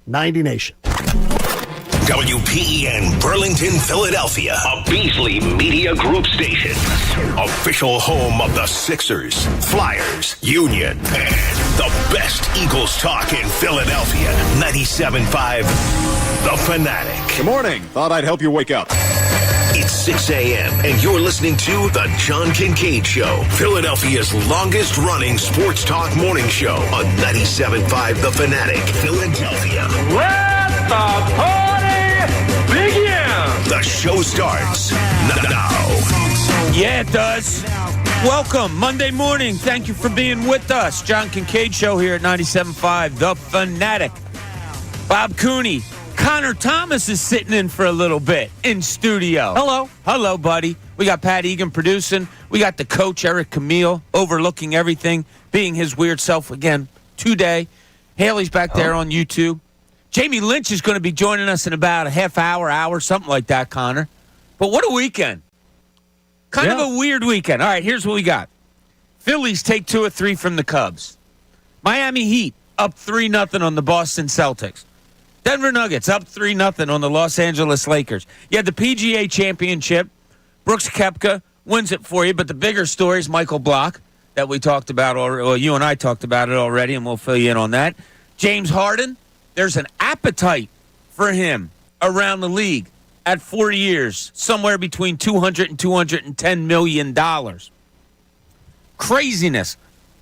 90 Nation. WPEN Burlington, Philadelphia, a Beasley Media Group station. Official home of the Sixers, Flyers, Union, and the best Eagles talk in Philadelphia. 97.5 The Fanatic. Good morning. Thought I'd help you wake up. It's 6 a.m. and you're listening to The John Kincade Show, Philadelphia's longest-running sports talk morning show on 97.5 The Fanatic, Philadelphia. Let the party begin! The show starts now. Yeah, it does. Welcome, Monday morning. Thank you for being with us. John Kincade Show here at 97.5 The Fanatic. Bob Cooney. Connor Thomas is sitting in for a little bit in studio. Hello. Hello, buddy. We got Pat Egan producing. We got the coach, Eric Camille, overlooking everything, being his weird self again today. Haley's back there on YouTube. Jamie Lynch is going to be joining us in about a half hour, something like that, Connor. But what a weekend. Kind of a weird weekend. All right, here's what we got. Phillies take 2 of 3 from the Cubs. Miami Heat up 3-0 on the Boston Celtics. Denver Nuggets up 3-0 on the Los Angeles Lakers. You had the PGA Championship. Brooks Koepka wins it for you, but the bigger story is Michael Block that we talked about, or you and I talked about it already, and we'll fill you in on that. James Harden, there's an appetite for him around the league at 4 years, somewhere between $200 and $210 million. Craziness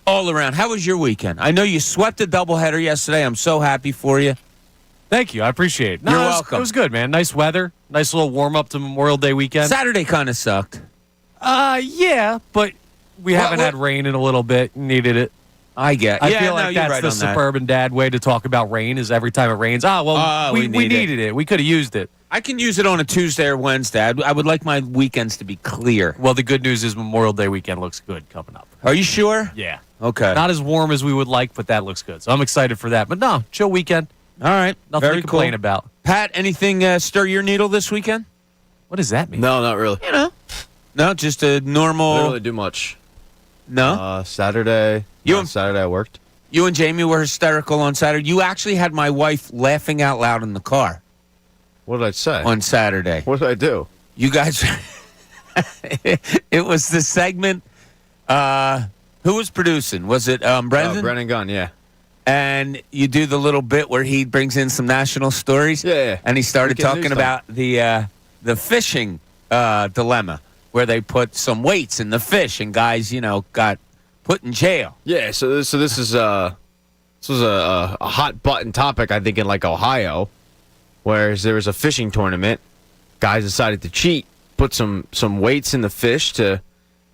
all around. How was your weekend? I know you swept a doubleheader yesterday. I'm so happy for you. Thank you. I appreciate it. You're welcome. It was good, man. Nice weather. Nice little warm-up to Memorial Day weekend. Saturday kind of sucked. Yeah, but we haven't had rain in a little bit. Needed it. I get. I feel like that's the suburban dad way to talk about rain is every time it rains. We needed it. We could have used it. I can use it on a Tuesday or Wednesday. I would like my weekends to be clear. Well, the good news is Memorial Day weekend looks good coming up. Are you sure? Yeah. Okay. Not as warm as we would like, but that looks good. So I'm excited for that. But no, chill weekend. All right. Nothing Very to complain cool. about. Pat, anything stir your needle this weekend? What does that mean? No, not really. You know. No, just a normal. I didn't really do much. No? Saturday I worked. You and Jamie were hysterical on Saturday. You actually had my wife laughing out loud in the car. What did I say? On Saturday. What did I do? You guys, it was the segment, who was producing? Was it Brendan? Brennan Gunn, yeah. And you do the little bit where he brings in some national stories. Yeah. And he started talking about the fishing dilemma, where they put some weights in the fish and guys, got put in jail. Yeah, so this was a hot button topic, I think, in like Ohio, where there was a fishing tournament. Guys decided to cheat, put some weights in the fish to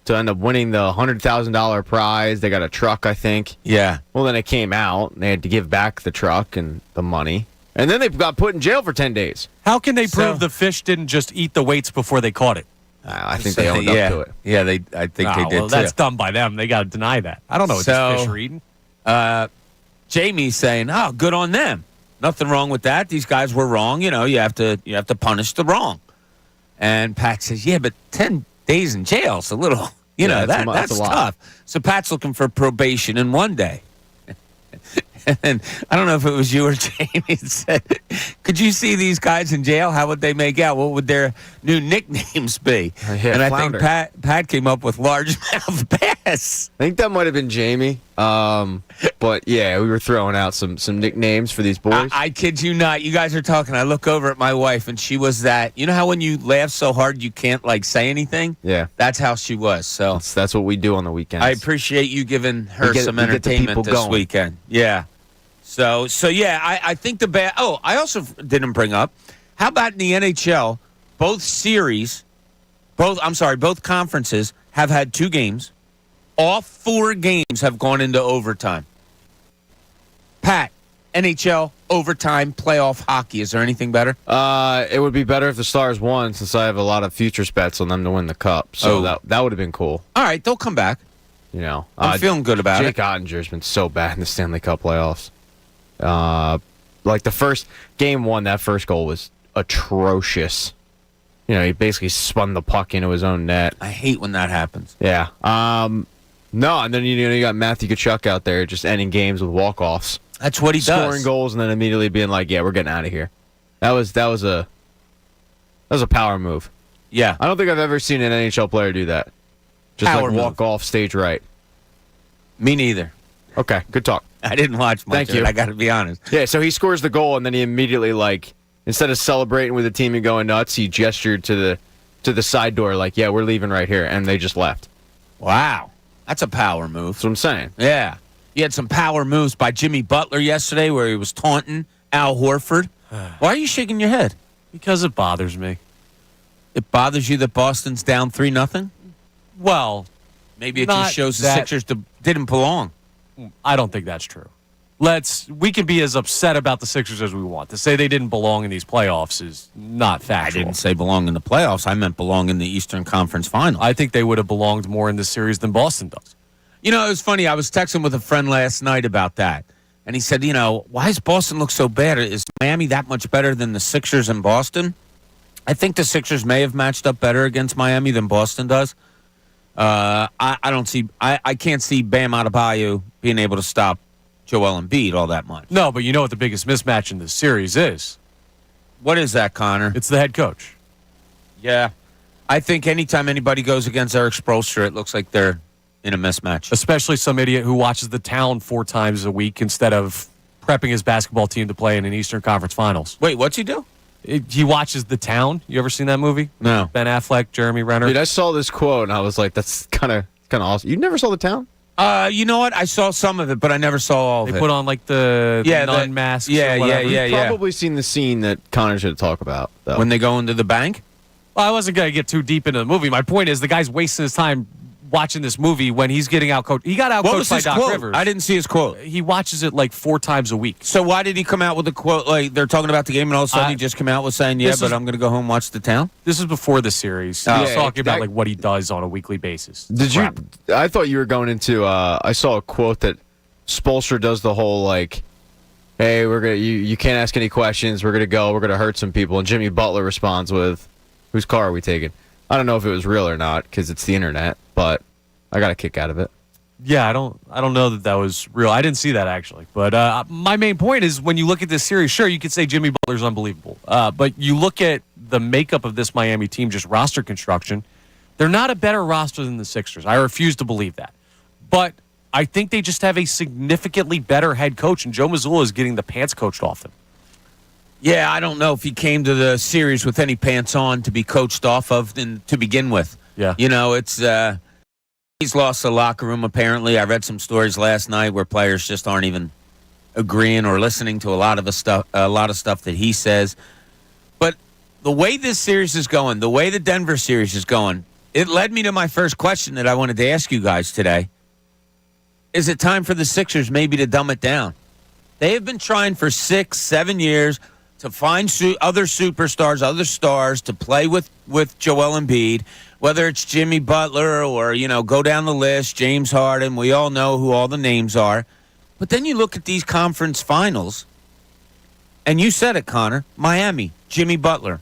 end up winning the $100,000 prize. They got a truck, I think. Yeah. Well, then it came out, and they had to give back the truck and the money. And then they got put in jail for 10 days. How can they prove the fish didn't just eat the weights before they caught it? I think they owned up to it. Yeah, I think they did, well, that's done by them. They got to deny that. I don't know what these fish are eating. Jamie's saying, oh, good on them. Nothing wrong with that. These guys were wrong. You have to punish the wrong. And Pat says, yeah, but 10 days in jail is a little, that's a lot. tough. So Pat's looking for probation in 1 day. And I don't know if it was you or Jamie that said, could you see these guys in jail? How would they make out? What would their new nicknames be? And I think Pat came up with largemouth bass. I think that might have been Jamie. But, yeah, we were throwing out some nicknames for these boys. I kid you not. You guys are talking. I look over at my wife, and she was that. You know how when you laugh so hard you can't, say anything? Yeah. That's how she was. So that's what we do on the weekends. I appreciate you giving her some entertainment this weekend. Yeah. So yeah, I think the bad. Oh, I also didn't bring up. How about in the NHL? Both conferences have had 2 games. All 4 games have gone into overtime. Pat, NHL overtime playoff hockey. Is there anything better? It would be better if the Stars won, since I have a lot of futures bets on them to win the Cup. So that would have been cool. All right, they'll come back. I'm feeling good about Jake Ottinger's been so bad in the Stanley Cup playoffs. The first game 1, that first goal was atrocious. He basically spun the puck into his own net. I hate when that happens. Yeah. No, and then you got Matthew Tkachuk out there just ending games with walk-offs. That's what he does. Scoring goals and then immediately being like, "Yeah, we're getting out of here." That was a power move. Yeah. I don't think I've ever seen an NHL player do that. Just Power like walk move. off stage right. Me neither. Okay, good talk. I didn't watch much Thank of it, you. I got to be honest. Yeah, so he scores the goal and then he immediately instead of celebrating with the team and going nuts, he gestured to the side door like, "Yeah, we're leaving right here," and they just left. Wow. That's a power move. That's what I'm saying. Yeah. You had some power moves by Jimmy Butler yesterday where he was taunting Al Horford. Why are you shaking your head? Because it bothers me. It bothers you that Boston's down 3-0? Well, Maybe it Not just shows the that- Sixers didn't belong. I don't think that's true. We can be as upset about the Sixers as we want. To say they didn't belong in these playoffs is not I factual. didn't say belong in the playoffs. I meant belong in the Eastern Conference Final. I think they would have belonged more in this series than Boston does. You know, it was funny. I was texting with a friend last night about that. And he said, why does Boston look so bad? Is Miami that much better than the Sixers in Boston? I think the Sixers may have matched up better against Miami than Boston does. I can't see Bam Adebayo being able to stop Joel Embiid all that much. No, but you know what the biggest mismatch in this series is? What is that, Connor? It's the head coach. Yeah. I think anytime anybody goes against Eric Spoelstra, it looks like they're in a mismatch. Especially some idiot who watches the town 4 times a week instead of prepping his basketball team to play in an Eastern Conference Finals. Wait, what's he do? He watches The Town. You ever seen that movie? No. Ben Affleck, Jeremy Renner. Dude, I saw this quote and I was like, "That's kind of awesome." You never saw The Town? You know what? I saw some of it, but I never saw all of They it. put on like the nun masks. yeah, or whatever. yeah, yeah. Probably seen the scene that Connor should talk about, though. When they go into the bank? Well, I wasn't going to get too deep into the movie. My point is the guy's wasting his time watching this movie when he's getting outcoached. He got What outcoached was by his Doc quote? Rivers. I didn't see his quote. He watches it like 4 times a week. So why did he come out with a quote? Like they're talking about the game, and all of a sudden he just came out with saying, "Yeah, this but is- I'm going to go home and watch The Town." This is before the series. Oh. He was Yeah, talking about that- like what he does on a weekly basis. Did Crap. you? I thought you were going into. I saw a quote that Spoelstra does the whole like, "Hey, we're gonna you can't ask any questions. We're gonna go. We're gonna hurt some people." And Jimmy Butler responds with, "Whose car are we taking?" I don't know if it was real or not because it's the internet, but I got a kick out of it. Yeah, I don't know that was real. I didn't see that actually. But my main point is when you look at this series, sure, you could say Jimmy Butler's unbelievable. But you look at the makeup of this Miami team, just roster construction, they're not a better roster than the Sixers. I refuse to believe that. But I think they just have a significantly better head coach, and Joe Mazzulla is getting the pants coached off them. Yeah, I don't know if he came to the series with any pants on to be coached off of to begin with. Yeah. It's he's lost the locker room apparently. I read some stories last night where players just aren't even agreeing or listening to a lot of stuff that he says. But the way this series is going, the way the Denver series is going, it led me to my first question that I wanted to ask you guys today. Is it time for the Sixers maybe to dumb it down? They have been trying for 6-7 years to find other superstars, other stars to play with Joel Embiid, whether it's Jimmy Butler or, go down the list, James Harden. We all know who all the names are. But then you look at these conference finals, and you said it, Connor, Miami, Jimmy Butler,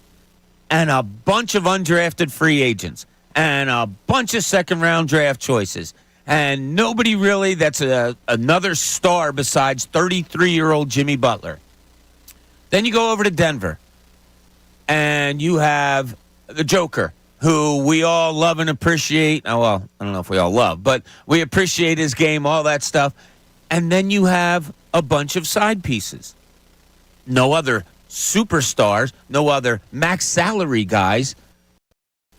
and a bunch of undrafted free agents, and a bunch of second-round draft choices, and nobody really that's another star besides 33-year-old Jimmy Butler. Then you go over to Denver, and you have the Joker, who we all love and appreciate. Oh, well, I don't know if we all love, but we appreciate his game, all that stuff. And then you have a bunch of side pieces. No other superstars, no other max salary guys.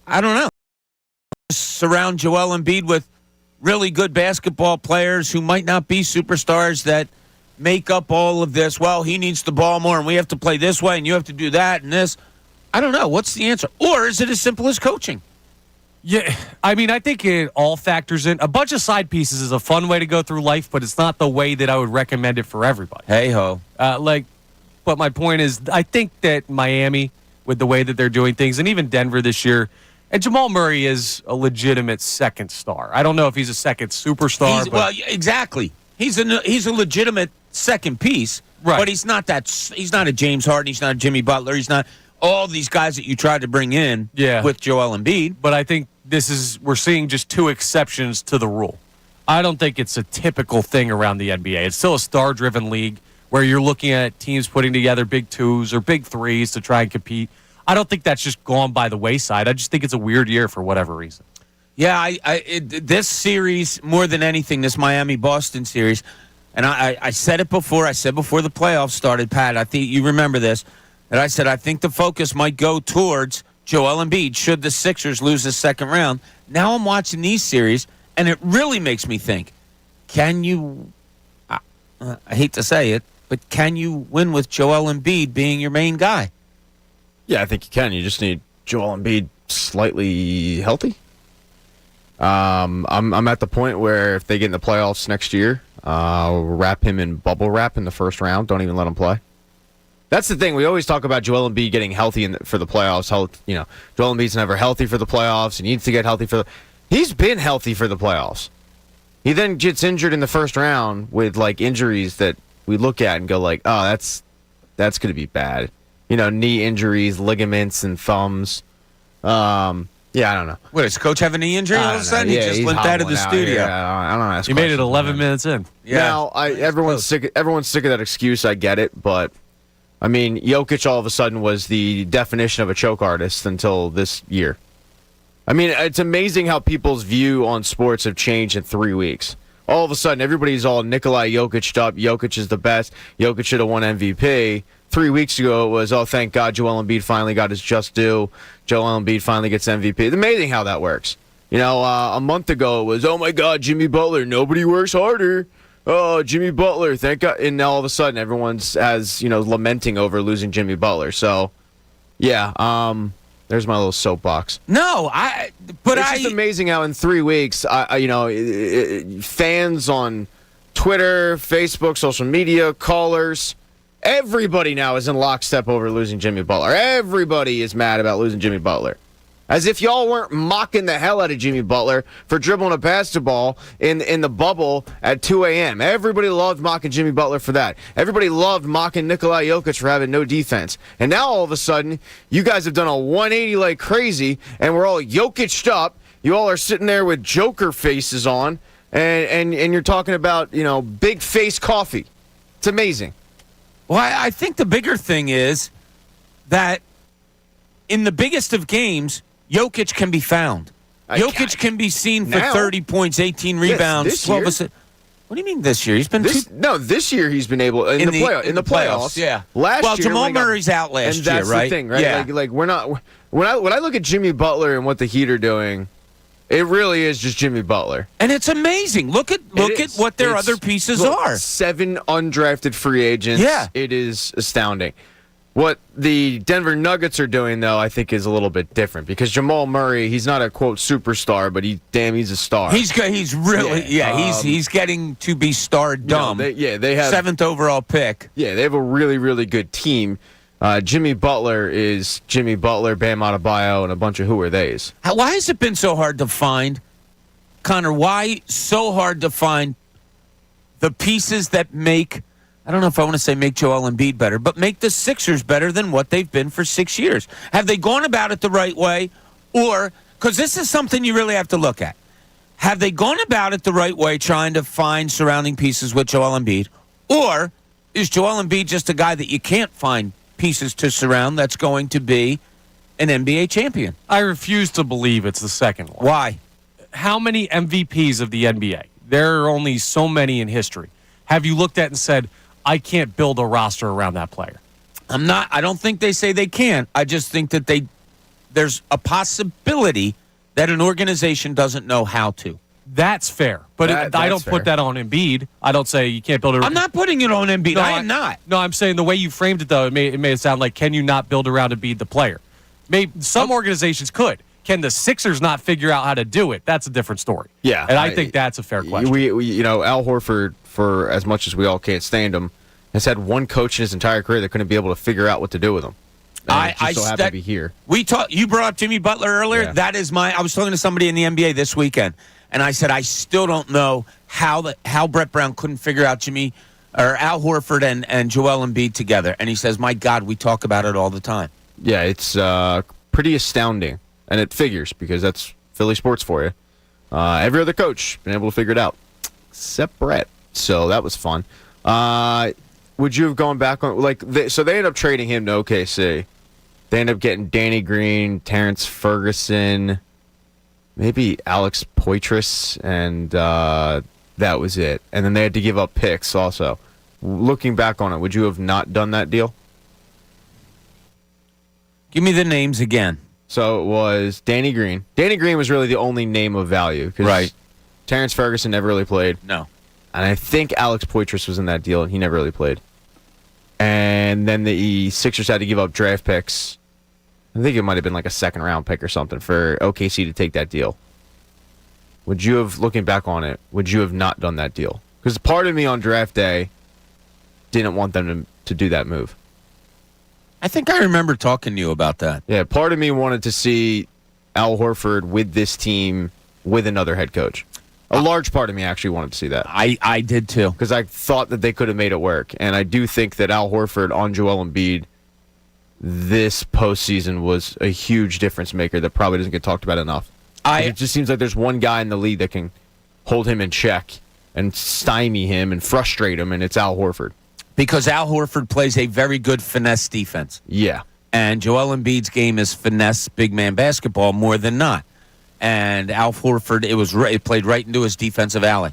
I don't know. Surround Joel Embiid with really good basketball players who might not be superstars that make up all of this. Well, he needs the ball more, and we have to play this way, and you have to do that and this. I don't know. What's the answer? Or is it as simple as coaching? Yeah, I mean, I think it all factors in. A bunch of side pieces is a fun way to go through life, but it's not the way that I would recommend it for everybody. Hey-ho. But my point is, I think that Miami, with the way that they're doing things, and even Denver this year, and Jamal Murray is a legitimate second star. I don't know if he's a second superstar. Well, exactly. He's a legitimate second piece, right? But he's not that. He's not a James Harden. He's not a Jimmy Butler. He's not all these guys that you tried to bring in. With Joel Embiid. But I think we're seeing just 2 exceptions to the rule. I don't think it's a typical thing around the NBA. It's still a star-driven league. where you're looking at teams putting together big twos or big threes to try and compete. I don't think that's just gone by the wayside. I just think it's a weird year for whatever reason. Yeah, this series, more than anything, this Miami-Boston series, and I said it before. I said before the playoffs started, Pat, I think you remember this, that I said I think the focus might go towards Joel Embiid should the Sixers lose the second round. Now I'm watching these series, and it really makes me think, can you, I hate to say it, but can you win with Joel Embiid being your main guy? Yeah, I think you can. You just need Joel Embiid slightly healthy. I'm at the point where if they get in the playoffs next year, wrap him in bubble wrap in the first round. Don't even let him play. That's the thing. We always talk about Joel Embiid getting healthy for the playoffs. Joel Embiid's never healthy for the playoffs. He needs to get healthy He's been healthy for the playoffs. He then gets injured in the first round with like injuries that we look at and go like, oh, that's going to be bad. Knee injuries, ligaments, and thumbs. Yeah, I don't know. What, does Coach have a knee injury all of a sudden? Yeah, he just limped out of the studio. Yeah, I don't ask He made it questions, 11 man. minutes in. Yeah. Now, everyone's sick of that excuse. I get it, but I mean, Jokic all of a sudden was the definition of a choke artist until this year. I mean, it's amazing how people's view on sports have changed in 3 weeks. All of a sudden, everybody's all Nikolai Jokic'd up. Jokic is the best. Jokic should have won MVP. 3 weeks ago, it was, oh, thank God Joel Embiid finally got his just due. Joel Embiid finally gets MVP. It's amazing how that works. A month ago, it was, oh, my God, Jimmy Butler. Nobody works harder. Oh, Jimmy Butler, thank God. And now all of a sudden, everyone's lamenting over losing Jimmy Butler. So, yeah, there's my little soapbox. No, It's just amazing how in 3 weeks, fans on Twitter, Facebook, social media, callers, everybody now is in lockstep over losing Jimmy Butler. Everybody is mad about losing Jimmy Butler. As if y'all weren't mocking the hell out of Jimmy Butler for dribbling a basketball in the bubble at 2 a.m. Everybody loved mocking Jimmy Butler for that. Everybody loved mocking Nikolai Jokic for having no defense. And now all of a sudden, you guys have done a 180 like crazy, and we're all Jokic'd up. You all are sitting there with Joker faces on, and you're talking about, big face coffee. It's amazing. Well, I think the bigger thing is that in the biggest of games, Jokic can be found. Jokic can be seen for 30 points, 18 rebounds, this 12 year? assists. What do you mean this year? He's been this year he's been able in the playoffs. Yeah. Last year, Jamal Murray's out last and year, that's right? the thing, right? Yeah. Like we're not. When I look at Jimmy Butler and what the Heat are doing, it really is just Jimmy Butler. And it's amazing. Look at what their other pieces are. 7 undrafted free agents. Yeah. It is astounding. What the Denver Nuggets are doing, though, I think is a little bit different because Jamal Murray, he's not a quote superstar, but he's a star. He's really he's getting to be stardom. They have 7th overall pick. Yeah, they have a really, really good team. Jimmy Butler is Jimmy Butler, Bam Adebayo, and a bunch of who are theys. Why has it been so hard to find, Connor? Why so hard to find the pieces that make, I don't know if I want to say make Joel Embiid better, but make the Sixers better than what they've been for 6 years? Have they gone about it the right way? Or, because this is something you really have to look at. Have they gone about it the right way trying to find surrounding pieces with Joel Embiid? Or is Joel Embiid just a guy that you can't find pieces to surround that's going to be an NBA champion? I refuse to believe it's the second one. Why? How many MVPs of the NBA? There are only so many in history. Have you looked at and said, I can't build a roster around that player? I don't think they say they can't. I just think that there's a possibility that an organization doesn't know how to. That's fair. But I don't put that on Embiid. I don't say you can't build a... I'm not putting it on Embiid. I am not. No, I'm saying the way you framed it, though, it made it sound like, can you not build around Embiid the player? Some organizations could. Can the Sixers not figure out how to do it? That's a different story. Yeah. And I think that's a fair question. We Al Horford, for as much as we all can't stand him, has had one coach in his entire career that couldn't be able to figure out what to do with him. And just so happen to be here. You brought up Jimmy Butler earlier. Yeah. That is I was talking to somebody in the NBA this weekend, and I said I still don't know how Brett Brown couldn't figure out Al Horford and Joel Embiid together. And he says, my God, we talk about it all the time. Yeah, it's pretty astounding. And it figures because that's Philly sports for you. Every other coach been able to figure it out, except Brett. So that was fun. would you have gone back on so they ended up trading him to OKC. They ended up getting Danny Green, Terrence Ferguson, maybe Alex Poitras, and that was it. And then they had to give up picks also. Looking back on it, would you have not done that deal? Give me the names again. So it was Danny Green. Danny Green was really the only name of value. Right. Terrence Ferguson never really played. No. And I think Alex Poitras was in that deal, and he never really played. And then the Sixers had to give up draft picks. I think it might have been like a second-round pick or something for OKC to take that deal. Would you have, looking back on it, would you have not done that deal? Because part of me on draft day didn't want them to do that move. I think I remember talking to you about that. Yeah, part of me wanted to see Al Horford with this team with another head coach. A large part of me actually wanted to see that. I did too. Because I thought that they could have made it work. And I do think that Al Horford on Joel Embiid this postseason was a huge difference maker that probably doesn't get talked about enough. It just seems like there's one guy in the league that can hold him in check and stymie him and frustrate him, and it's Al Horford. Because Al Horford plays a very good finesse defense. Yeah. And Joel Embiid's game is finesse big man basketball more than not. And Al Horford, it played right into his defensive alley.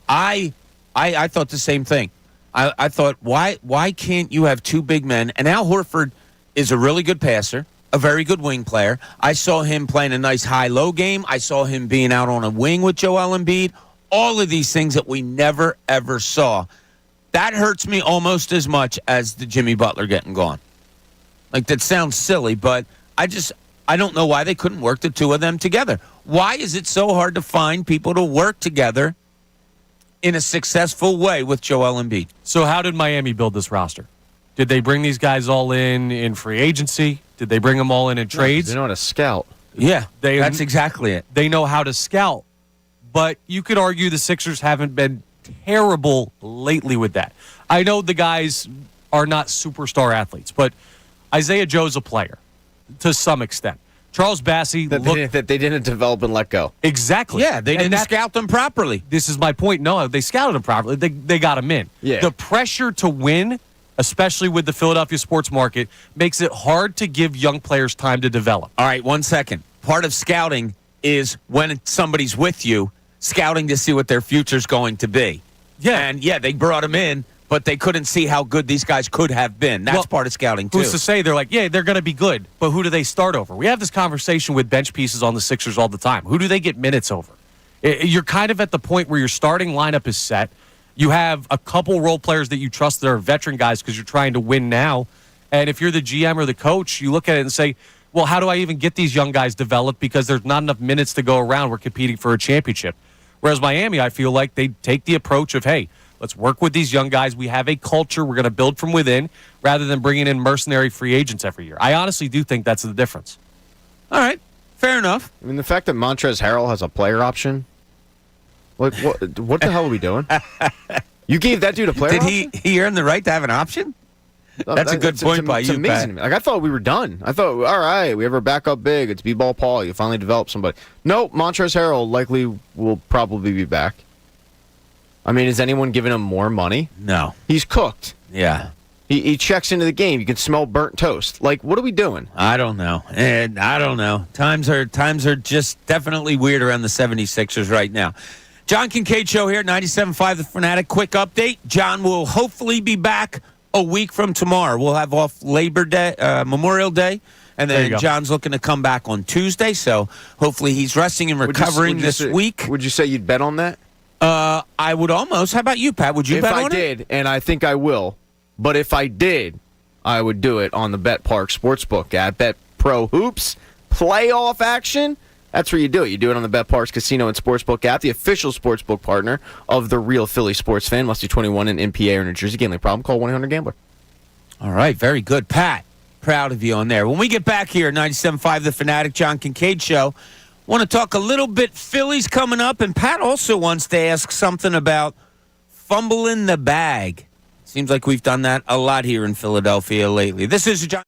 I thought the same thing. I thought, why can't you have two big men? And Al Horford is a really good passer, a very good wing player. I saw him playing a nice high-low game. I saw him being out on a wing with Joel Embiid. All of these things that we never, ever saw. That hurts me almost as much as the Jimmy Butler getting gone. Like, that sounds silly, but I don't know why they couldn't work the two of them together. Why is it so hard to find people to work together in a successful way with Joel Embiid? So how did Miami build this roster? Did they bring these guys all in free agency? Did they bring them all in trades? They know how to scout. Yeah, that's exactly it. They know how to scout. But you could argue the Sixers haven't been terrible lately with that. I know the guys are not superstar athletes, but Isaiah Joe's a player to some extent. Charles Bassey That they didn't develop and let go. Exactly. Yeah, they didn't scout them properly. This is my point. No, they scouted them properly. They got them in. Yeah. The pressure to win, especially with the Philadelphia sports market, makes it hard to give young players time to develop. All right, 1 second. Part of scouting is when somebody's with you, scouting to see what their future's going to be. Yeah. And, yeah, they brought them in, but they couldn't see how good these guys could have been. That's part of scouting, too. Who's to say they're like, yeah, they're going to be good, but who do they start over? We have this conversation with bench pieces on the Sixers all the time. Who do they get minutes over? You're kind of at the point where your starting lineup is set. You have a couple role players that you trust that are veteran guys because you're trying to win now. And if you're the GM or the coach, you look at it and say, well, how do I even get these young guys developed because there's not enough minutes to go around. We're competing for a championship. Whereas Miami, I feel like they take the approach of, hey, let's work with these young guys. We have a culture. We're going to build from within rather than bringing in mercenary free agents every year. I honestly do think that's the difference. All right. Fair enough. I mean, the fact that Montrezl Harrell has a player option, what the hell are we doing? You gave that dude a player option? Did he earn the right to have an option? That's a good point by you, amazing Pat. to me. Like, I thought we were done. I thought, all right, we have our backup big. It's B-Ball Paul. You finally developed somebody. Nope, Montrezl Harrell likely will probably be back. I mean, is anyone giving him more money? No. He's cooked. Yeah. He checks into the game. You can smell burnt toast. Like, what are we doing? I don't know. And I don't know. Times are just definitely weird around the 76ers right now. John Kincade Show here, 97.5 The Fanatic. Quick update. John will hopefully be back a week from tomorrow. We'll have off Labor Day, Memorial Day, and then John's looking to come back on Tuesday, so hopefully he's resting and recovering this week. Would you say you'd bet on that? I would almost. How about you, Pat? Would you bet on it? If I did, and I think I will, but if I did, I would do it on the Bet Park Sportsbook at Bet Pro Hoops. Playoff action. That's where you do it. You do it on the Bet Parks Casino and Sportsbook app, the official sportsbook partner of the real Philly sports fan. Must be 21 in NPA or New Jersey. Gambling problem? Call 1-800-GAMBLER. All right, very good. Pat, proud of you on there. When we get back here, 97.5 The Fanatic, John Kincade Show, want to talk a little bit Phillies coming up, and Pat also wants to ask something about fumbling the bag. Seems like we've done that a lot here in Philadelphia lately. This is John.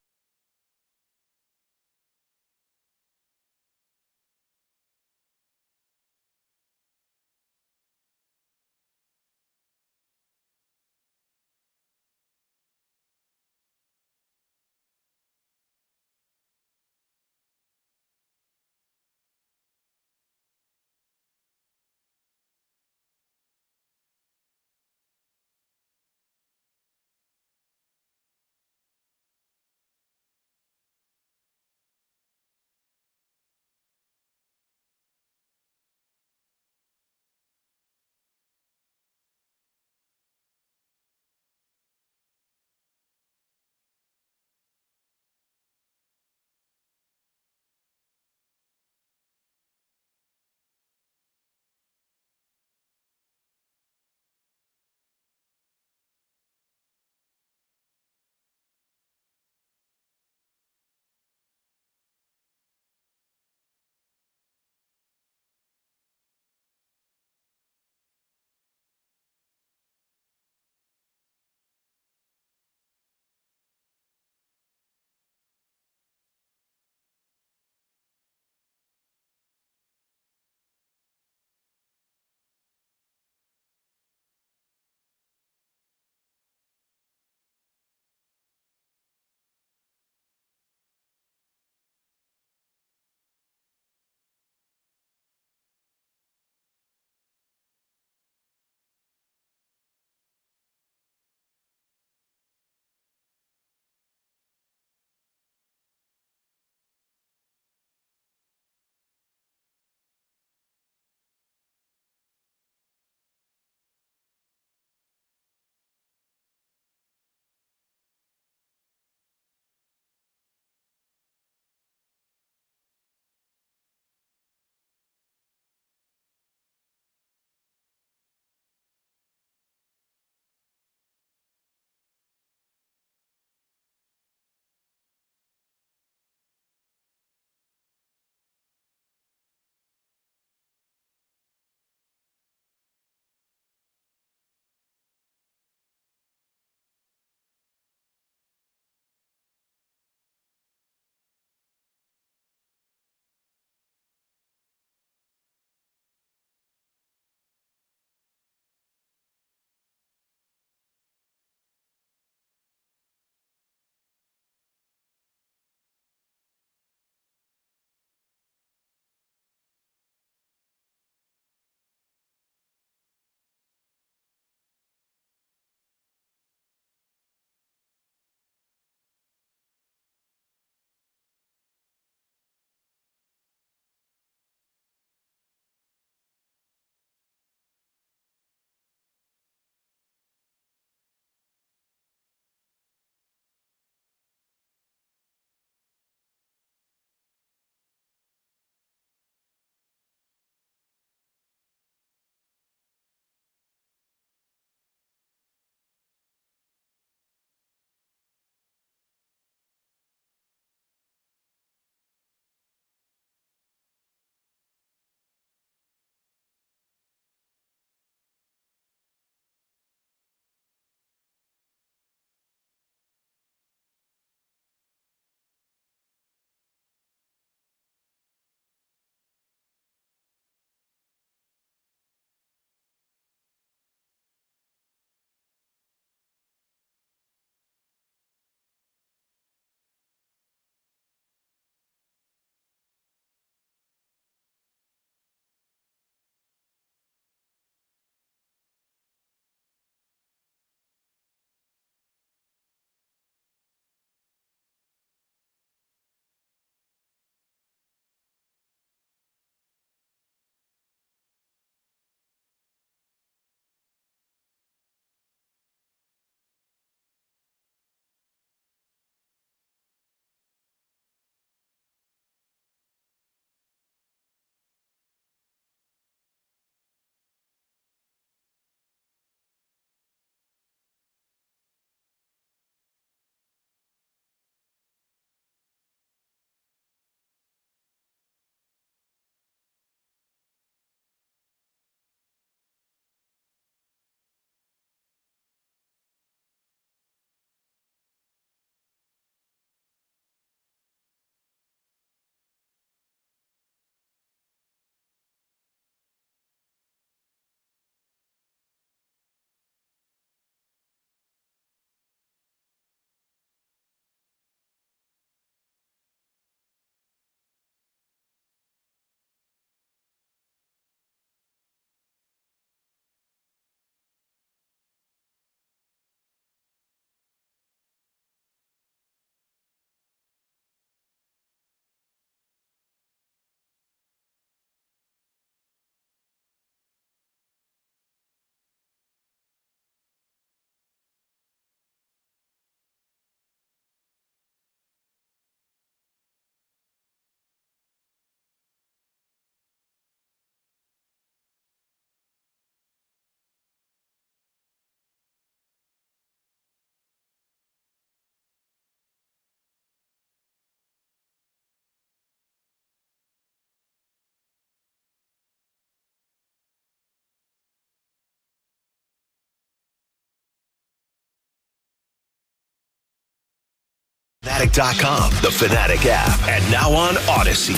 Fanatic.com, the Fanatic app, and now on Odyssey.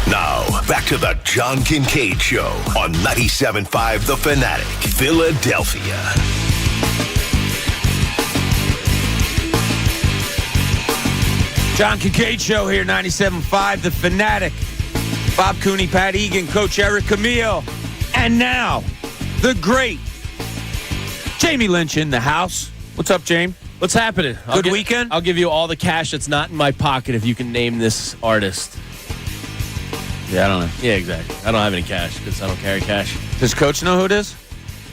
Now, back to the John Kincade Show on 97.5 The Fanatic, Philadelphia. John Kincade Show here, 97.5 The Fanatic. Bob Cooney, Pat Egan, Coach Eric Camille. And now, the great Jamie Lynch in the house. What's up, Jamie? What's happening? Good weekend? I'll give you all the cash that's not in my pocket if you can name this artist. Yeah, I don't know. Yeah, exactly. I don't have any cash because I don't carry cash. Does Coach know who it is?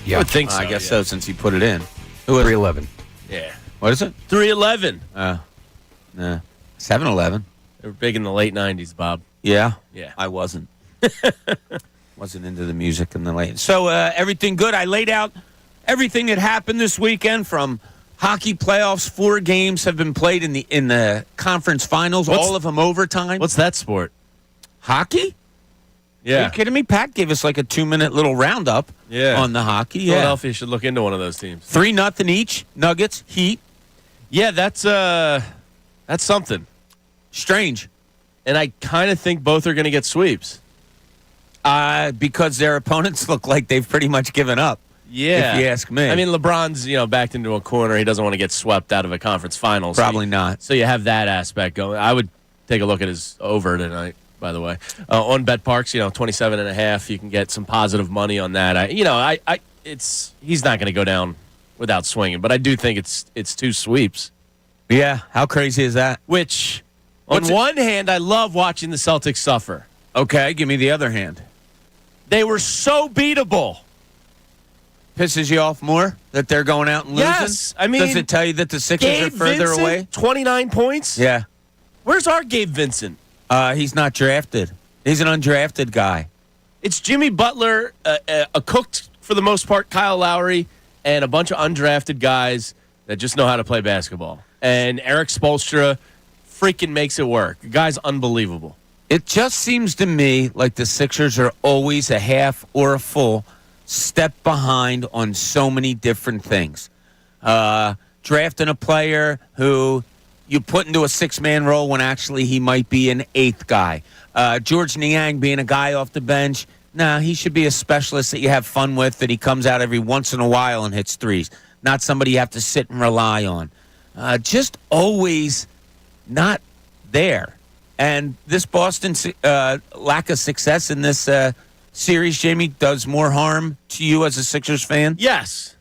I would think so. I guess yeah. so, since he put it in. Who is 311. Yeah. What is it? 311. Nah. 7-Eleven. They were big in the late 90s, Bob. Yeah? Yeah. I wasn't. Wasn't into the music in the late. So, everything good. I laid out everything that happened this weekend from hockey playoffs. 4 games have been played in the conference finals, all of them overtime. What's that sport? Hockey? Yeah. Are you kidding me? Pat gave us like a 2-minute little roundup on the hockey. Yeah. Philadelphia should look into one of those teams. 3-0 each. Nuggets, Heat. Yeah, that's something. Strange. And I kind of think both are going to get sweeps. Because their opponents look like they've pretty much given up. Yeah. If you ask me. I mean, LeBron's, backed into a corner. He doesn't want to get swept out of a conference finals. Probably not. So you have that aspect going. I would take a look at his over tonight, by the way. On Bet Parks, 27.5. You can get some positive money on that. He's not going to go down without swinging, but I do think it's 2 sweeps. Yeah. How crazy is that? Which, on one hand, I love watching the Celtics suffer. Okay, give me the other hand. They were so beatable. Pisses you off more that they're going out and losing? Yes. I mean, does it tell you that the Sixers Gabe are further Vincent, away? 29 points? Yeah. Where's our Gabe Vincent? He's not drafted. He's an undrafted guy. It's Jimmy Butler, a cooked, for the most part, Kyle Lowry, and a bunch of undrafted guys that just know how to play basketball. And Eric Spoelstra freaking makes it work. The guy's unbelievable. It just seems to me like the Sixers are always a half or a full step behind on so many different things. Drafting a player who you put into a 6-man role when actually he might be an 8th guy. George Niang being a guy off the bench. Nah, he should be a specialist that you have fun with, that he comes out every once in a while and hits threes. Not somebody you have to sit and rely on. Just always not there. And this Boston lack of success in this series, Jamie, does more harm to you as a Sixers fan? Yes.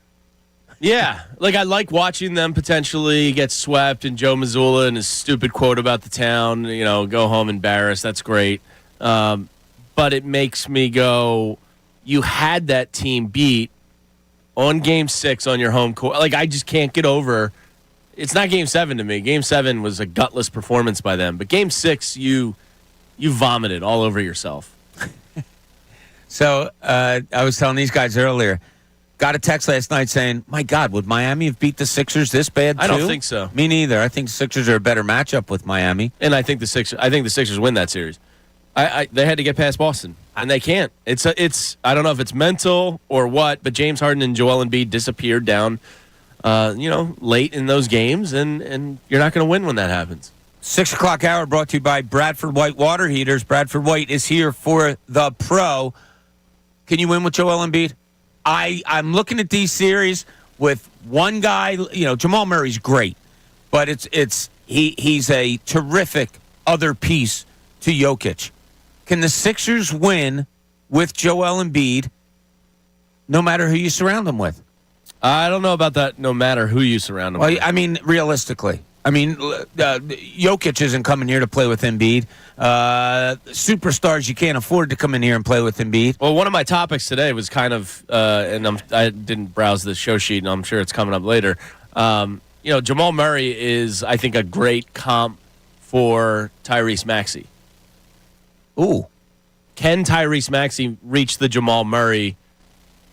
Yeah. I like watching them potentially get swept, and Joe Mazzulla and his stupid quote about the town, go home embarrassed. That's great. But it makes me go, you had that team beat on Game 6 on your home court. I just can't get over. It's not Game 7 to me. Game 7 was a gutless performance by them. But Game 6, you vomited all over yourself. So I was telling these guys earlier, got a text last night saying, my God, would Miami have beat the Sixers this bad too? I don't think so. Me neither. I think the Sixers are a better matchup with Miami. And I think the Sixers win that series. They had to get past Boston, and they can't. It's I don't know if it's mental or what, but James Harden and Joel Embiid disappeared down late in those games, and you're not going to win when that happens. 6 o'clock hour brought to you by Bradford White Water Heaters. Bradford White is here for the pro. Can you win with Joel Embiid? I'm looking at these series with one guy. Jamal Murray's great, but he's a terrific other piece to Jokic. Can the Sixers win with Joel Embiid, no matter who you surround them with? I don't know about that. No matter who you surround them with. I mean, realistically. Jokic isn't coming here to play with Embiid. Superstars, you can't afford to come in here and play with Embiid. Well, one of my topics today was kind of, I didn't browse the show sheet, and I'm sure it's coming up later. Jamal Murray is, I think, a great comp for Tyrese Maxey. Ooh. Can Tyrese Maxey reach the Jamal Murray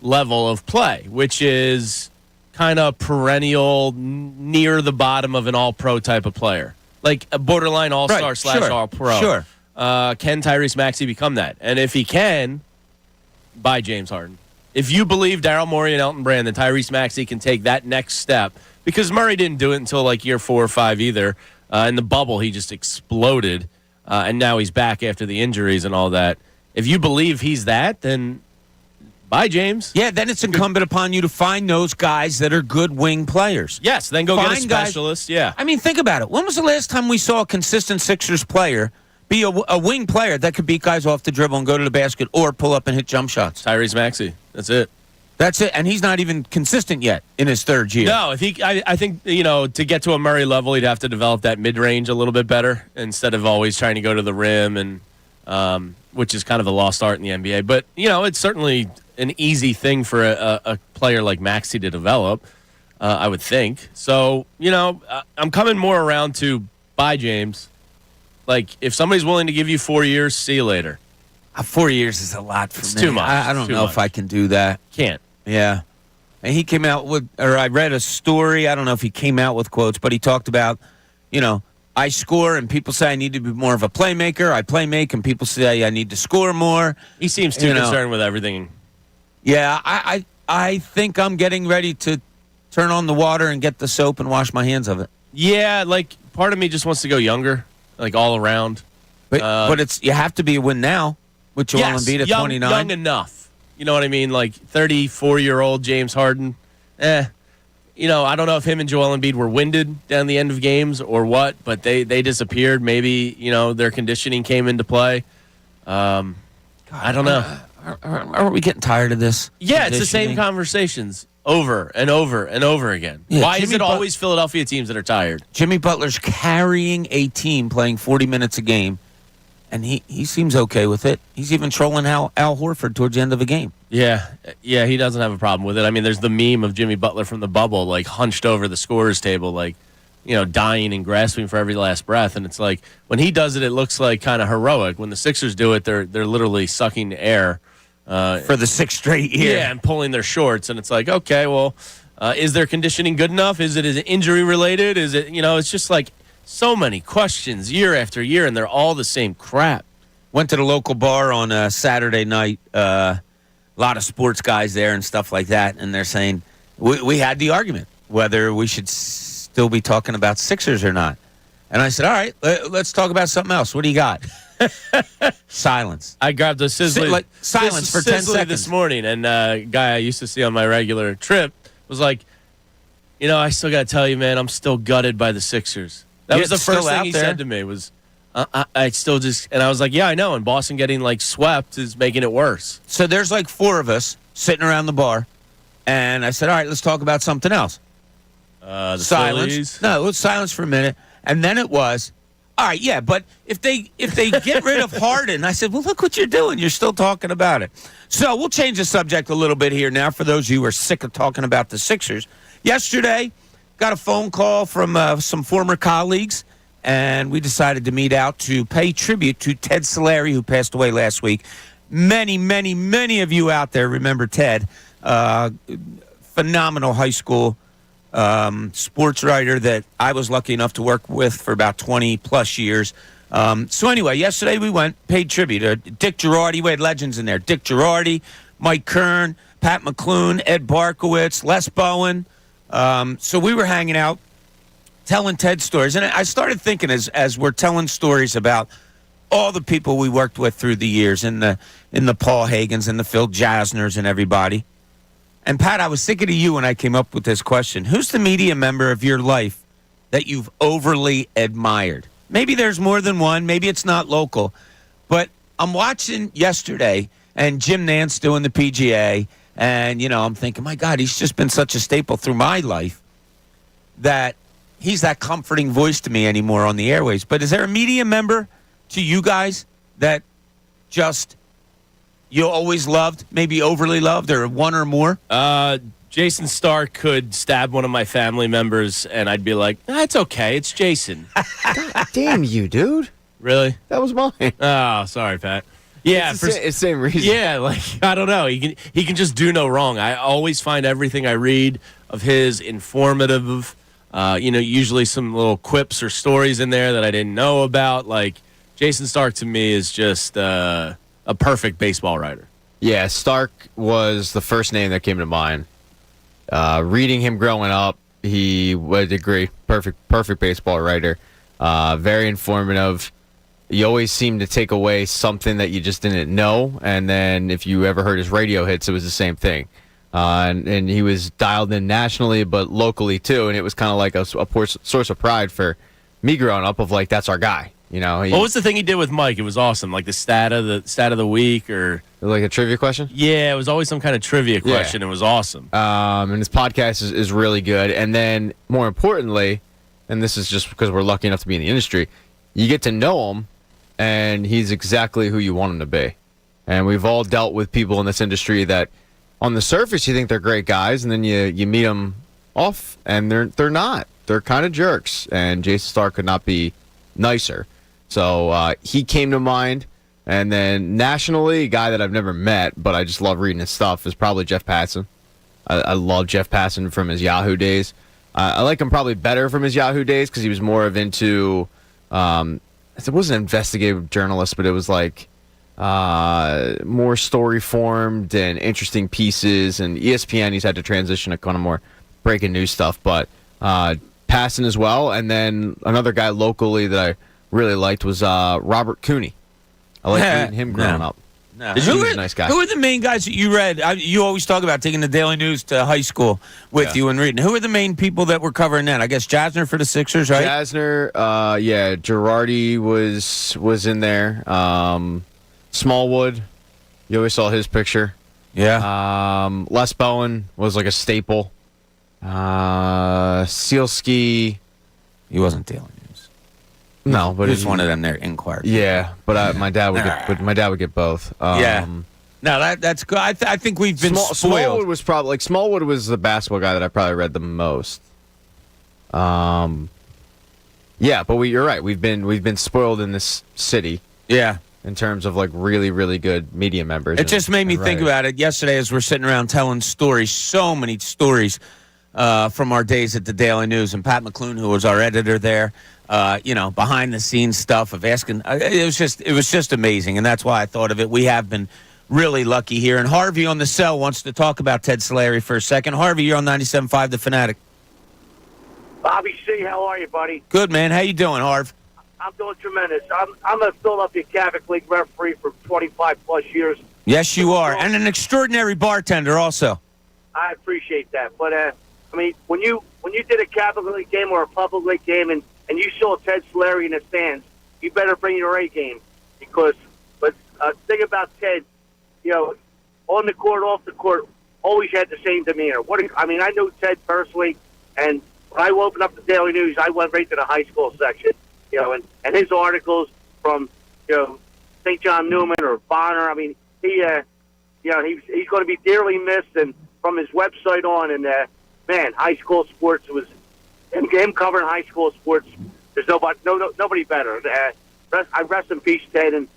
level of play, which is kind of perennial, near the bottom of an all-pro type of player? Like a borderline all-star / all-pro. Sure. Can Tyrese Maxey become that? And if he can, buy James Harden. If you believe Daryl Morey and Elton Brand that Tyrese Maxey can take that next step, because Murray didn't do it until like year 4 or 5 either. In the bubble, he just exploded, and now he's back after the injuries and all that. If you believe he's that, then bye, James. Yeah, then it's incumbent upon you to find those guys that are good wing players. Yes, then go get a Find guys- specialist. Yeah. I mean, think about it. When was the last time we saw a consistent Sixers player be a wing player that could beat guys off the dribble and go to the basket or pull up and hit jump shots? Tyrese Maxey. That's it. That's it. And he's not even consistent yet in his third year. No, I think, to get to a Murray level, he'd have to develop that mid-range a little bit better instead of always trying to go to the rim, and which is kind of a lost art in the NBA. But, it's certainly an easy thing for a player like Maxey to develop, I would think. So, I'm coming more around to bye, James. Like, if somebody's willing to give you 4 years, see you later. 4 years is a lot for me. It's too much. I don't Too know much. if I can do that. Can't. Yeah. And he came out with, or I read a story. I don't know if he came out with quotes, but he talked about, I score and people say I need to be more of a playmaker. I playmake and people say I need to score more. He seems too concerned with everything. Yeah, I think I'm getting ready to turn on the water and get the soap and wash my hands of it. Yeah, like part of me just wants to go younger, like all around. But it's you have to be a win now with Joel Embiid at 29. Young enough. You know what I mean? Like 34-year-old James Harden. I don't know if him and Joel Embiid were winded down the end of games or what, but they disappeared. Maybe, their conditioning came into play. I don't know. Aren't we getting tired of this? Yeah, it's the same conversations over and over and over again. Yeah, Why is Jimmy it always Philadelphia teams that are tired? Jimmy Butler's carrying a team playing 40 minutes a game, and he seems okay with it. He's even trolling Al Horford towards the end of a game. Yeah, he doesn't have a problem with it. I mean, there's the meme of Jimmy Butler from the bubble, like hunched over the scorer's table, like, dying and grasping for every last breath. And it's like, when he does it, it looks like kind of heroic. When the Sixers do it, they're literally sucking air. For the sixth straight year. Yeah, and pulling their shorts. And it's like, okay, well, is their conditioning good enough? Is it injury related? Is it, it's just like so many questions year after year, and they're all the same crap. Went to the local bar on a Saturday night. A lot of sports guys there and stuff like that. And they're saying, we had the argument whether we should still be talking about Sixers or not. And I said, all right, let's talk about something else. What do you got? Silence. I grabbed a Sizzly. Silence for 10 Sizzly seconds. this morning, and a guy I used to see on my regular trip was like, I still got to tell you, man, I'm still gutted by the Sixers. That was the first thing he said to me was, I still just, and I was like, yeah, I know, and Boston getting like swept is making it worse. So there's like four of us sitting around the bar, and I said, all right, let's talk about something else. The Silence. Phillies. No, it was silence for a minute, and then it was, all right, yeah, but if they get rid of Harden, I said, well, look what you're doing. You're still talking about it. So we'll change the subject a little bit here now for those of you who are sick of talking about the Sixers. Yesterday, got a phone call from some former colleagues, and we decided to meet out to pay tribute to Ted Solari, who passed away last week. Many, many, many of you out there remember Ted. Phenomenal high school sports writer that I was lucky enough to work with for about 20-plus years. So anyway, yesterday we went, paid tribute. Dick Girardi, we had legends in there. Dick Girardi, Mike Kern, Pat McClune, Ed Barkowitz, Les Bowen. So we were hanging out, telling Ted stories. And I started thinking as we're telling stories about all the people we worked with through the years, in the Paul Hagans and the Phil Jasners and everybody. And, Pat, I was thinking of you when I came up with this question. Who's the media member of your life that you've overly admired? Maybe there's more than one. Maybe it's not local. But I'm watching yesterday and Jim Nantz doing the PGA. And, I'm thinking, my God, he's just been such a staple through my life that he's that comforting voice to me anymore on the airways. But is there a media member to you guys that just you always loved, maybe overly loved, or one or more? Jason Stark could stab one of my family members, and I'd be like, it's okay. It's Jason. God damn you, dude. Really? That was mine. Oh, sorry, Pat. Yeah, It's the same reason. Yeah, like, I don't know. He can just do no wrong. I always find everything I read of his informative. Usually some little quips or stories in there that I didn't know about. Like, Jason Stark to me is just a perfect baseball writer. Yeah, Stark was the first name that came to mind. Reading him growing up, He would agree. Perfect baseball writer. Very informative. You always seem to take away something that you just didn't know, and then if you ever heard his radio hits, it was the same thing. And he was dialed in nationally, but locally too, and it was kind of like a source of pride for me growing up. Of like, that's our guy. You know. What was the thing he did with Mike? It was awesome. Like the stat of the week, or like a trivia question. Yeah, it was always some kind of trivia question. Yeah. It was awesome. And his podcast is really good. And then more importantly, and this is just because we're lucky enough to be in the industry, you get to know him. And he's exactly who you want him to be. And we've all dealt with people in this industry that, on the surface, you think they're great guys, and then you meet them off, and they're not. They're kind of jerks. And Jason Starr could not be nicer. So he came to mind. And then nationally, a guy that I've never met, but I just love reading his stuff, is probably Jeff Passan. I love Jeff Passan from his Yahoo days. I like him probably better from his Yahoo days because he was more of into... it wasn't an investigative journalist, but it was like more story formed and interesting pieces. And ESPN, he's had to transition to kind of more breaking news stuff, but passing as well. And then another guy locally that I really liked was Robert Cooney. I liked reading him growing up. No. He was a nice guy. Who are the main guys that you read? You always talk about taking the Daily News to high school with you and reading. Who are the main people that were covering that? I guess Jasner for the Sixers, right? Jasner, Girardi was in there. Smallwood, you always saw his picture. Yeah. Les Bowen was like a staple. Sealski. He wasn't Daily News. No, but he was one of them there, Inquirer. Yeah, but my dad would get both. Yeah. No, that's good. I think we've been spoiled. Smallwood was the basketball guy that I probably read the most. Yeah, but you're right. We've been spoiled in this city. Yeah. In terms of like really, really good media members. It just made me think about it yesterday as we're sitting around telling stories, so many stories from our days at the Daily News, and Pat McClune, who was our editor there. Behind the scenes stuff of asking. It was just amazing, and that's why I thought of it. We have been really lucky here. And Harvey on the cell wants to talk about Ted Solari for a second. Harvey, you're on 97.5 The Fanatic. Bobby C., how are you, buddy? Good, man. How you doing, Harv? I'm doing tremendous. I'm a Philadelphia Catholic League referee for 25-plus years. Yes, you are. And an extraordinary bartender also. I appreciate that. But, when you did a Catholic League game or a public league game and you saw Ted Solari in the stands, you better bring your A game. But thing about Ted, on the court, off the court, always had the same demeanor. I knew Ted personally, and when I opened up the Daily News, I went right to the high school section, and his articles from, St. John Newman or Bonner. He's going to be dearly missed, and from his website on, and high school sports was. Him covering high school sports, there's nobody better. I rest in peace, Ted, and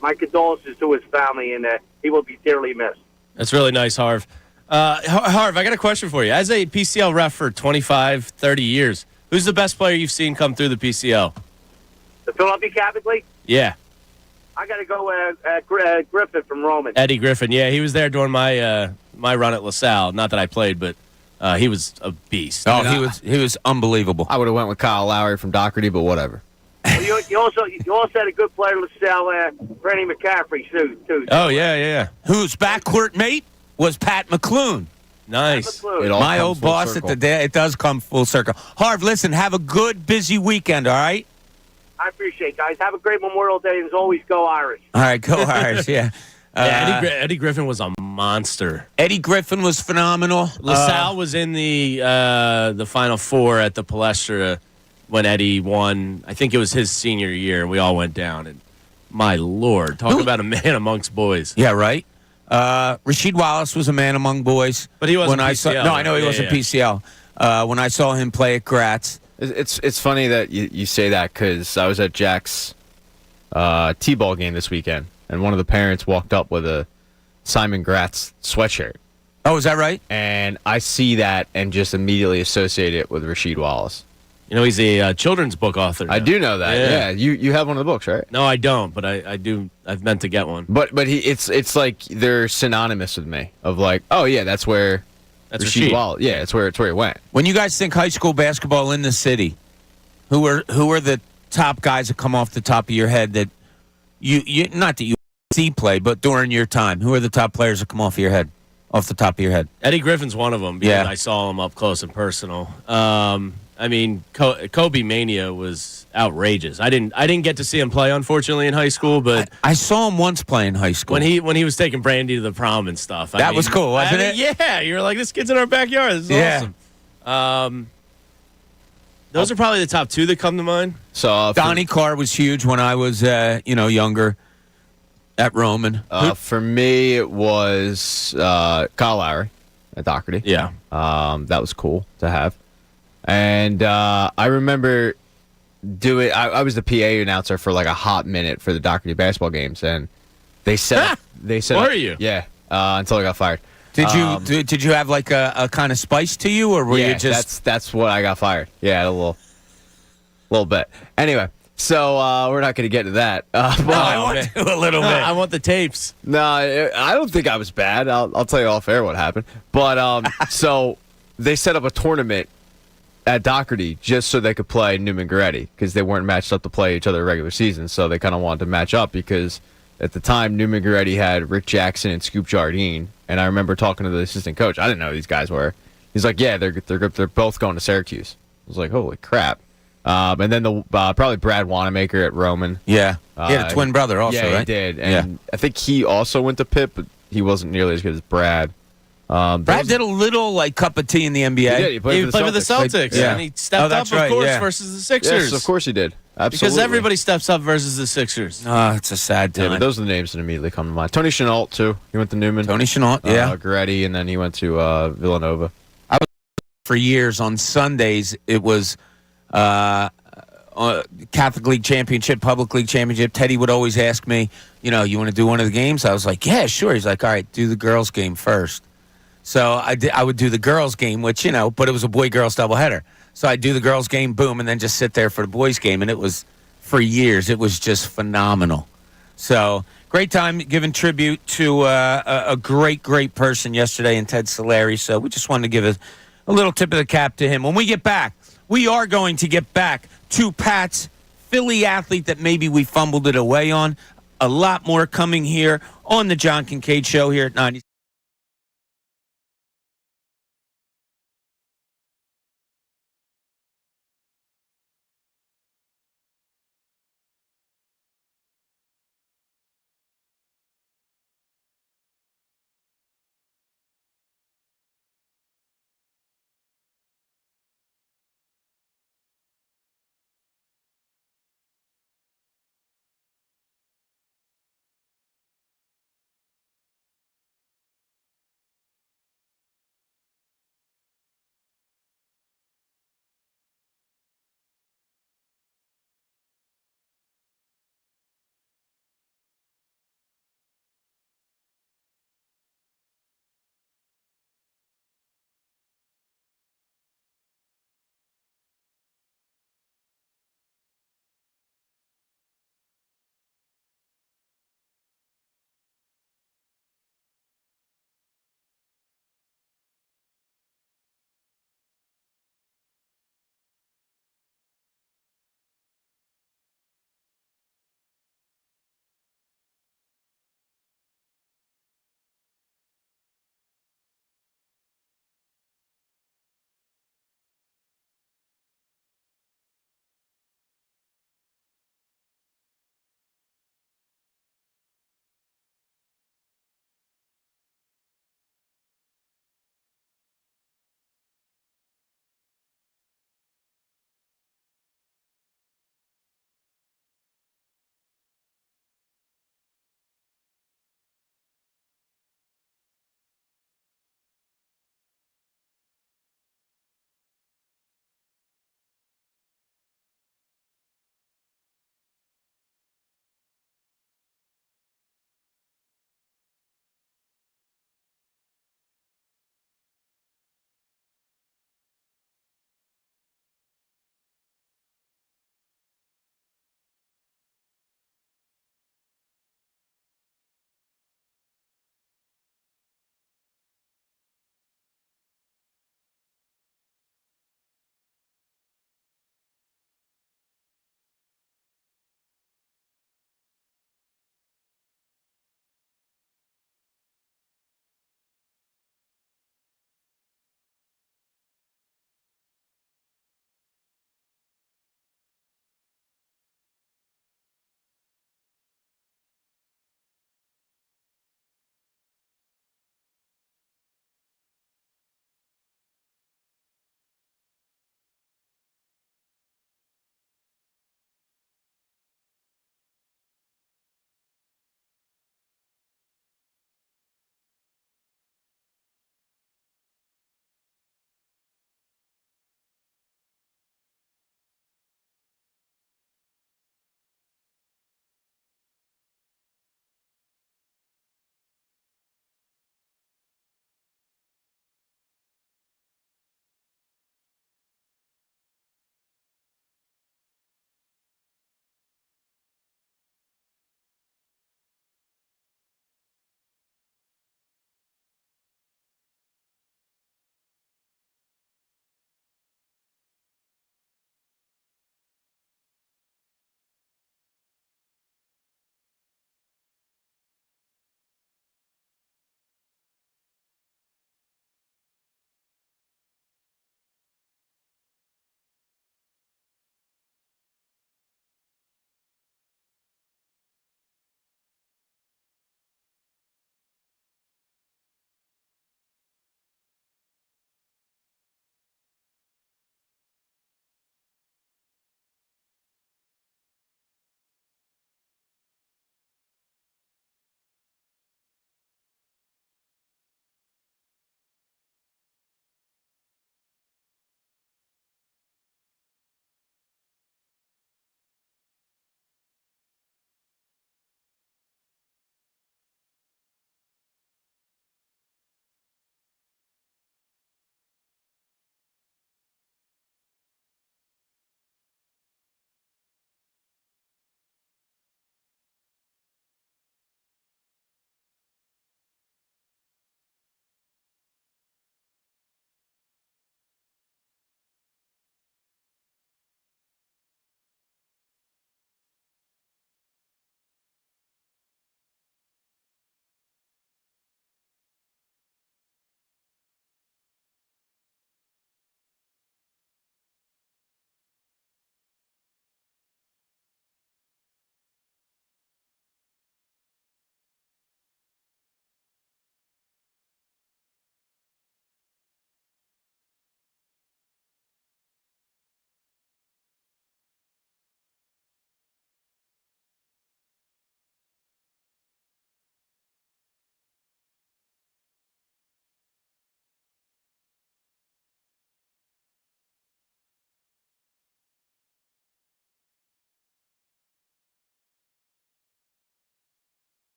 my condolences to his family, and he will be dearly missed. That's really nice, Harv. Harv, I got a question for you. As a PCL ref for 25, 30 years, who's the best player you've seen come through the PCL? The Philadelphia Catholic League? Yeah. I got to go Griffin from Roman. Eddie Griffin, yeah. He was there during my run at LaSalle. Not that I played, but... he was a beast. Oh, he was unbelievable. I would have went with Kyle Lowry from Doherty, but whatever. You also had a good player, LaSalle, Randy McCaffrey, too. Oh, yeah. Whose backcourt mate was Pat McClune. Nice. My old boss at the day. It does come full circle. Harv, listen, have a good, busy weekend, all right? I appreciate it, guys. Have a great Memorial Day, and as always, go Irish. All right, go Irish, yeah. Eddie Griffin was a monster. Eddie Griffin was phenomenal. LaSalle was in the Final Four at the Palestra when Eddie won. I think it was his senior year, and we all went down. And my Lord, talk about a man amongst boys. Yeah, right. Rasheed Wallace was a man among boys. But he wasn't PCL. I know he wasn't PCL. When I saw him play at Gratz. It's funny that you say that because I was at Jack's T-ball game this weekend. And one of the parents walked up with a Simon Gratz sweatshirt. Oh, is that right? And I see that and just immediately associate it with Rasheed Wallace. He's a children's book author now. I do know that. Yeah. You have one of the books, right? No, I don't, but I do. I've meant to get one. But it's like they're synonymous with me. Of like, oh yeah, that's where That's Rasheed Rasheed. Wallace. Yeah, it's where he went. When you guys think high school basketball in the city, who are the top guys that come off the top of your head that you not that you see play, but during your time, who are the top players that come off the top of your head? Eddie Griffin's one of them because Yeah. I saw him up close and personal. I mean, Kobe Mania was outrageous. I didn't get to see him play, unfortunately, in high school, but I saw him once play in high school. when he was taking Brandy to the prom and stuff, That was cool, wasn't it? Yeah, you were like, this kid's in our backyard. This is Yeah. awesome. Those are probably the top two that come to mind. So Donnie Carr was huge when I was younger at Roman. for me, it was Kyle Lowry at Doherty. Yeah. That was cool to have. And I remember I was the PA announcer for like a hot minute for the Doherty basketball games, and they set Were you? Yeah, until I got fired. Did you have like a kind of spice to you, or were Yeah, you just that's what I got fired. Yeah, a little bit. Anyway, so we're not going to get to that. I want to a little bit. I want the tapes. No, I don't think I was bad. I'll tell you off air what happened. But so they set up a tournament at Doherty just so they could play Newman Goretti because they weren't matched up to play each other regular season. So they kind of wanted to match up because at the time Newman Goretti had Rick Jackson and Scoop Jardine, and I remember talking to the assistant coach. I didn't know who these guys were. He's like, "Yeah, they're both going to Syracuse." I was like, "Holy crap!" And then probably Brad Wanamaker at Roman. Yeah, he had a twin brother also, Yeah, right? he did, and I think he also went to Pitt, but he wasn't nearly as good as Brad. Brad did a little like cup of tea in the NBA. He did. He played He played with the Celtics, Yeah. and he stepped up, that's of right, course, yeah. versus the Sixers. Yes, of course he did. Absolutely. Because everybody steps up versus the Sixers. It's a sad Yeah, time. but those are the names that immediately come to mind. Tony Chenault, too. He went to Newman. Tony Chenault, yeah. Goretti, and then he went to Villanova. For years on Sundays, it was Catholic League Championship, Public League Championship. Teddy would always ask me, you want to do one of the games? I was like, yeah, sure. He's like, all right, do the girls' game first. So I would do the girls' game, which, but it was a boy-girls doubleheader. So I'd do the girls' game, boom, and then just sit there for the boys' game. And it was, for years, it was just phenomenal. So great time giving tribute to a great, great person yesterday in Ted Solari. So we just wanted to give a little tip of the cap to him. When we get back, we are going to get back to Pat's Philly athlete that maybe we fumbled it away on. A lot more coming here on the John Kincade Show here at 90.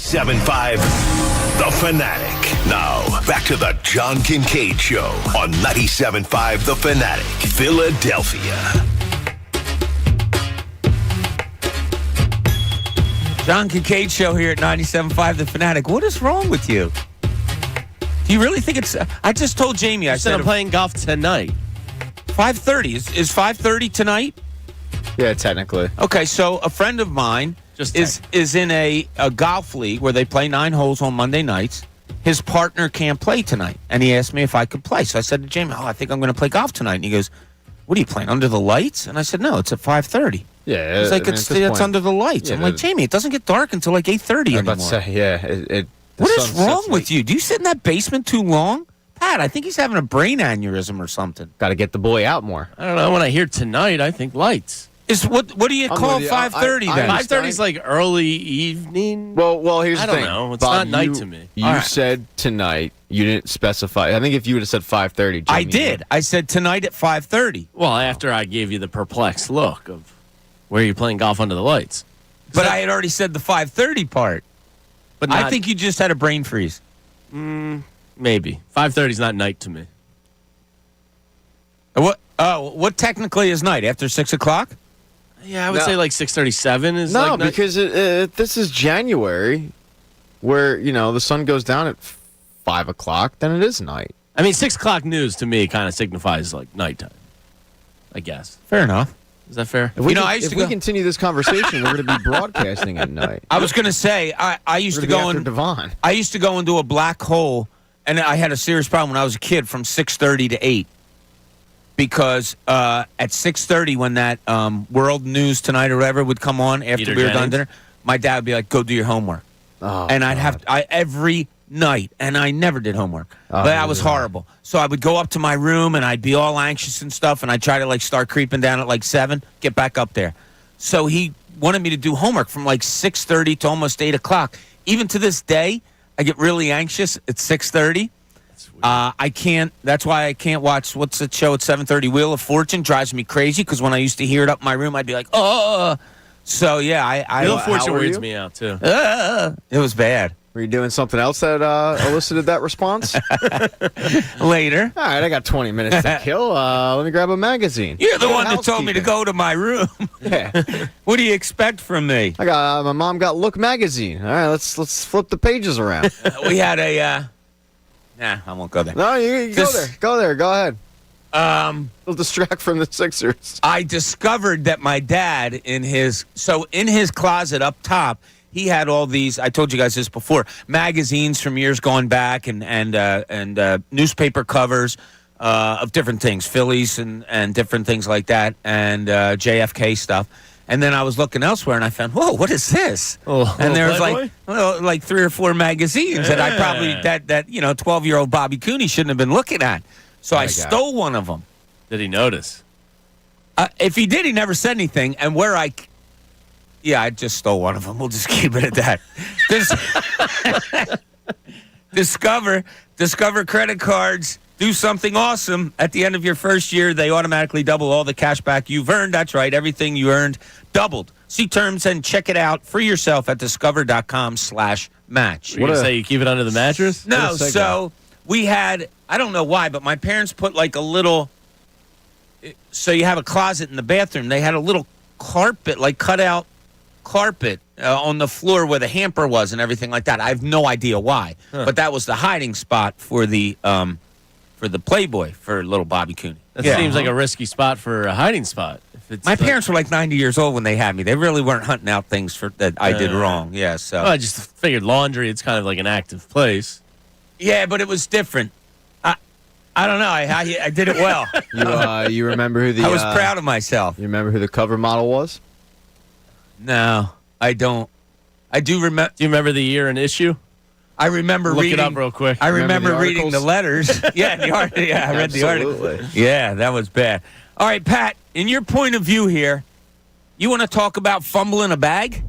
97.5 The Fanatic. Now, back to the John Kincade Show on 97.5 The Fanatic, Philadelphia. John Kincade Show here at 97.5 The Fanatic. What is wrong with you? Do you really think it's... I just told Jamie, I said I'm playing golf tonight. 5:30. Is 5:30 tonight? Yeah, technically. Okay, so a friend of mine is in a golf league where they play 9 holes on Monday nights. His partner can't play tonight, and he asked me if I could play. So I said to Jamie, I think I'm going to play golf tonight. And he goes, what are you playing, under the lights? And I said, no, it's at 5:30. Yeah. He's like, it's under the lights. Yeah, I'm like, Jamie, it doesn't get dark until like 8:30 anymore. I'm about to say, yeah. What is wrong with you? Do you sit in that basement too long? Pat, I think he's having a brain aneurysm or something. Got to get the boy out more. I don't know. When I hear tonight, I think lights. What do you call 5:30 then? 5:30 is like early evening. Well, here's the thing. I don't know. It's Bob, not night to me. You said tonight. You didn't specify. I think if you would have said 5:30, I did. I said tonight at 5:30. Well, after I gave you the perplexed look of where you're playing golf under the lights. But I had already said the 5:30 part. But I think you just had a brain freeze. Maybe 5:30 is not night to me. What? Oh, what technically is night? After 6 o'clock? Yeah, I would say like 6:37 is. No, like night. because this is January, where the sun goes down at 5 o'clock. Then it is night. I mean, 6 o'clock news to me kind of signifies like nighttime. I guess. Fair enough. Is that fair? If we continue this conversation, we're going to be broadcasting at night. I was going to say I used to go after Devon. I used to go into a black hole, and I had a serious problem when I was a kid from 6:30 to 8. Because at 6:30, when that World News Tonight or whatever would come on after we were done dinner, my dad would be like, "Go do your homework," and I'd have every night, and I never did homework. But that was horrible. So I would go up to my room, and I'd be all anxious and stuff, and I'd try to start creeping down at 7, get back up there. So he wanted me to do homework from 6:30 to almost 8 o'clock. Even to this day, I get really anxious at 6:30. I can't. That's why I can't watch. What's the show at 7:30? Wheel of Fortune drives me crazy because when I used to hear it up in my room, I'd be like, "Oh." So yeah, Wheel of Fortune weirds me out too. It was bad. Were you doing something else that elicited that response? Later. All right, I got 20 minutes to kill. Let me grab a magazine. You're the one that told me to go to my room. Yeah. What do you expect from me? My mom got Look magazine. All right, let's flip the pages around. We had a. Nah, I won't go there. No, you go there. Go there. Go ahead. We'll distract from the Sixers. I discovered that my dad in his closet up top, he had all these. I told you guys this before. Magazines from years gone back and newspaper covers of different things, Phillies and different things like that, and JFK stuff. And then I was looking elsewhere, and I found, whoa, what is this? And there was like 3 or 4 magazines that I probably that 12-year-old Bobby Cooney shouldn't have been looking at. So I stole one of them. Did he notice? If he did, he never said anything. And I just stole one of them. We'll just keep it at that. Discover credit cards. Do something awesome. At the end of your first year, they automatically double all the cash back you've earned. That's right. Everything you earned doubled. See terms and check it out for yourself at discover.com/match. You're going to say you keep it under the mattress? No. So we had, I don't know why, but my parents put a little, so you have a closet in the bathroom. They had a little carpet, cut out carpet on the floor where the hamper was and everything like that. I have no idea why. But that was the hiding spot for the Playboy for little Bobby Cooney. That seems like a risky spot for a hiding spot. My parents were 90 years old when they had me. They really weren't hunting out things that I did wrong. Yeah, so I just figured laundry. It's kind of like an active place. Yeah, but it was different. I don't know. I did it well. You remember who the? I was proud of myself. You remember who the cover model was? No, I don't. I do remember. Do you remember the year and issue? I remember Look reading. it up real quick. I remember reading the letters. Yeah, I read the article. Yeah, that was bad. All right, Pat, in your point of view here, you want to talk about fumbling a bag?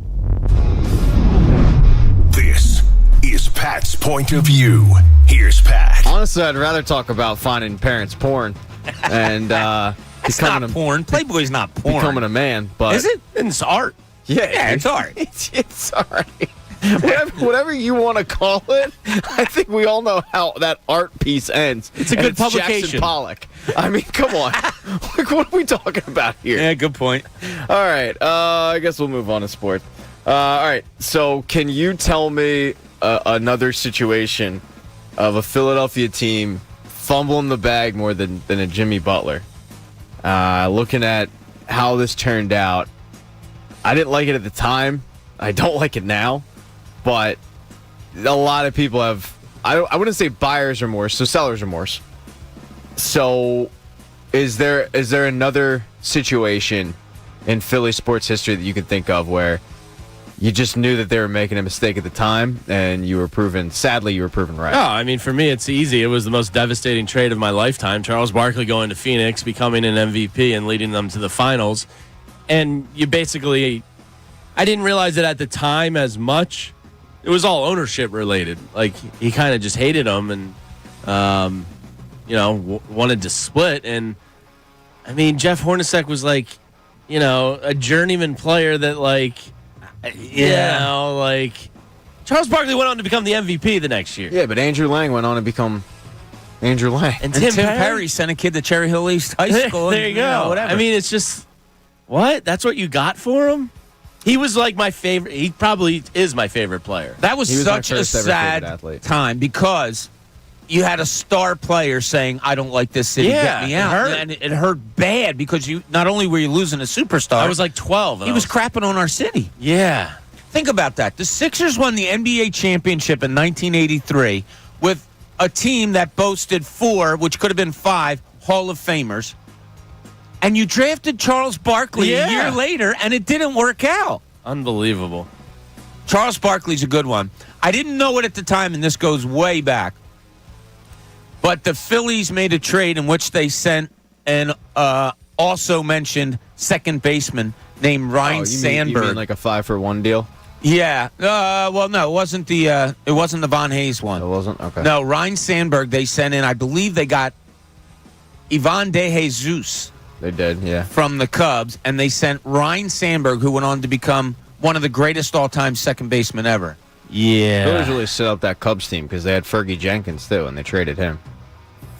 This is Pat's point of view. Here's Pat. Honestly, I'd rather talk about finding parents' porn and It's not porn. Playboy's not porn. Becoming a man, but is it? It's art. Yeah, it's art. It's art. whatever you want to call it. I think we all know how that art piece ends. It's a good publication. Jackson Pollock. I mean, come on. Like, what are we talking about here? Yeah, good point. All right. I guess we'll move on to sports. All right. So, can you tell me another situation of a Philadelphia team fumbling the bag more than a Jimmy Butler? Looking at how this turned out, I didn't like it at the time. I don't like it now. But a lot of people have, I wouldn't say buyer's remorse, so seller's remorse. So is there another situation in Philly sports history that you can think of where you just knew that they were making a mistake at the time and sadly you were proven right? No, I mean, for me, it's easy. It was the most devastating trade of my lifetime. Charles Barkley going to Phoenix, becoming an MVP and leading them to the finals. And you basically, I didn't realize it at the time as much. It was all ownership related. Like, he kind of just hated him and, wanted to split. And, I mean, Jeff Hornacek was like, a journeyman player that, like, Charles Barkley went on to become the MVP the next year. Yeah, but Andrew Lang went on to become Andrew Lang. And Tim Perry sent a kid to Cherry Hill East High School. There you go. Whatever. I mean, it's just, what? That's what you got for him? He was like my favorite. He probably is my favorite player. That was such a sad time because you had a star player saying, "I don't like this city, get me out," and it hurt bad because you not only were you losing a superstar. I was like 12. He was crapping on our city. Yeah. Think about that. The Sixers won the NBA championship in 1983 with a team that boasted 4, which could have been 5, Hall of Famers. And you drafted Charles Barkley a year later, and it didn't work out. Unbelievable. Charles Barkley's a good one. I didn't know it at the time, and this goes way back. But the Phillies made a trade in which they sent and also mentioned second baseman named Ryan Sandberg. You mean like a 5-for-1 deal? Yeah. Well, no, it wasn't the Von Hayes one. It wasn't? Okay. No, Ryan Sandberg they sent in. I believe they got Ivan De Jesus. They did, yeah. From the Cubs, and they sent Ryan Sandberg, who went on to become one of the greatest all-time second basemen ever. Yeah. Phillies really set up that Cubs team because they had Fergie Jenkins, too, and they traded him.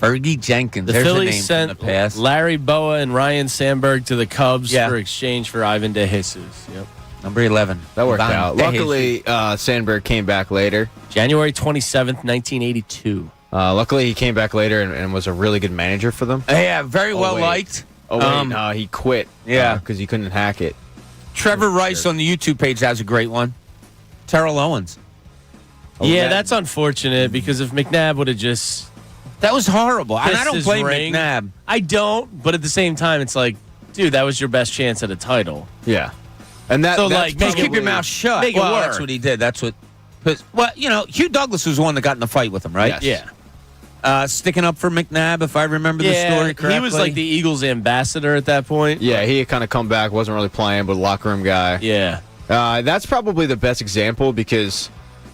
Fergie Jenkins. The There's Phillies a name sent from the past. Larry Boa and Ryan Sandberg to the Cubs for exchange for Ivan De Jesus. Yep. Number 11. That worked out. Luckily, Sandberg came back later. January 27th, 1982. Luckily, he came back later and was a really good manager for them. Yeah, very well liked. Oh, wait, he quit. Yeah. Because he couldn't hack it. Trevor Rice on the YouTube page has a great one. Terrell Owens. That's unfortunate because if McNabb would have just... That was horrible. And I don't blame ring. McNabb. I don't, but at the same time, it's like, dude, that was your best chance at a title. Yeah. And just keep your mouth shut. Make it work. That's what he did. That's what... Well, Hugh Douglas was the one that got in the fight with him, right? Yes. Yeah. Sticking up for McNabb, if I remember the story correctly. He was like the Eagles ambassador at that point. Yeah, he had kind of come back, wasn't really playing, but a locker room guy. Yeah. That's probably the best example because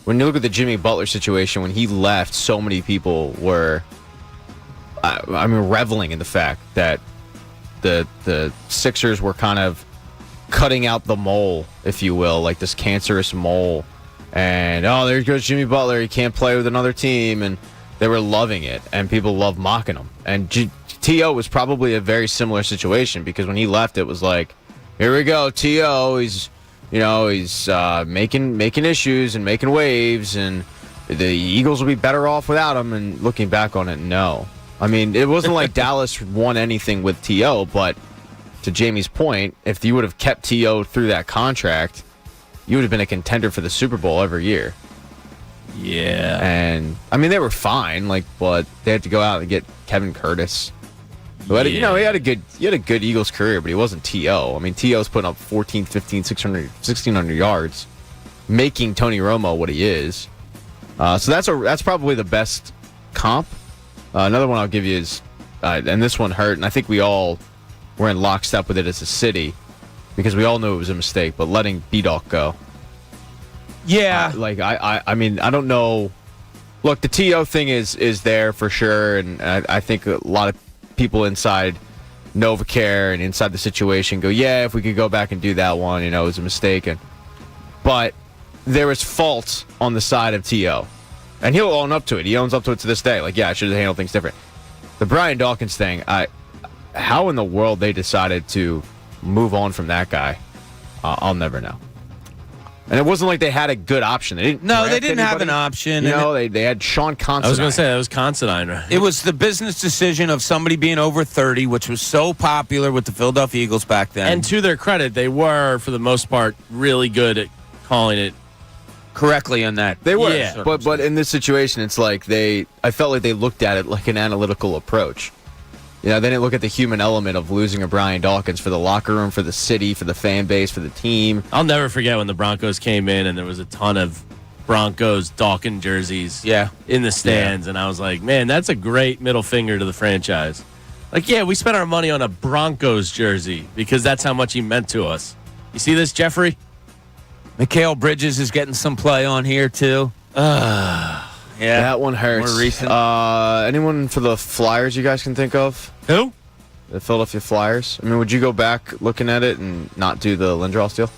when you look at the Jimmy Butler situation, when he left, so many people were, reveling in the fact that the Sixers were kind of cutting out the mole, if you will, like this cancerous mole. And, there goes Jimmy Butler. He can't play with another team. And they were loving it, and people loved mocking him. And T.O. was probably a very similar situation because when he left, it was like, here we go, T.O. He's making issues and making waves, and the Eagles will be better off without him. And looking back on it, no. I mean, it wasn't like Dallas won anything with T.O., but to Jamie's point, if you would have kept T.O. through that contract, you would have been a contender for the Super Bowl every year. Yeah. And, they were fine, but they had to go out and get Kevin Curtis. Who had he had a good Eagles career, but he wasn't T.O. T.O.'s putting up 14, 15, 600, 1,600 yards, making Tony Romo what he is. So that's probably the best comp. Another one I'll give you is, and this one hurt, and I think we all were in lockstep with it as a city, because we all knew it was a mistake, but letting B-Dawk go. Yeah. I don't know. Look, the T.O. thing is there for sure, and I think a lot of people inside NovaCare and inside the situation go, yeah, if we could go back and do that one, it was a mistake. But there was fault on the side of T.O. And he'll own up to it. He owns up to it to this day. Like, yeah, I should have handled things different. The Brian Dawkins thing, how in the world they decided to move on from that guy, I'll never know. And it wasn't like they had a good option. They didn't No, they didn't have anybody. an option. You know, they had Sean Considine. I was going to say that was Considine, right? It was the business decision of somebody being over 30, which was so popular with the Philadelphia Eagles back then. And to their credit, they were, for the most part, really good at calling it. Correctly on that. They were. Yeah. But in this situation, it's like I felt like they looked at it like an analytical approach. You know, they didn't look at the human element of losing a Brian Dawkins for the locker room, for the city, for the fan base, for the team. I'll never forget when the Broncos came in and there was a ton of Broncos Dawkins jerseys in the stands. And I was like, man, that's a great middle finger to the franchise. Like, yeah, we spent our money on a Broncos jersey because that's how much he meant to us. You see this, Jeffrey? Mikal Bridges is getting some play on here, too. Yeah, That one hurts. More recent. Anyone for the Flyers you guys can think of? Who? The Philadelphia Flyers? I mean, would you go back looking at it and not do the Lindros deal?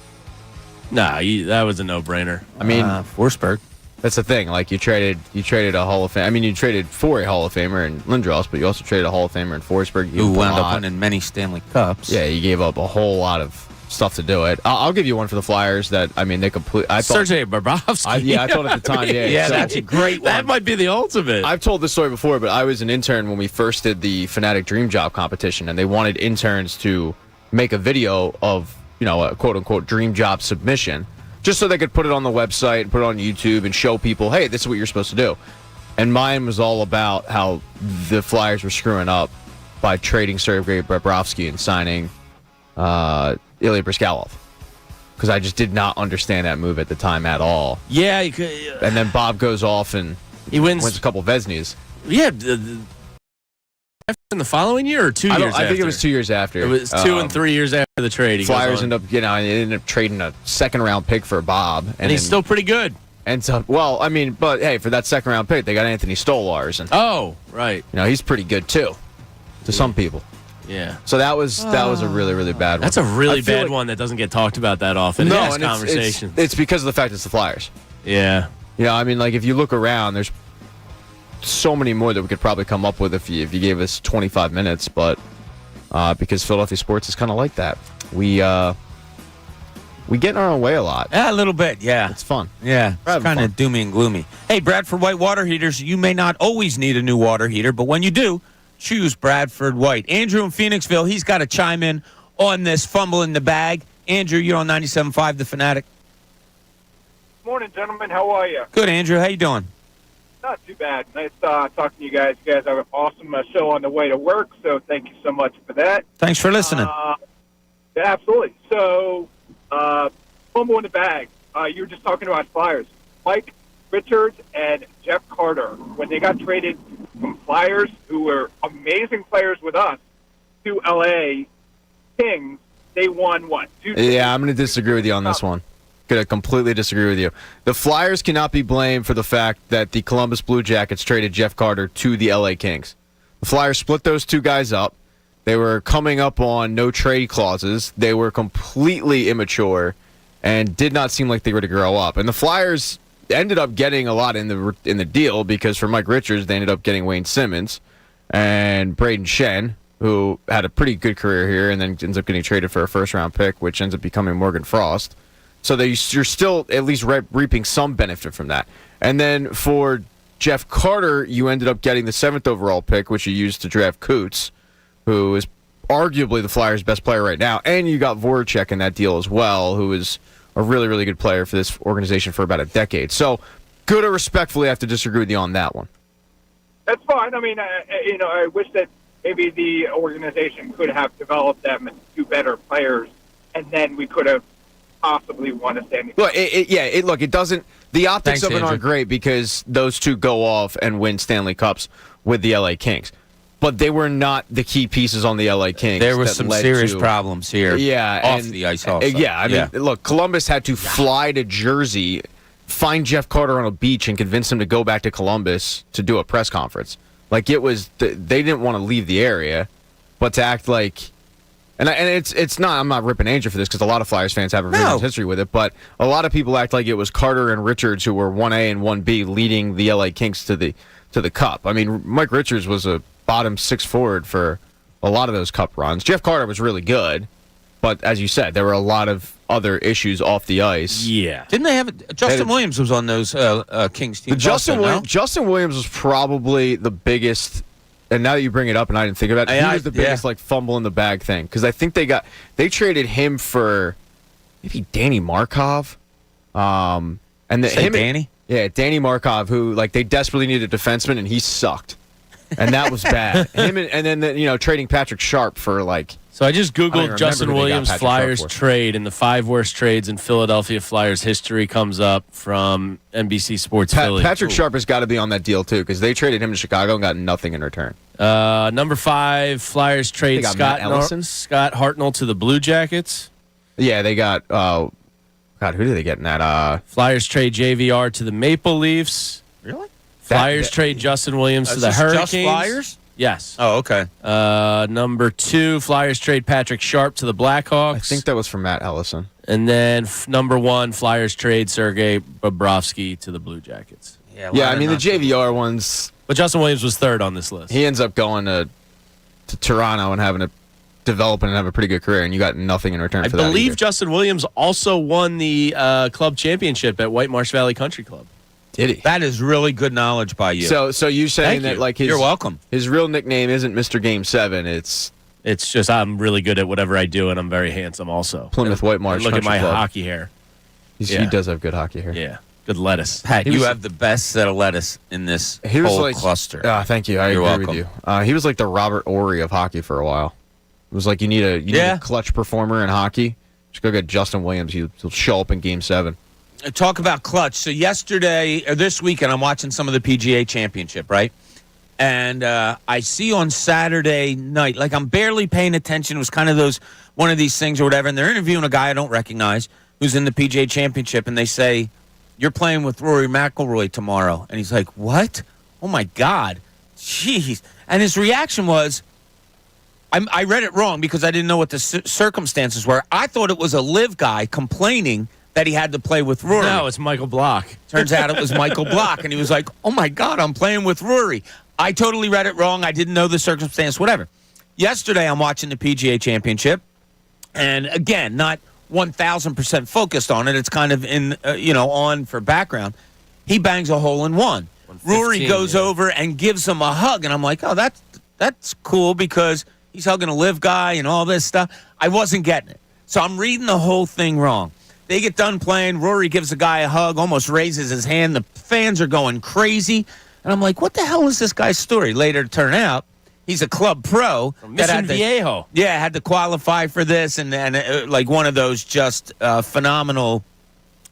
Nah, that was a no-brainer. I mean, Forsberg. that's the thing. Like, you traded a Hall of Fame. I mean, you traded for a Hall of Famer in Lindros, but you also traded a Hall of Famer in Forsberg. Who wound up winning many Stanley Cups. Yeah, you gave up a whole lot of stuff to do it. I'll give you one for the Flyers that, I mean, they complete. I thought, Sergei Bobrovsky. I thought at the time, yeah. Yeah, so- that's a great one. That might be the ultimate. I've told this story before, but I was an intern when we first did the Fanatic Dream Job competition, and they wanted interns to make a video of, you know, a quote-unquote dream job submission, just so they could put it on the website and put it on YouTube and show people, hey, this is what you're supposed to do. And mine was all about how the Flyers were screwing up by trading Sergei Bobrovsky and signing Ilya Bryzgalov. Because I just did not understand that move at the time at all. Yeah, you could, And then Bob goes off and he wins. a couple Vesnys. Yeah, in the following year or 2 years after? I think it was 2 years after. It was 2 and 3 years after the trade. He Flyers goes on. ended up trading a second-round pick for Bob. And he's still pretty good. ends up, well, I mean, but hey, for that second-round pick, they got Anthony Stolars. And, Oh, right. you know, he's pretty good, too, to some people. Yeah. So that was a really, really bad one. That's a really I feel bad like- one that doesn't get talked about that often. No, in this and conversation. it's because of the fact it's the Flyers. Yeah. You know, I mean, like, if you look around, there's so many more that we could probably come up with if you gave us 25 minutes, but because Philadelphia sports is kind of like that. We get in our own way a lot. Yeah, a little bit, yeah. It's fun. Yeah, We're it's having kind of doomy and gloomy. Hey, Bradford White water heaters, you may not always need a new water heater, but when you do, choose Bradford White. Andrew in Phoenixville, he's got to chime in on this fumble in the bag. Andrew, you're on 97.5 The Fanatic. Morning, gentlemen. How are you? Good, Andrew. How you doing? Not too bad. Nice talking to you guys. You guys have an awesome show on the way to work, so thank you so much for that. Thanks for listening. Yeah, absolutely. So, fumble in the bag. You were just talking about Flyers. Mike Richards and Jeff Carter, when they got traded from Flyers, who were amazing players with us, to L.A. Kings, they won what? Yeah, I'm going to disagree with you on this one. Going to completely disagree with you. The Flyers cannot be blamed for the fact that the Columbus Blue Jackets traded Jeff Carter to the LA Kings. The Flyers split those two guys up. They were coming up on no trade clauses. They were completely immature and did not seem like they were to grow up. And the Flyers ended up getting a lot in the deal because for Mike Richards, they ended up getting Wayne Simmons and Braden Shen, who had a pretty good career here and then ends up getting traded for a first-round pick, which ends up becoming Morgan Frost. So you're still at least reaping some benefit from that. And then for Jeff Carter, you ended up getting the 7th overall pick, which you used to draft Coots, who is arguably the Flyers' best player right now. And you got Voracek in that deal as well, who is a really, really good player for this organization for about a decade. So good or respectfully, I have to disagree with you on that one. That's fine. I mean, I wish that maybe the organization could have developed them into two better players, and then we could have possibly won a Stanley Cup. Look, it doesn't. The optics Thanks, of it Andrew. aren't great because those two go off and win Stanley Cups with the LA Kings, but they were not the key pieces on the LA Kings. There was that some led serious to- problems here. Yeah, off and- the ice also. Yeah, I mean, look, Columbus had to fly to Jersey, find Jeff Carter on a beach, and convince him to go back to Columbus to do a press conference. Like it was, they didn't want to leave the area, but to act like And it's not. I'm not ripping Angel for this because a lot of Flyers fans have a very No. much history with it. But a lot of people act like it was Carter and Richards who were 1A and 1B leading the LA Kings to the Cup. I mean, Mike Richards was a bottom six forward for a lot of those Cup runs. Jeff Carter was really good, but as you said, there were a lot of other issues off the ice. Yeah. Didn't they have Justin Williams was on those Kings teams? Justin also, no? Williams was probably the biggest. And now that you bring it up, and I didn't think about it, he was the biggest like fumble in the bag thing because I think they traded him for maybe Danny Markov, and Danny. Danny Markov, who like they desperately needed a defenseman and he sucked, and that was bad. Him and then trading Patrick Sharp for like. So I just I don't Googled even Justin remember who they got Williams Patrick Flyers Sharp for. trade, and the 5 worst trades in Philadelphia Flyers history comes up from NBC Sports Philly. Patrick Sharp has got to be on that deal too because they traded him to Chicago and got nothing in return. Number 5, Flyers trade They got Matt Ellison? Scott Hartnell to the Blue Jackets. Yeah, they got. God, who did they get in that? Flyers trade JVR to the Maple Leafs. Really? Flyers trade Justin Williams to the Just Hurricanes. Flyers? Yes. Oh, okay. Number 2, Flyers trade Patrick Sharp to the Blackhawks. I think that was for Matt Ellison. And then number 1, Flyers trade Sergei Bobrovsky to the Blue Jackets. Yeah, I mean the JVR ones. But Justin Williams was 3rd on this list. He ends up going to Toronto and having to develop and have a pretty good career, and you got nothing in return I for that. believe either. Justin Williams also won the club championship at White Marsh Valley Country Club. Did he? That is really good knowledge by you. So you saying Thank that you. like his You're welcome. His real nickname isn't Mr. Game 7. It's It's just I'm really good at whatever I do, and I'm very handsome also. Plymouth White Marsh. Look at Country my Club. hockey hair. He Yeah. does have good hockey hair. Yeah, good lettuce. Pat, He you was- have the best set of lettuce in this He was whole like cluster. Thank you. I You're agree welcome. with you. He was like the Robert Ory of hockey for a while. It was like you need a clutch performer in hockey. Just go get Justin Williams. He'll show up in Game 7. Talk about clutch. So this weekend, I'm watching some of the PGA Championship, right? And I see on Saturday night, like I'm barely paying attention. It was kind of one of these things or whatever. And they're interviewing a guy I don't recognize who's in the PGA Championship. And they say, you're playing with Rory McIlroy tomorrow. And he's like, what? Oh, my God. Jeez. And his reaction was, I read it wrong because I didn't know what the circumstances were. I thought it was a live guy complaining that he had to play with Rory. No, it's Michael Block. Turns out it was Michael Block, and he was like, oh, my God, I'm playing with Rory. I totally read it wrong. I didn't know the circumstance, whatever. Yesterday, I'm watching the PGA Championship, and again, not 1,000% focused on it. It's kind of on for background. He bangs a hole in one. Rory goes over and gives him a hug, and I'm like, oh, that's cool because he's hugging a live guy and all this stuff. I wasn't getting it. So I'm reading the whole thing wrong. They get done playing. Rory gives the guy a hug, almost raises his hand. The fans are going crazy. And I'm like, what the hell is this guy's story? Later to turn out, he's a club pro. From Mission Viejo. Yeah, had to qualify for this and like one of those just phenomenal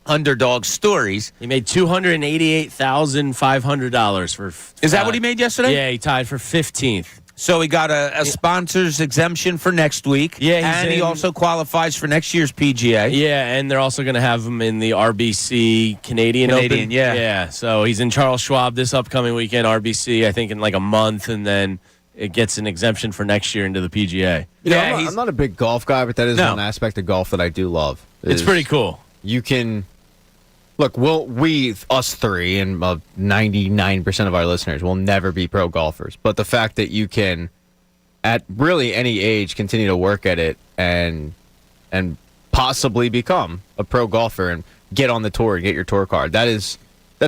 underdog stories. He made $288,500 for. Is that what he made yesterday? Yeah, he tied for 15th. So he got a sponsor's exemption for next week. Yeah, and he also qualifies for next year's PGA. Yeah, and they're also going to have him in the RBC Canadian Open. Yeah. Yeah, so he's in Charles Schwab this upcoming weekend, RBC, I think in like a month, and then it gets an exemption for next year into the PGA. I'm not a big golf guy, but that is one aspect of golf that I do love. It's pretty cool. You can... Look, us three, and 99% of our listeners will never be pro golfers. But the fact that you can, at really any age, continue to work at it and possibly become a pro golfer and get on the tour and get your tour card, that's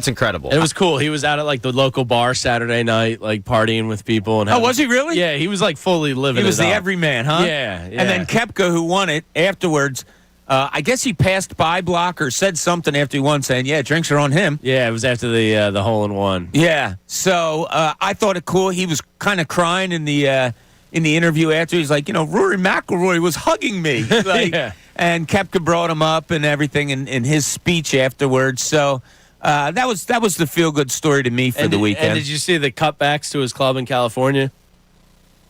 incredible. It was cool. He was out at like the local bar Saturday night, like partying with people. And was he really? Yeah, he was like fully living. He was it the up. everyman, huh? Yeah. And then Koepka, who won it afterwards, I guess he passed by Block or said something after he won, saying, "Yeah, drinks are on him." Yeah, it was after the hole in one. Yeah. So I thought it cool. He was kind of crying in the interview after. He's like, Rory McIlroy was hugging me, Yeah. And Koepka brought him up and everything in his speech afterwards. So that was the feel good story to me for the weekend. And did you see the cutbacks to his club in California?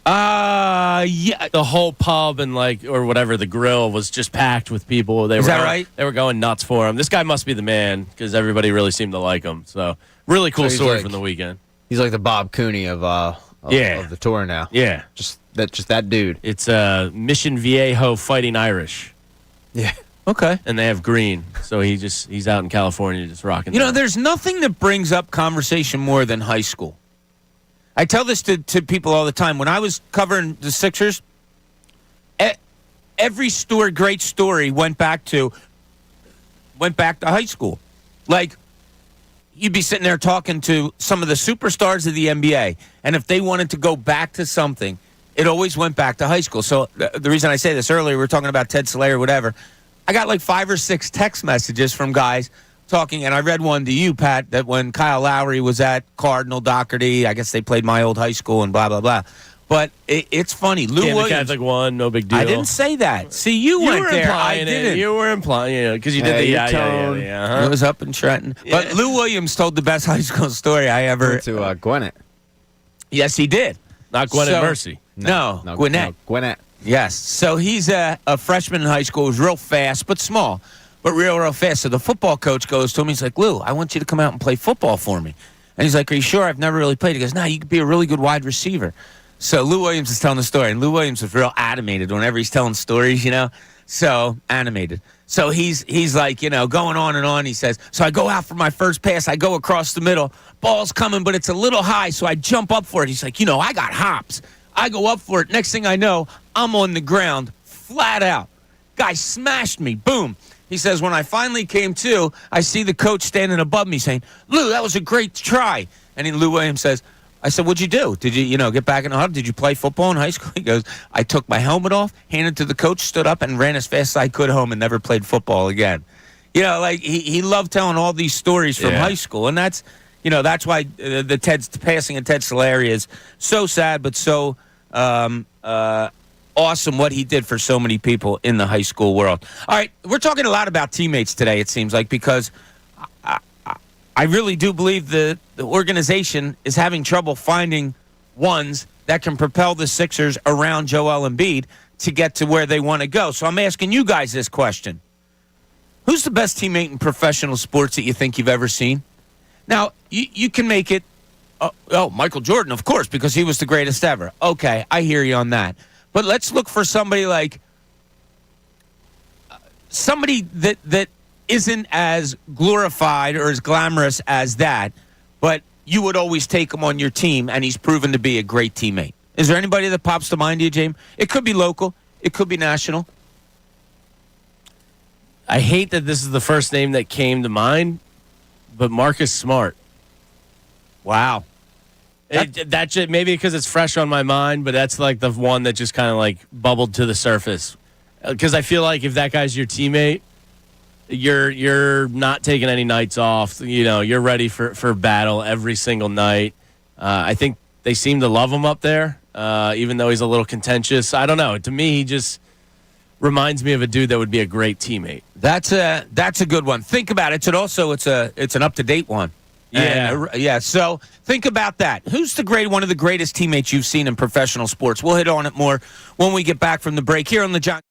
Yeah. The whole pub and or whatever, the grill was just packed with people. Is that right? They were going nuts for him. This guy must be the man because everybody really seemed to like him. So really cool So he's story like- from the weekend. He's like the Bob Cooney of of the tour now. Yeah. Just that dude. It's Mission Viejo Fighting Irish. Yeah. Okay. And they have green. So he's out in California just rocking. You know, there's nothing that brings up conversation more than high school. I tell this to people all the time. When I was covering the Sixers, every great story went back to high school. Like, you'd be sitting there talking to some of the superstars of the NBA, and if they wanted to go back to something, it always went back to high school. So the reason I say this earlier, we were talking about Ted Solari or whatever. I got like 5 or 6 text messages from guys talking, and I read one to you, Pat, that when Kyle Lowry was at Cardinal Doherty, I guess they played my old high school and blah, blah, blah. But it's funny. Lou Williams. Catholic one, no big deal. I didn't say that. See, you went were there. Implying I didn't. You were implying, because you did the yeah. It was up in Trenton. Yeah. But Lou Williams told the best high school story I ever. Went to Gwinnett. Yes, he did. Not Gwinnett Mercy. No, Gwinnett. No, Gwinnett. Yes. So he's a freshman in high school. He was real fast, but small, but real fast. So the football coach goes to him. He's like, Lou, I want you to come out and play football for me. And he's like, are you sure? I've never really played. He goes, no, you could be a really good wide receiver. So Lou Williams is telling the story, and Lou Williams was real animated whenever he's telling stories, So animated. So he's like, going on and on. He says, so I go out for my first pass. I go across the middle. Ball's coming, but it's a little high, so I jump up for it. He's like, I got hops. I go up for it. Next thing I know, I'm on the ground, flat out. Guy smashed me. Boom. He says, when I finally came to, I see the coach standing above me saying, Lou, that was a great try. And then Lou Williams says, I said, what'd you do? Did you, get back in the huddle? Did you play football in high school? He goes, I took my helmet off, handed it to the coach, stood up, and ran as fast as I could home and never played football again. He loved telling all these stories from high school. And that's why the passing of Ted Solari is so sad, but so awesome what he did for so many people in the high school world. All right, we're talking a lot about teammates today, it seems like, because I really do believe the organization is having trouble finding ones that can propel the Sixers around Joel Embiid to get to where they want to go. So I'm asking you guys this question. Who's the best teammate in professional sports that you think you've ever seen? Now, you can make it, Michael Jordan, of course, because he was the greatest ever. Okay, I hear you on that. But let's look for somebody like somebody that isn't as glorified or as glamorous as that, but you would always take him on your team, and he's proven to be a great teammate. Is there anybody that pops to mind to you, James? It could be local. It could be national. I hate that this is the first name that came to mind, but Marcus Smart. Wow. That maybe because it's fresh on my mind, but that's like the one that just kind of like bubbled to the surface. Because I feel like if that guy's your teammate, you're not taking any nights off. You're ready for battle every single night. I think they seem to love him up there, even though he's a little contentious. I don't know. To me, he just reminds me of a dude that would be a great teammate. That's a good one. Think about it. It's an up-to-date one. Yeah. Yeah. So think about that. Who's one of the greatest teammates you've seen in professional sports? We'll hit on it more when we get back from the break here on the John.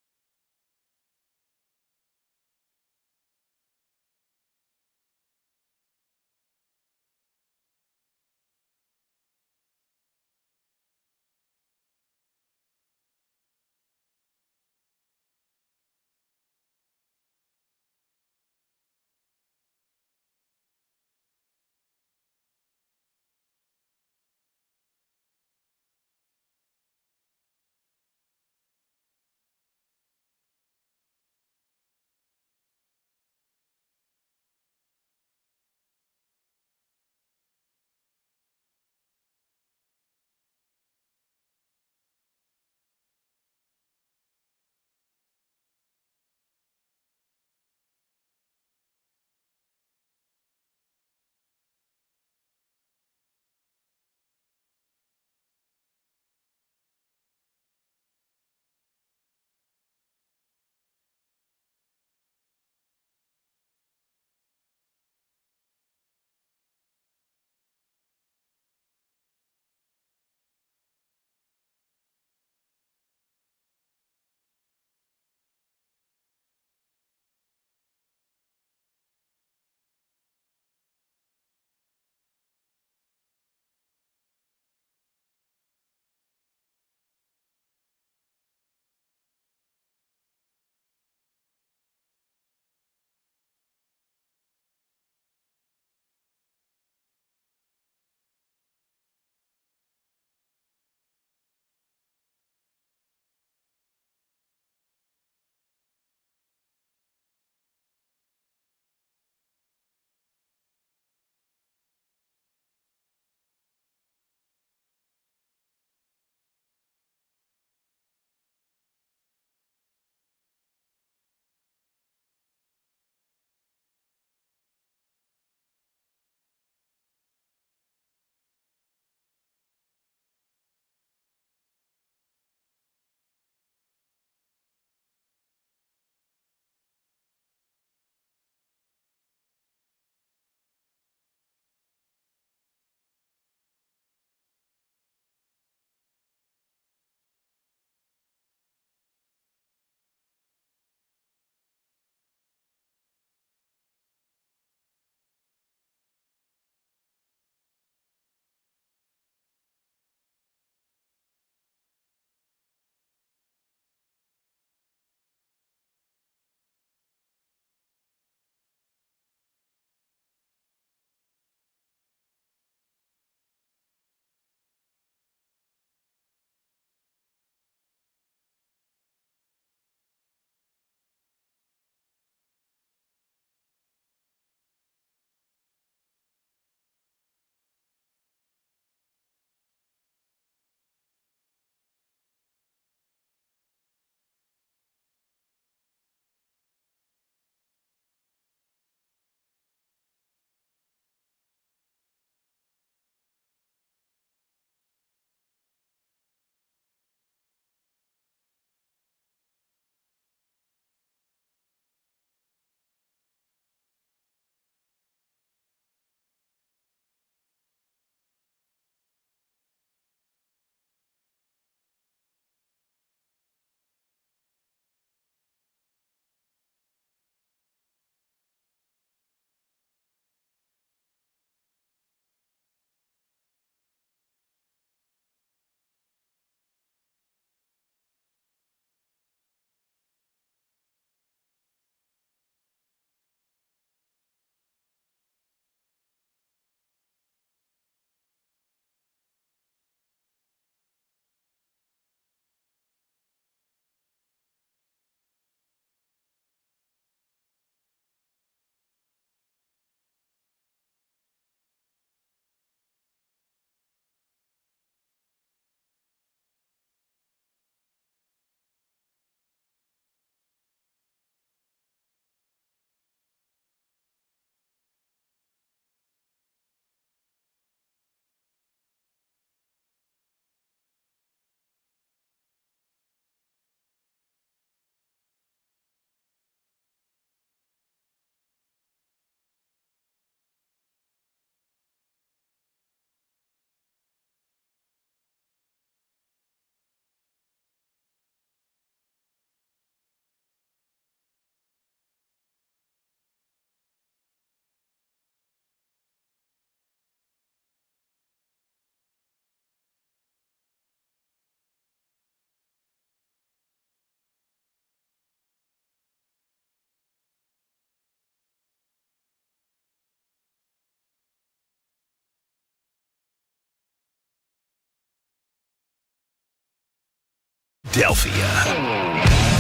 Delphia.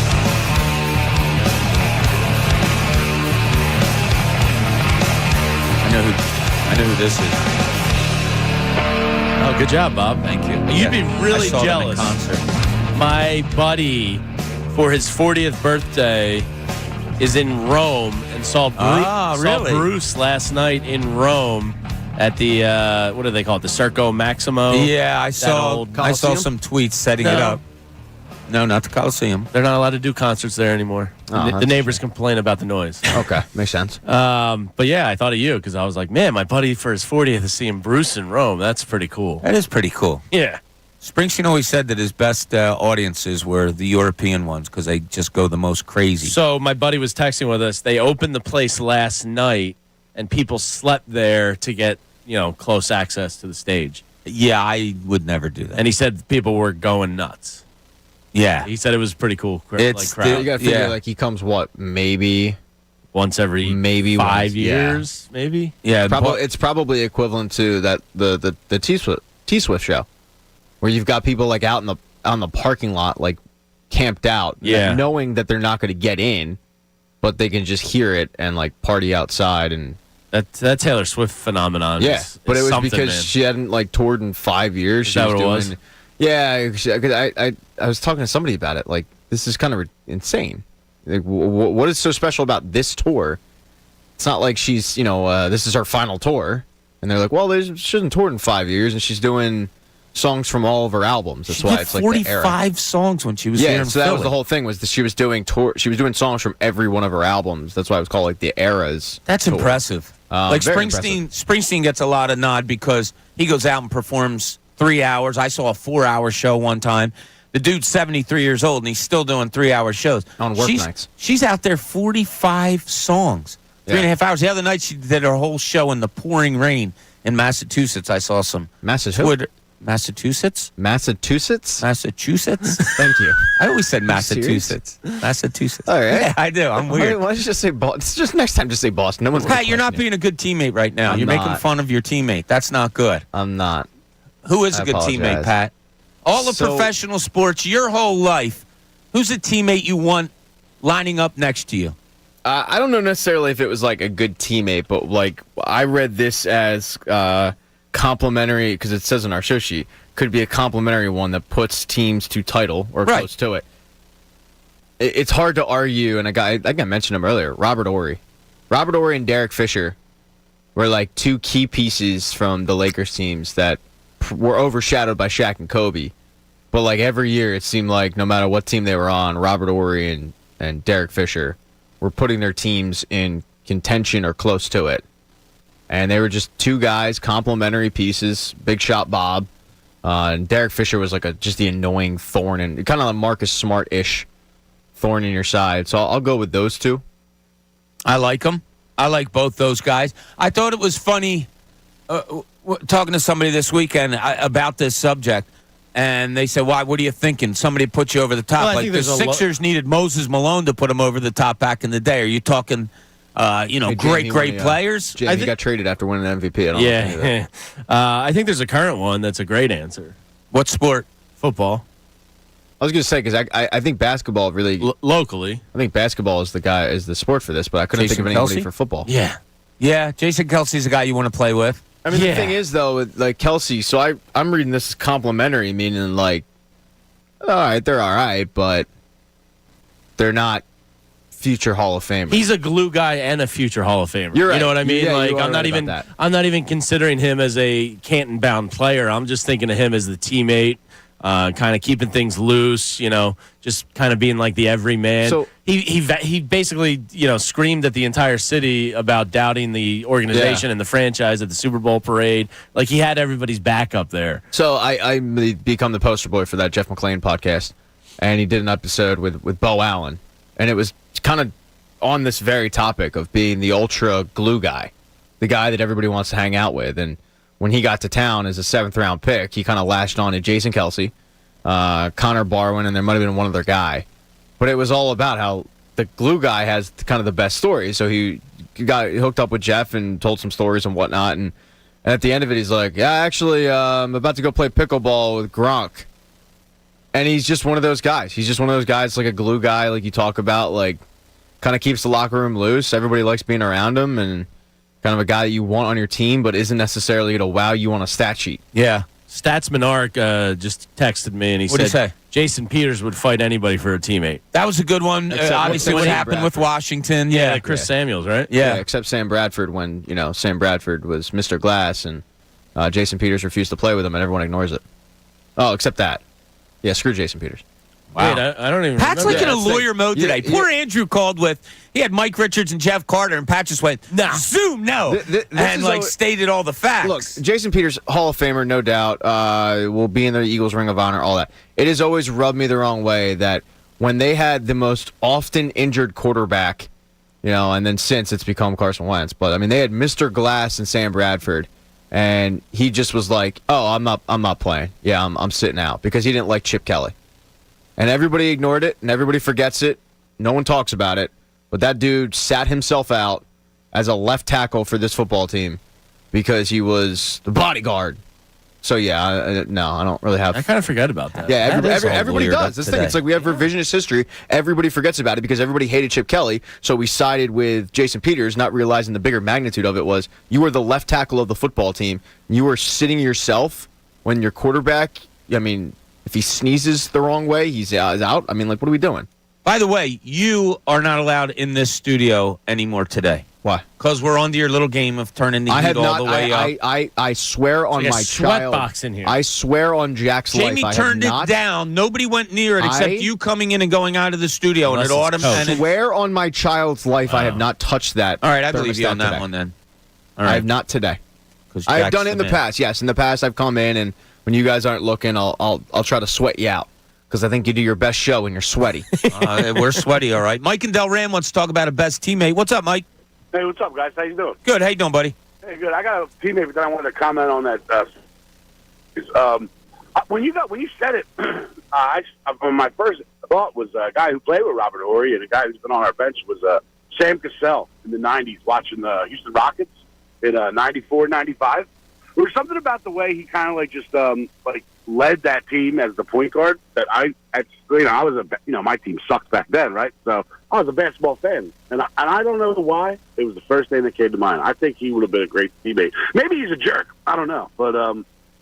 I know who this is. Oh, good job, Bob. Thank you. You'd be really I saw them in jealous. concert. My buddy, for his 40th birthday, is in Rome and saw really? Bruce last night in Rome at the what do they call it? The Circo Maximo. Yeah, I saw old some tweets setting it up. No, not the Coliseum. They're not allowed to do concerts there anymore. Oh, The neighbors complain about the noise. Okay, makes sense. But yeah, I thought of you because I was like, man, my buddy for his 40th is seeing Bruce in Rome. That's pretty cool. That is pretty cool. Yeah. Springsteen always said that his best audiences were the European ones because they just go the most crazy. So my buddy was texting with us. They opened the place last night, and people slept there to get close access to the stage. Yeah, I would never do that. And he said people were going nuts. Yeah, He said it was pretty cool. It's crowd. You got to figure Yeah. like he comes maybe Once every Maybe 5 once, yeah. years, maybe. yeah. it's probably equivalent to that the T Swift show, where you've got people like out on the parking lot like camped out, Yeah. knowing that they're not going to get in, but they can just hear it and like party outside and. That Taylor Swift phenomenon. Yeah, but it was something, because man. she hadn't like toured in 5 years. Is She that was what it doing, was? Yeah, 'cause I was talking to somebody about it. Like, this is kind of insane. Like, what is so special about this tour? It's not like she's this is her final tour, and they're like, well, she hasn't toured in 5 years, and she's doing songs from all of her albums. That's she why did it's like the era. 45 songs when she was here Yeah, in so that was Philly. the whole thing was that she was doing songs from every one of her albums. That's why it was called like the eras. That's tour. impressive. Like very Springsteen gets a lot of nod because he goes out and performs 3 hours. I saw a 4-hour show one time. The dude's 73 years old and he's still doing 3-hour shows. On work nights. She's out there 45 songs, 3.5 hours. The other night she did her whole show in the pouring rain in Massachusetts. I saw some Twitter. Massachusetts? Massachusetts? Massachusetts? Thank you. I always said you serious? Massachusetts. Massachusetts. All right. Yeah, I do. I'm weird. Why don't you just say Boston? Just next time, just say Boston. No one's Pat, you're not questioning being a good teammate right now. I'm You're making not. fun of your teammate. That's not good. it. I'm not. Who is a I good apologize. teammate, Pat? All of So- professional sports, your whole life, who's a teammate you want lining up next to you? I don't know necessarily if it was like a good teammate, but like I read this as complimentary because it says in our show sheet could be a complimentary one that puts teams to title or Right. close to it. It's hard to argue, and I think I mentioned him earlier. Robert Horry and Derek Fisher were like two key pieces from the Lakers teams that were overshadowed by Shaq and Kobe. But like every year, it seemed like no matter what team they were on, Robert Horry and Derek Fisher were putting their teams in contention or close to it. And they were just two guys, complementary pieces. Big shot Bob. And Derek Fisher was like just the annoying thorn, and kind of like Marcus Smart-ish thorn in your side. So I'll go with those two. I like them. I like both those guys. I thought it was funny talking to somebody this weekend about this subject, and they said, "Why? What are you thinking? Somebody put you over the top." Well, I like think the there's a Sixers needed Moses Malone to put him over the top back in the day. Are you talking, Hey, great Jamie, players? Jamie got traded after winning the MVP. I don't know if you knew that. Yeah. I think there's a current one that's a great answer. What sport? Football. I was going to say, because I think basketball really... Locally. I think basketball is the sport for this, but I couldn't Jason think of anybody Kelce? for football. Yeah. Yeah, Jason Kelsey's a guy you want to play with. I mean, Yeah. the thing is, though, with, like Kelsey, so I'm reading this as complimentary, meaning like, all right, they're all right, but they're not future Hall of Famers. He's a glue guy and a future Hall of Famer. You're right. You know what I mean? Yeah, like you are I'm not right even about that. I'm not even considering him as a Canton-bound player. I'm just thinking of him as the teammate, kind of keeping things loose. Just kind of being like the everyman. So- he basically screamed at the entire city about doubting the organization Yeah. and the franchise at the Super Bowl parade. Like he had everybody's back up there. So I become the poster boy for that Jeff McClain podcast, and he did an episode with Bo Allen, and it was kind of on this very topic of being the ultra glue guy, the guy that everybody wants to hang out with. And when he got to town as a 7th-round pick, he kind of lashed on to Jason Kelce, Connor Barwin, and there might have been one other guy. But it was all about how the glue guy has kind of the best stories. So he got hooked up with Jeff and told some stories and whatnot. And at the end of it, he's like, yeah, actually, I'm about to go play pickleball with Gronk. And he's just one of those guys. He's just one of those guys, like a glue guy, like you talk about, like kind of keeps the locker room loose. Everybody likes being around him, and kind of a guy that you want on your team, but isn't necessarily going to wow you on a stat sheet. Yeah. Stats Monarch just texted me, and he What'd said he say? Jason Peters would fight anybody for a teammate. That was a good one. Obviously, what Sam happened with Bradford. Washington. Yeah, Yeah. Chris Samuels, right? Yeah. Except Sam Bradford when, Sam Bradford was Mr. Glass, and Jason Peters refused to play with him, and everyone ignores it. Oh, except that. Yeah, screw Jason Peters. Wait, I don't even Pat's remember like in a that. lawyer mode today. Yeah, Poor Andrew called he had Mike Richards and Jeff Carter, and Pat just went, Zoom, no. This And is like always- stated all the facts. Look, Jason Peters, Hall of Famer, no doubt, will be in the Eagles Ring of Honor, all that. It has always rubbed me the wrong way that when they had the most often injured quarterback, and then since it's become Carson Wentz, but I mean they had Mr. Glass and Sam Bradford, and he just was like, "Oh, I'm not playing. Yeah, I'm sitting out," because he didn't like Chip Kelly. And everybody ignored it, and everybody forgets it. No one talks about it. But that dude sat himself out as a left tackle for this football team because he was the bodyguard. So, yeah, no, I don't really have... I kind of forgot about that. Yeah, That is all everybody weird does. This thing, today. it's like we have revisionist history. Everybody forgets about it because everybody hated Chip Kelly, so we sided with Jason Peters, not realizing the bigger magnitude of it was you were the left tackle of the football team. You were sitting yourself when your quarterback, I mean... If he sneezes the wrong way, he's out. I mean, like, what are we doing? By the way, you are not allowed in this studio anymore today. Why? Because we're on to your little game of turning the I heat have all not. the way up. I swear on like a my sweat child. box in here. I swear on Jack's Jamie life. turned I have it down. Nobody went near it except I- you coming in and going out of the studio, Unless and it it's automatically. I swear on my child's life, I have not touched that. All right, I believe you thermostat on that today. one then. All I right, have not today. 'cause I have Jack's done it in the man. past. Yes, in the past, I've come in, and when you guys aren't looking, I'll try to sweat you out because I think you do your best show when you're sweaty. We're sweaty, all right. Mike and Delran wants to talk about a best teammate. What's up, Mike? Hey, what's up, guys? How you doing? Good. How you doing, buddy? Hey, good. I got a teammate that I wanted to comment on that. When you said it, my first thought was a guy who played with Robert Horry, and a guy who's been on our bench was Sam Cassell in the 90s watching the Houston Rockets in 94, 95. There was something about the way he kind of like just led that team as the point guard that I was my team sucked back then, right? So I was a basketball fan, and I don't know why. It was the first thing that came to mind. I think he would have been a great teammate. Maybe he's a jerk. I don't know, but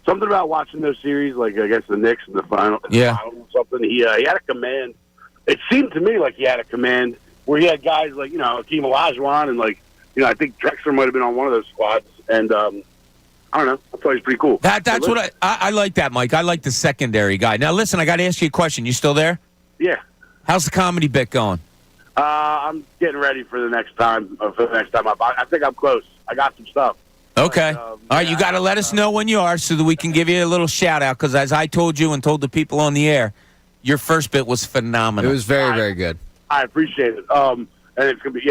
something about watching those series like against the Knicks in the final, Yeah. or something. He had a command. It seemed to me like he had a command where he had guys like Hakeem Olajuwon and I think Drexler might have been on one of those squads, and I don't know. I thought he was pretty cool. That's what I like that, Mike. I like the secondary guy. Now, listen, I got to ask you a question. You still there? Yeah. How's the comedy bit going? I'm getting ready for the next time. I think I'm close. I got some stuff. Okay. But, All right, you got to let us know when you are so that we can give you a little shout out. Because as I told you and told the people on the air, your first bit was It phenomenal. was very, very good. I appreciate it. And it's gonna be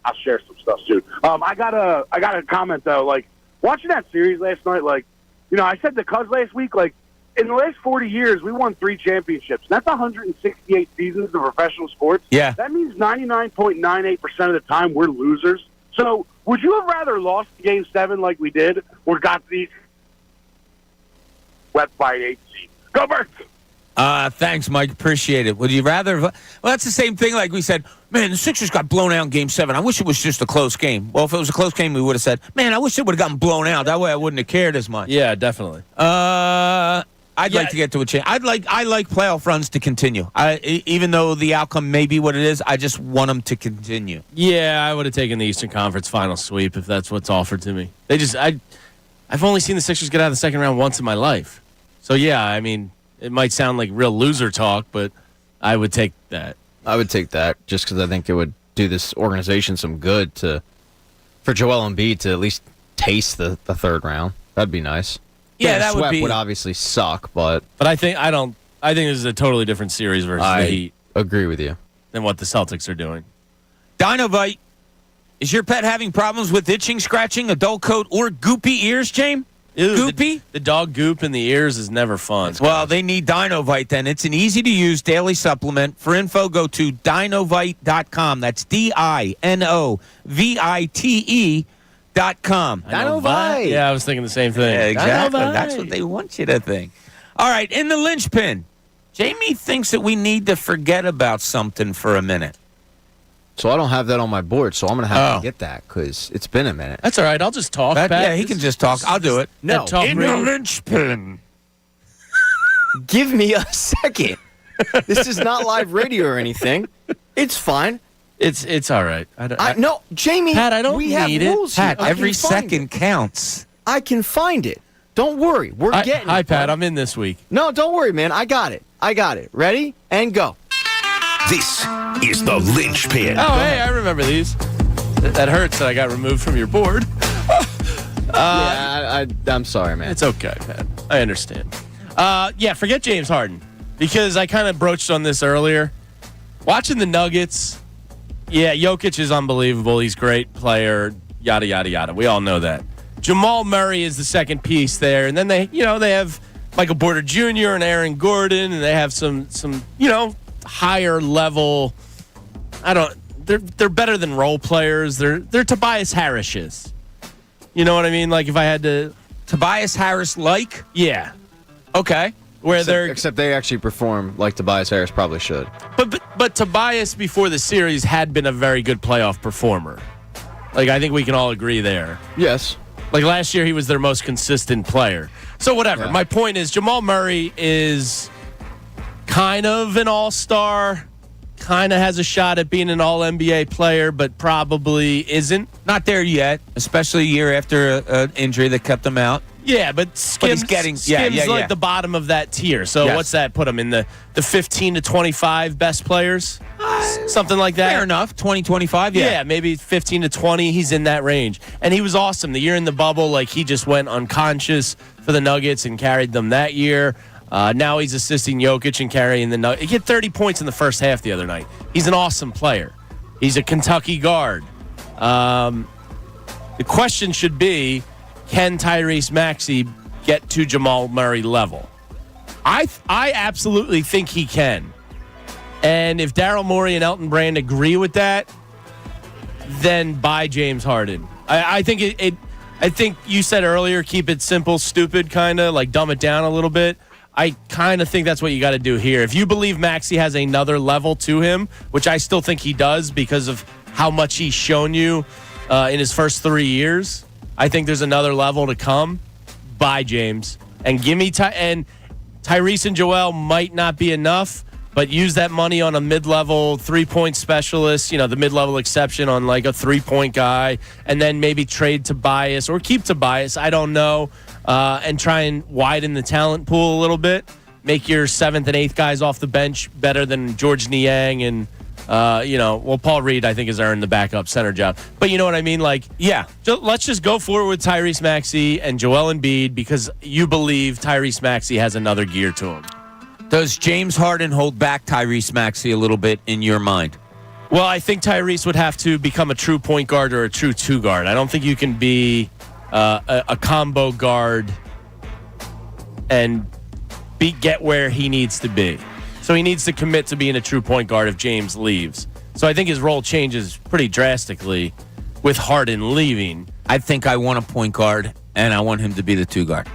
I'll share some stuff soon. I got a comment though. Like watching that series last night. I said to Cuz last week. In the last 40 years, we won 3 championships. That's 168 seasons of professional sports. Yeah. That means 99.98% of the time we're losers. So would you have rather lost Game 7 like we did, or got these swept by an 8 seed? Go Birds! Thanks, Mike. Appreciate it. Would you rather? Well, that's the same thing. Like we said, man, the Sixers got blown out in Game 7. I wish it was just a close game. Well, if it was a close game, we would have said, man, I wish it would have gotten blown out. That way, I wouldn't have cared as much. Yeah, definitely. I'd like to get to a change. I like playoff runs to continue. Even though the outcome may be what it is, I just want them to continue. Yeah, I would have taken the Eastern Conference final sweep if that's what's offered to me. I've only seen the Sixers get out of the second round once in my life. So, yeah, I mean, it might sound like real loser talk, but I would take that. I would take that just because I think it would do this organization some good for Joel Embiid to at least taste the third round. That'd be nice. Yeah, Getting that would swept be. would obviously suck, but But I think this is a totally different series versus the Heat agree with you. than what the Celtics are doing. Dinovite, is your pet having problems with itching, scratching, a dull coat, or goopy ears, James? Ew, Goopy? The dog goop in the ears is never fun. Well, they need Dinovite then. It's an easy-to-use daily supplement. For info, go to dinovite.com. That's DINOVITE.com. Dinovite. Yeah, I was thinking the same thing. Yeah, exactly. Dinovite. That's what they want you to think. All right, in the linchpin, Jamie thinks that we need to forget about something for a minute. So I don't have that on my board, so I'm going to have Oh. to get that because it's been a minute. That's all right. I'll just talk. Pat. Yeah, he can just talk. I'll do it. No. Talk In the radio. linchpin. Give me a second. This is not live radio or anything. It's fine. It's all right. No, Jamie, Pat, I don't we have need it. rules here. Pat, I every can find second it. counts. I can find it. Don't worry. We're getting Hi, it. Pat. bud. I'm in this week. No, don't worry, man. I got it. Ready? And go. This is the linchpin. Oh, hey, I remember these. That hurts that I got removed from your board. I'm sorry, man. It's okay, Pat. I understand. Forget James Harden because I kind of broached on this earlier. Watching the Nuggets, Jokic is unbelievable. He's a great player, yada, yada, yada. We all know that. Jamal Murray is the second piece there. And then they have Michael Porter Jr. and Aaron Gordon, and they have some higher level. They're better than role players. They're Tobias Harris's. You know what I mean? Like if I had to, Tobias Harris like? yeah, Okay. where they're Except they actually perform like Tobias Harris probably should. but Tobias before the series had been a very good playoff performer. Like I think we can all agree there. Yes. Like last year he was their most consistent player. So whatever. Yeah. My point is Jamal Murray is kind of an all-star, kind of has a shot at being an all-NBA player, but probably isn't. Not there yet, especially a year after an injury that kept him out. Yeah, but Skim's, he's getting- Skim's yeah. like the bottom of that tier. So Yes. what's that put him in the 15 to 25 best players? Something like that. Fair enough. 2025, yeah. Yeah, maybe 15 to 20. He's in that range. And he was awesome. The year in the bubble, like he just went unconscious for the Nuggets and carried them that year. Now he's assisting Jokic and carrying the Nuggets. He hit 30 points in the first half the other night. He's an awesome player. He's a Kentucky guard. The question should be, can Tyrese Maxey get to Jamal Murray level? I absolutely think he can. And if Daryl Morey and Elton Brand agree with that, then buy James Harden. I think I think you said earlier, keep it simple, stupid, kind of like dumb it down a little bit. I kind of think that's what you got to do here. If you believe Maxey has another level to him, which I still think he does because of how much he's shown you in his first 3 years, I think there's another level to come. Buy James and give me and Tyrese and Joel might not be enough. But use that money on a mid-level three-point specialist, the mid-level exception on like a three-point guy, and then maybe trade Tobias or keep Tobias, I don't know, and try and widen the talent pool a little bit. Make your 7th and 8th guys off the bench better than George Niang and, Paul Reed, I think, has earned the backup center job. But you know what I mean? Like, yeah, let's just go forward with Tyrese Maxey and Joel Embiid because you believe Tyrese Maxey has another gear to him. Does James Harden hold back Tyrese Maxey a little bit in your mind? Well, I think Tyrese would have to become a true point guard or a true two guard. I don't think you can be a combo guard and get where he needs to be. So he needs to commit to being a true point guard if James leaves. So I think his role changes pretty drastically with Harden leaving. I think I want a point guard, and I want him to be the two guard.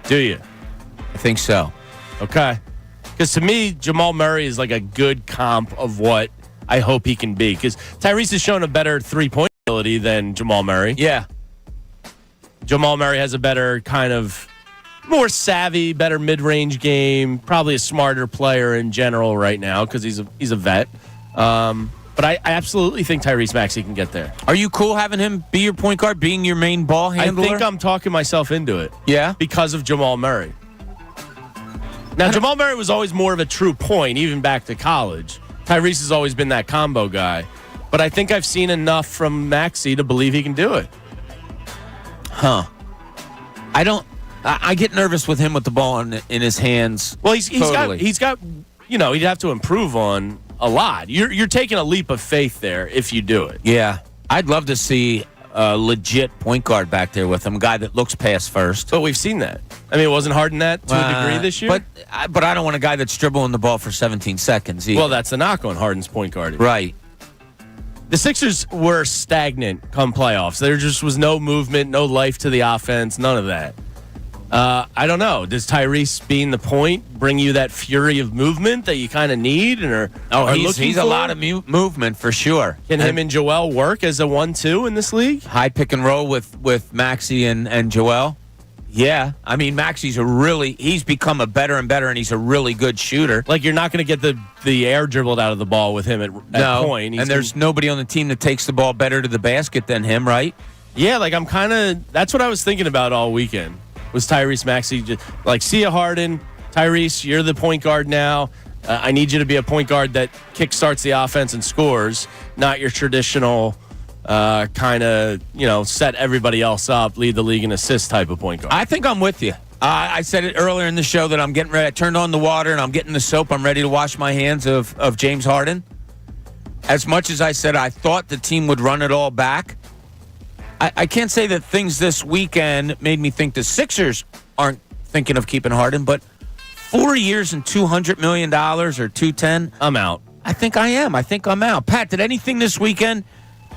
Do you? I think so. Okay. Because to me, Jamal Murray is like a good comp of what I hope he can be. Because Tyrese has shown a better three-point ability than Jamal Murray. Yeah. Jamal Murray has a better kind of more savvy, better mid-range game, probably a smarter player in general right now because he's a vet. But I absolutely think Tyrese Maxey can get there. Are you cool having him be your point guard, being your main ball handler? I think I'm talking myself into it. Yeah? Because of Jamal Murray. Now, Jamal Murray was always more of a true point, even back to college. Tyrese has always been that combo guy. But I think I've seen enough from Maxey to believe he can do it. Huh. I get nervous with him with the ball in his hands. Well, he's Totally. got he'd have to improve on a lot. You're taking a leap of faith there if you do it. Yeah. I'd love to see a legit point guard back there with him, a guy that looks past first. But we've seen that. I mean, it wasn't Harden that to a degree this year. But I don't want a guy that's dribbling the ball for 17 seconds either. Well, that's the knock on Harden's point guarding. Right. The Sixers were stagnant come playoffs. There just was no movement, no life to the offense, none of that. I don't know. Does Tyrese being the point bring you that fury of movement that you kind of need? And he's a lot of movement for sure. Can him and Joel work as a 1-2 in this league? High pick and roll with Maxey and Joel. Yeah, I mean Maxey's he's become a better and better, and he's a really good shooter. Like you're not going to get the air dribbled out of the ball with him at point. And there's nobody on the team that takes the ball better to the basket than him, right? Yeah, like that's what I was thinking about all weekend. Was Tyrese Maxey just like, see ya, Harden, Tyrese, you're the point guard now. I need you to be a point guard that kickstarts the offense and scores, not your traditional kind of, set everybody else up, lead the league in assists type of point guard. I think I'm with you. I said it earlier in the show that I'm getting ready. I turned on the water and I'm getting the soap. I'm ready to wash my hands of James Harden. As much as I said I thought the team would run it all back, I can't say that things this weekend made me think the Sixers aren't thinking of keeping Harden, but 4 years and $200 million or $210, I'm out. I think I am. I think I'm out. Pat, did anything this weekend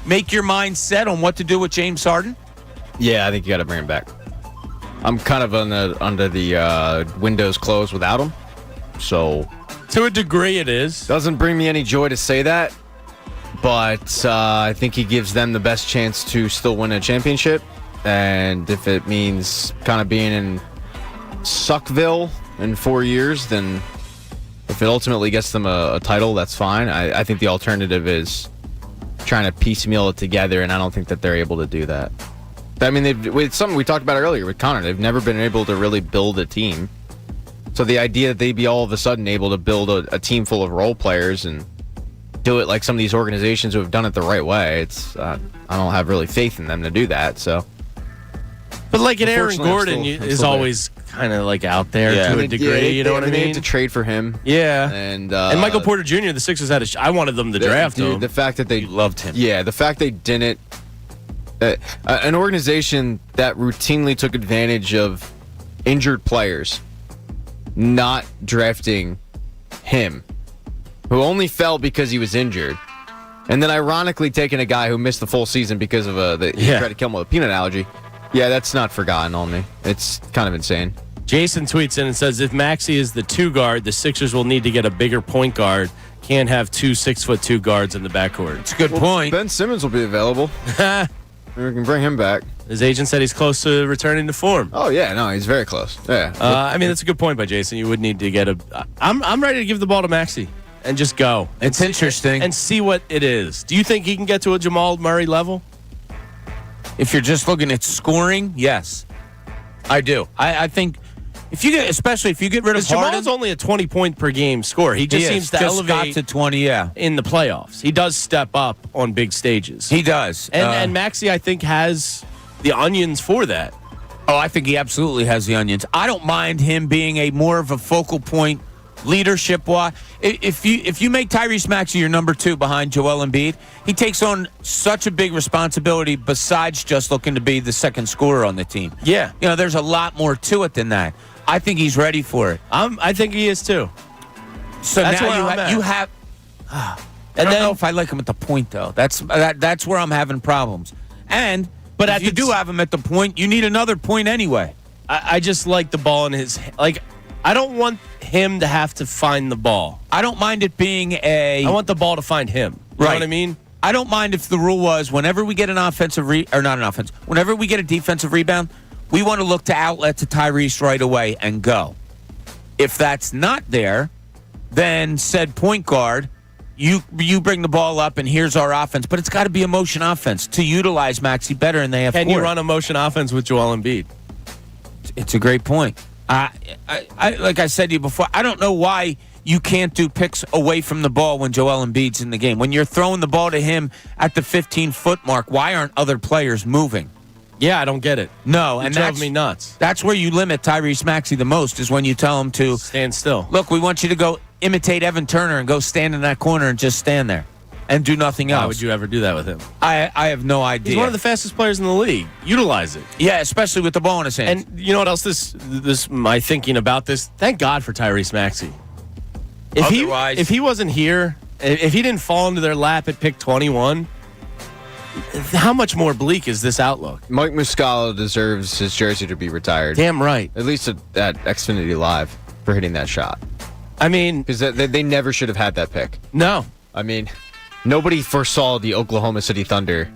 make your mind set on what to do with James Harden? Yeah, I think you got to bring him back. I'm kind of under the windows closed without him, so to a degree it is. Doesn't bring me any joy to say that. But I think he gives them the best chance to still win a championship. And if it means kind of being in Suckville in 4 years, then if it ultimately gets them a title, that's fine. I think the alternative is trying to piecemeal it together, and I don't think that they're able to do that. I mean, it's something we talked about earlier with Connor. They've never been able to really build a team. So the idea that they'd be all of a sudden able to build a team full of role players and do it like some of these organizations who have done it the right way, I don't have really faith in them to do that. So, but like an Aaron Gordon is always kind of like out there to a degree. You know what I mean? They had to trade for him. Yeah, and Michael Porter Jr. The Sixers had I wanted them to draft him. The fact that they loved him. Yeah, the fact they didn't. An organization that routinely took advantage of injured players, not drafting him, who only fell because he was injured, and then ironically taking a guy who missed the full season because of he tried to kill him with a peanut allergy. Yeah, that's not forgotten on me. It's kind of insane. Jason tweets in and says, if Maxey is the 2 guard, the Sixers will need to get a bigger point guard. Can't have 2 6'2" guards in the backcourt. It's a good point. Ben Simmons will be available. We can bring him back. His agent said he's close to returning to form. Oh yeah, no, he's very close. Yeah. I mean, that's a good point by Jason. You would need to get I'm ready to give the ball to Maxey and just go. It's interesting. And see what it is. Do you think he can get to a Jamal Murray level? If you're just looking at scoring, yes, I do. I think especially if you get rid of Harden. Jamal's only a 20-point per game scorer. He just seems to elevate got to 20, in the playoffs. He does step up on big stages. He does. And Maxey, I think, has the onions for that. Oh, I think he absolutely has the onions. I don't mind him being a more of a focal point leadership-wise. If you make Tyrese Maxey your number 2 behind Joel Embiid, he takes on such a big responsibility besides just looking to be the second scorer on the team. Yeah. There's a lot more to it than that. I think he's ready for it. I think he is too. So that's now you have. I don't know if I like him at the point though. That's where I'm having problems. But if you do have him at the point, you need another point anyway. I just like the ball in his I don't want him to have to find the ball. I don't mind it being I want the ball to find him. You know what I mean? I don't mind if the rule was whenever we get whenever we get a defensive rebound, we want to look to outlet to Tyrese right away and go. If that's not there, then said point guard, you bring the ball up and here's our offense. But it's got to be a motion offense to utilize Maxey better, and they have. Can you run a motion offense with Joel Embiid? It's a great point. Like I said to you before, I don't know why you can't do picks away from the ball when Joel Embiid's in the game. When you're throwing the ball to him at the 15-foot mark, why aren't other players moving? Yeah, I don't get it. No, and drove me nuts. That's where you limit Tyrese Maxey the most, is when you tell him to stand still. Look, we want you to go imitate Evan Turner and go stand in that corner and just stand there and do nothing else. Why would you ever do that with him? I have no idea. He's one of the fastest players in the league. Utilize it. Yeah, especially with the ball in his hands. And you know what else? This my thinking about this. Thank God for Tyrese Maxey. If he wasn't here, if he didn't fall into their lap at pick 21, how much more bleak is this outlook? Mike Muscala deserves his jersey to be retired. Damn right. At least at Xfinity Live for hitting that shot. I mean, Because they never should have had that pick. no. I mean, nobody foresaw the Oklahoma City Thunder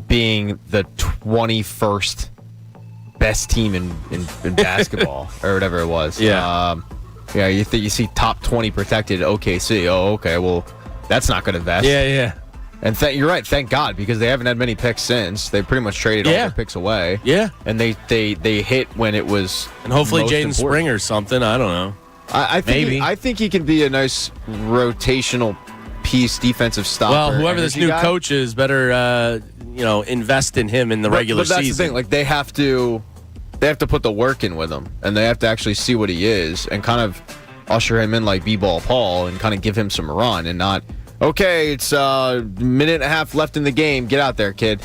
being the 21st best team in basketball or whatever it was. Yeah. You see top 20 protected OKC. Oh, okay. Well, that's not going to vest. Yeah. And you're right. Thank God, because they haven't had many picks since. They pretty much traded all their picks away. Yeah. And they hit when it was. And hopefully most Jaden important. Springer something. I don't know. I think Maybe. I think he can be a nice rotational piece, defensive stopper. Well, whoever this energy new guy. coach is better, invest in him in the regular but that's season. the thing. Like they have to put the work in with him, and they have to actually see what he is, and kind of usher him in like B-ball Paul, and kind of give him some run, and not okay. It's a minute and a half left in the game. Get out there, kid.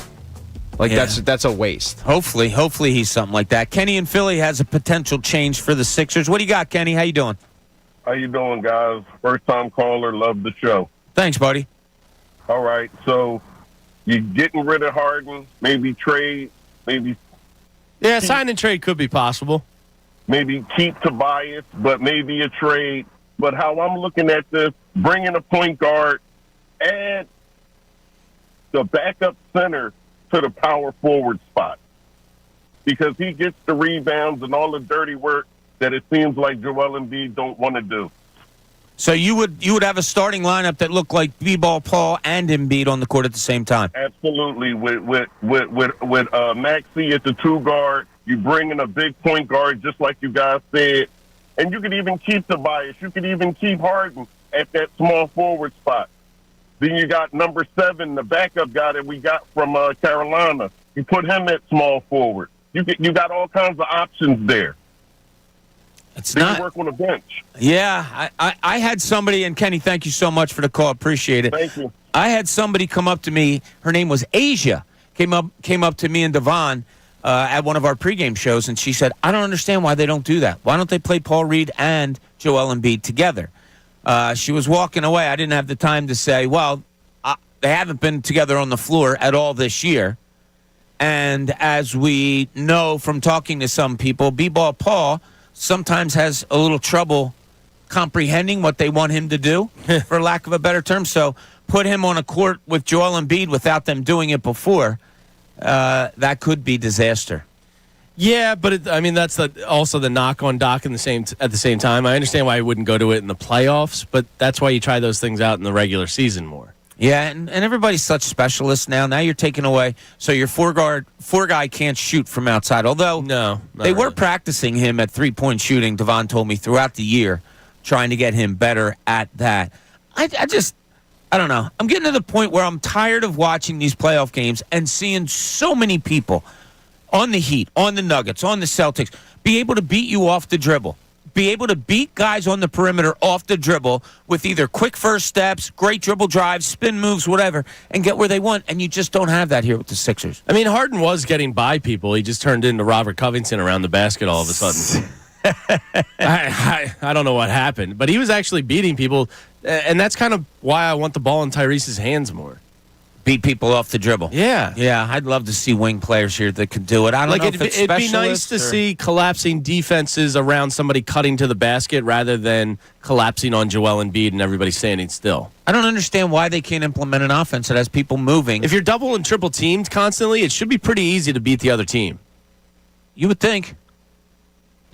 Like that's a waste. Hopefully he's something like that. Kenny in Philly has a potential change for the Sixers. What do you got, Kenny? How you doing? How you doing, guys? First time caller, love the show. Thanks, buddy. All right, so you're getting rid of Harden, maybe trade, maybe sign and trade could be possible. keep Tobias, but maybe a trade. But how I'm looking at this, bringing a point guard, add the backup center to the power forward spot, because he gets the rebounds and all the dirty work that it seems like Joel Embiid don't want to do. So you would have a starting lineup that looked like B-ball Paul and Embiid on the court at the same time. Absolutely, with Maxey at the two guard, you bring in a big point guard, just like you guys said, and you could even keep Tobias. You could even keep Harden at that small forward spot. Then you got number 7, the backup guy that we got from Carolina. You put him at small forward. You got all kinds of options there. It's Then not. you work on the bench. Yeah, I had somebody, and Kenny, thank you so much for the call. Appreciate it. Thank you. I had somebody come up to me. Her name was Asia. Came up to me and Devon at one of our pregame shows, and she said, "I don't understand why they don't do that. Why don't they play Paul Reed and Joel Embiid together?" She was walking away. I didn't have the time to say, well, they haven't been together on the floor at all this year. And as we know from talking to some people, B-ball Paul sometimes has a little trouble comprehending what they want him to do, for lack of a better term. So put him on a court with Joel Embiid without them doing it before. That could be disaster. Yeah, but that's also the knock on Doc at the same time. I understand why he wouldn't go to it in the playoffs, but that's why you try those things out in the regular season more. Yeah, and everybody's such specialists now. Now you're taking away, so your four guy can't shoot from outside. Although no, they were practicing him at 3-point shooting. Devon told me throughout the year, trying to get him better at that. I don't know. I'm getting to the point where I'm tired of watching these playoff games and seeing so many people on the Heat, on the Nuggets, on the Celtics, be able to beat you off the dribble. Be able to beat guys on the perimeter off the dribble with either quick first steps, great dribble drives, spin moves, whatever, and get where they want. And you just don't have that here with the Sixers. I mean, Harden was getting by people. He just turned into Robert Covington around the basket all of a sudden. I don't know what happened, but he was actually beating people, and that's kind of why I want the ball in Tyrese's hands more. Beat people off the dribble. Yeah. Yeah, I'd love to see wing players here that could do it. I don't know if it's it'd be nice to see collapsing defenses around somebody cutting to the basket rather than collapsing on Joel Embiid and everybody standing still. I don't understand why they can't implement an offense that has people moving. If you're double and triple teamed constantly, it should be pretty easy to beat the other team. You would think.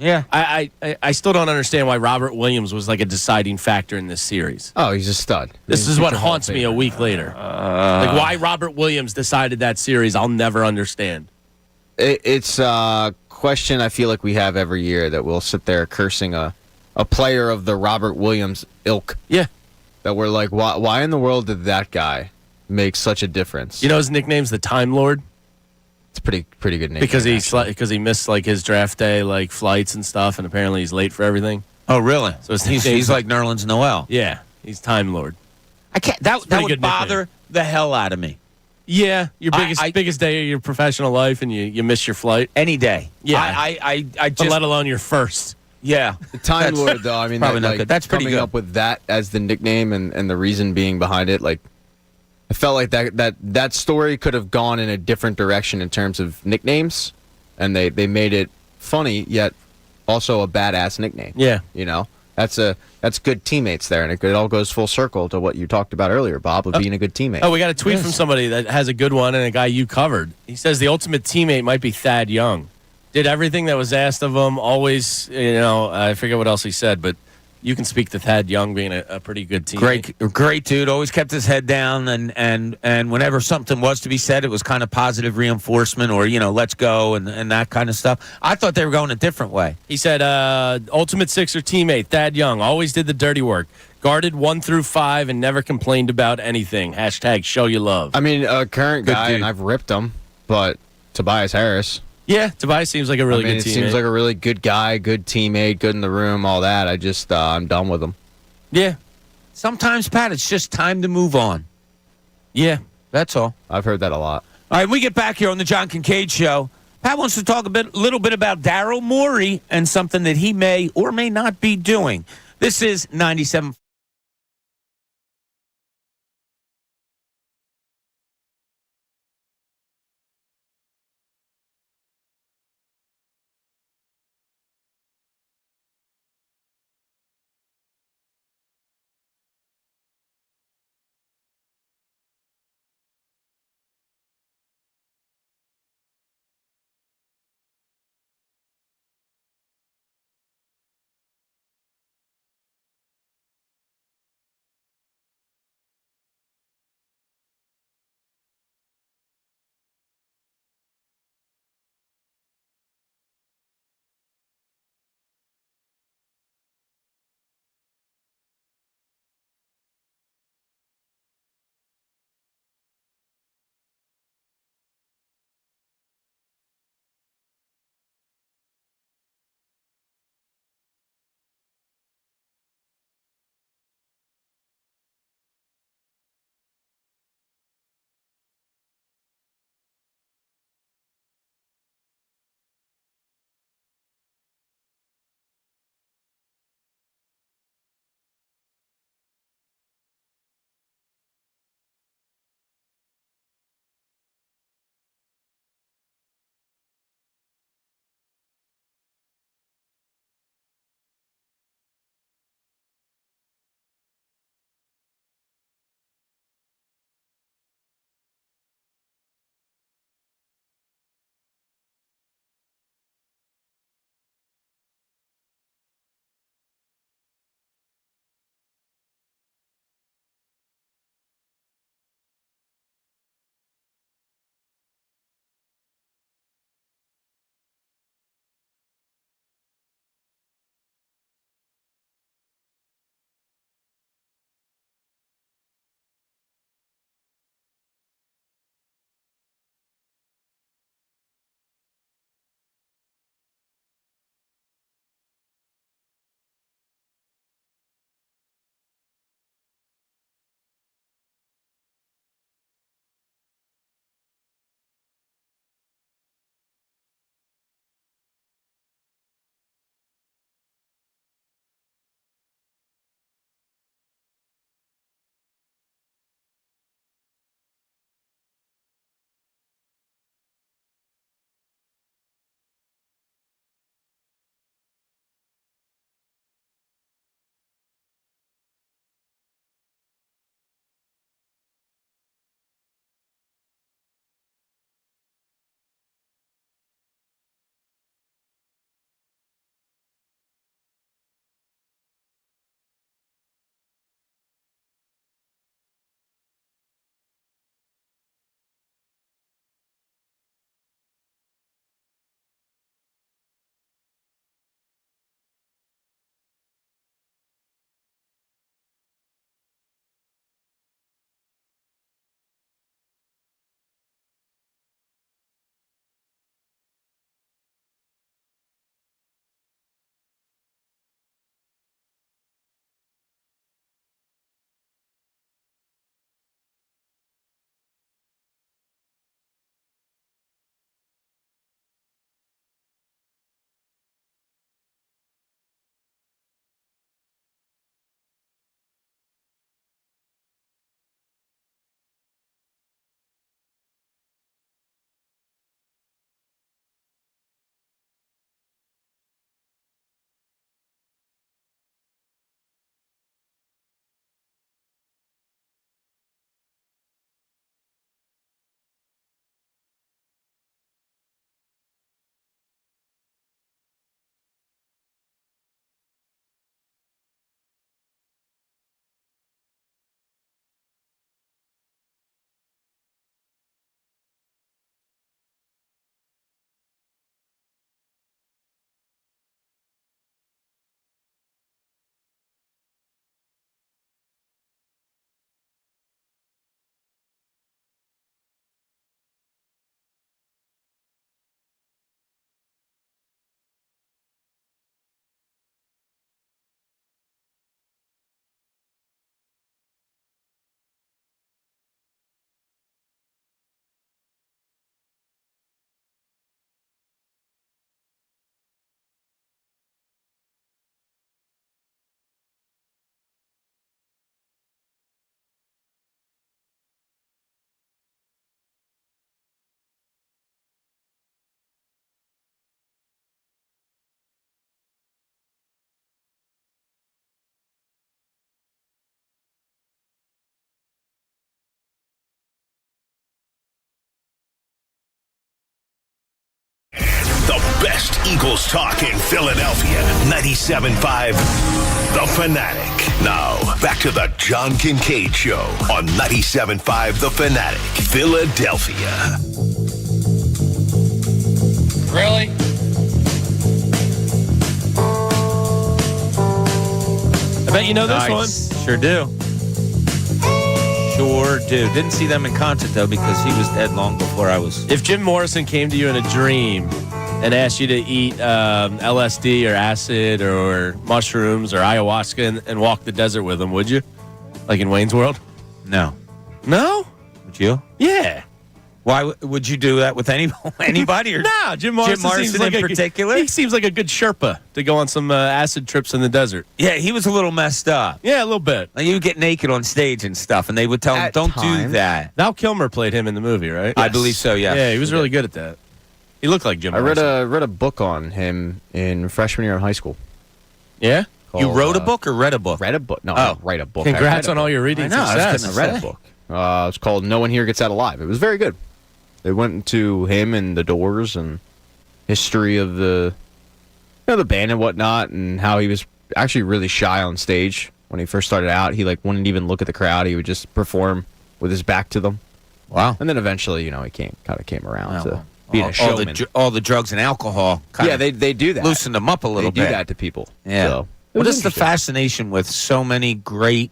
Yeah. I still don't understand why Robert Williams was like a deciding factor in this series. Oh, he's a stud. This is what haunts me a week later. Like why Robert Williams decided that series, I'll never understand. It's a question I feel like we have every year that we'll sit there cursing a player of the Robert Williams ilk. Yeah. That we're like, why in the world did that guy make such a difference? You know his nickname's the Time Lord? It's a pretty good name. Because he missed like his draft day like flights and stuff, and apparently he's late for everything. Oh, really? So he's like Nerlens Noel. Yeah, he's Time Lord. I can't. That would good bother nickname. the hell out of me. Yeah, your biggest day of your professional life, and you miss your flight. Any day. Yeah, I but just let alone your first. Yeah, the Time Lord, though. I mean, probably not good. That's pretty coming good. up with that as the nickname and the reason being behind it, like I felt like that story could have gone in a different direction in terms of nicknames, and they made it funny yet also a badass nickname. Yeah. You know, that's good teammates there, and it all goes full circle to what you talked about earlier, Bob, of being a good teammate. Oh, we got a tweet from somebody that has a good one and a guy you covered. He says the ultimate teammate might be Thad Young. Did everything that was asked of him, always, I forget what else he said, but you can speak to Thad Young being a pretty good teammate. Great dude. Always kept his head down, and whenever something was to be said, it was kind of positive reinforcement or, let's go and that kind of stuff. I thought they were going a different way. He said, ultimate Sixer teammate, Thad Young, always did the dirty work. Guarded 1 through 5 and never complained about anything. # show you love. I mean, a current Good guy, dude. and I've ripped him, but Tobias Harris. Yeah, Tobias seems like a really I mean, good it teammate. seems like a really good guy, good teammate, good in the room, all that. I just, I'm done with him. Yeah, Sometimes, Pat, it's just time to move on. yeah. That's all. I've heard that a lot. All right, we get back here on the John Kincade Show. Pat wants to talk little bit about Daryl Morey and something that he may or may not be doing. This is 97. best Eagles talk in Philadelphia. 97.5 The Fanatic. Now, back to the John Kincade Show on 97.5 The Fanatic, Philadelphia. Really? I bet you know this one. Sure do. Sure do. Didn't see them in concert, though, because he was dead long before I was. If Jim Morrison came to you in a dream and asked you to eat LSD or acid or mushrooms or ayahuasca and walk the desert with him, would you? Like in Wayne's World? No. No? Would you? Yeah. Why would you do that with anybody? Or No, Jim Morrison seems like in particular? He seems like a good Sherpa to go on some acid trips in the desert. Yeah, he was a little messed up. Yeah, a little bit. Like, he would get naked on stage and stuff, and they would tell him, At don't do times. that. Val Kilmer played him in the movie, right? I believe so, yeah. Yeah, he was really good at that. He looked like Jim I Morrison. read a book on him in freshman year of high school. Yeah? You called, wrote a book or read a book? Read a book. No, Oh. I didn't write a book. Congrats I read on a all book. your reading I know, I was success. gonna I read a book. It's called No One Here Gets Out Alive. It was very good. They went into him and the Doors and history of the band and whatnot, and how he was actually really shy on stage when he first started out. He wouldn't even look at the crowd. He would just perform with his back to them. Wow. And then eventually, he came around to Well, being a all showman. all the drugs and alcohol kind Yeah, of they do that. loosened them up a little They bit. do that to people. Yeah. So, it What was is the interesting. fascination with so many great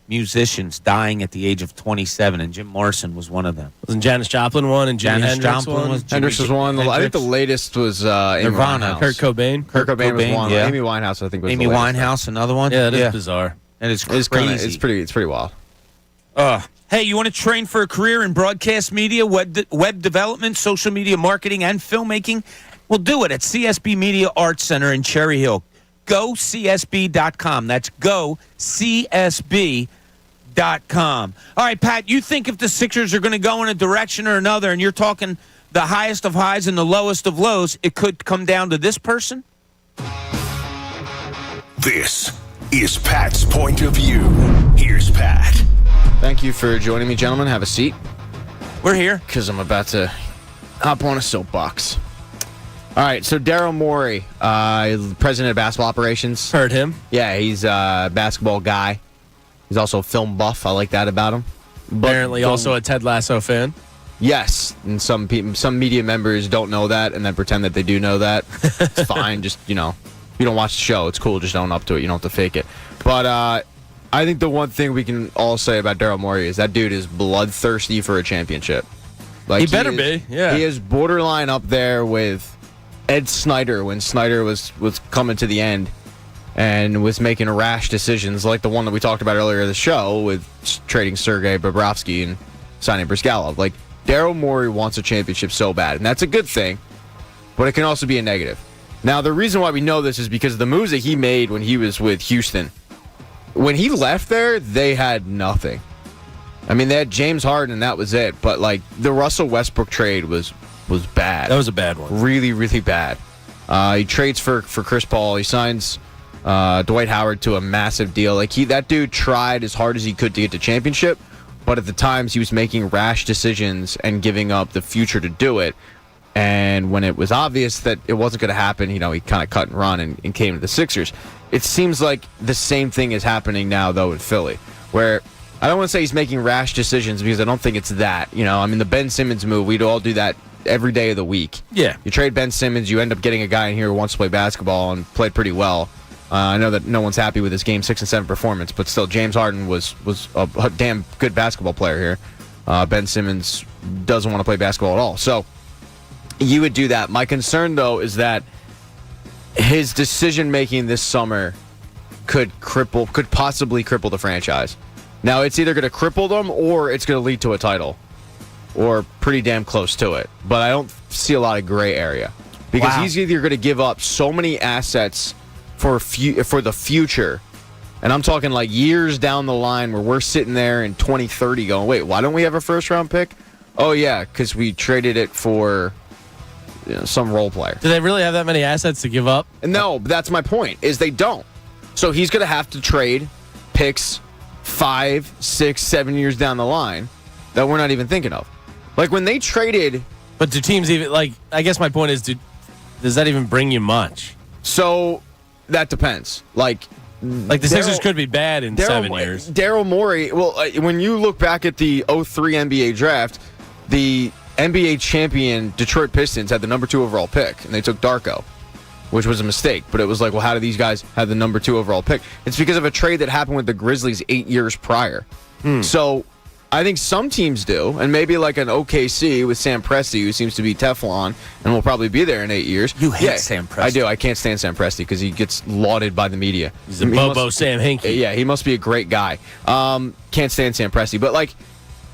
musicians dying at the age of 27, and Jim Morrison was one of them. Wasn't Janis Joplin one and Jimi Janis Hendrix Joplin one? was Hendrix was one. I think the latest was Amy Nirvana. Winehouse. Kurt Cobain? Kurt Cobain was Cobain, one. yeah. Amy Winehouse, I think, was Amy the latest. Winehouse, another one. Yeah, that is bizarre. And it's It's crazy. it's pretty wild. Hey, you want to train for a career in broadcast media, web development, social media marketing, and filmmaking? Well, do it at CSB Media Arts Center in Cherry Hill. GoCSB.com. That's GoCSB.com. All right, Pat, you think if the Sixers are going to go in a direction or another, and you're talking the highest of highs and the lowest of lows, it could come down to this person? This is Pat's point of view. Here's Pat. Thank you for joining me, gentlemen. Have a seat, We're here. because I'm about to hop on a soapbox. All right, so Daryl Morey, president of basketball operations. Heard him. Yeah, he's a basketball guy. He's also a film buff. I like that about him. But Apparently also a Ted Lasso fan. Yes, and some media members don't know that and then pretend that they do know that. It's fine. Just, you don't watch the show. It's cool. Just own up to it. You don't have to fake it. But I think the one thing we can all say about Daryl Morey is that dude is bloodthirsty for a championship. He better be, yeah. He is borderline up there with Ed Snyder when Snyder was coming to the end and was making rash decisions like the one that we talked about earlier in the show with trading Sergei Bobrovsky and signing Brizgalov. Like, Daryl Morey wants a championship so bad, and that's a good thing, but it can also be a negative. Now, the reason why we know this is because of the moves that he made when he was with Houston. When he left there, they had nothing. I mean, they had James Harden, and that was it. But, the Russell Westbrook trade was bad. That was a bad one. Really, really bad. He trades for Chris Paul. He signs Dwight Howard to a massive deal. That dude tried as hard as he could to get to championship, but at the times he was making rash decisions and giving up the future to do it. And when it was obvious that it wasn't going to happen, he kind of cut and run and came to the Sixers. It seems like the same thing is happening now, though, in Philly, where I don't want to say he's making rash decisions because I don't think it's that. The Ben Simmons move, we'd all do that every day of the week. Yeah. You trade Ben Simmons, you end up getting a guy in here who wants to play basketball and played pretty well. I know that no one's happy with his Game 6 and 7 performance, but still, James Harden was a damn good basketball player here. Ben Simmons doesn't want to play basketball at all. So you would do that. My concern, though, is that his decision-making this summer could possibly cripple the franchise. Now, it's either going to cripple them or it's going to lead to a title, or pretty damn close to it. But I don't see a lot of gray area because he's either going to give up so many assets for the future, and I'm talking years down the line where we're sitting there in 2030 going, wait, why don't we have a first-round pick? Oh, yeah, because we traded it for some role player. Do they really have that many assets to give up? No, but that's my point, is they don't. So he's going to have to trade picks 5, 6, 7 years down the line that we're not even thinking of. When they traded... But do teams even, I guess my point is, does that even bring you much? So that depends. Like the Sixers could be bad in 7 years. Daryl Morey, well, when you look back at the 03 NBA draft, the NBA champion Detroit Pistons had the number 2 overall pick, and they took Darko, which was a mistake. But it was like, well, how do these guys have the number 2 overall pick? It's because of a trade that happened with the Grizzlies 8 years prior. So I think some teams do, and maybe like an OKC with Sam Presti, who seems to be Teflon and will probably be there in 8 years. You hate Sam Presti. I do. I can't stand Sam Presti because he gets lauded by the media. He's a Bobo Sam Hinkie. Yeah, he must be a great guy. Can't stand Sam Presti. But like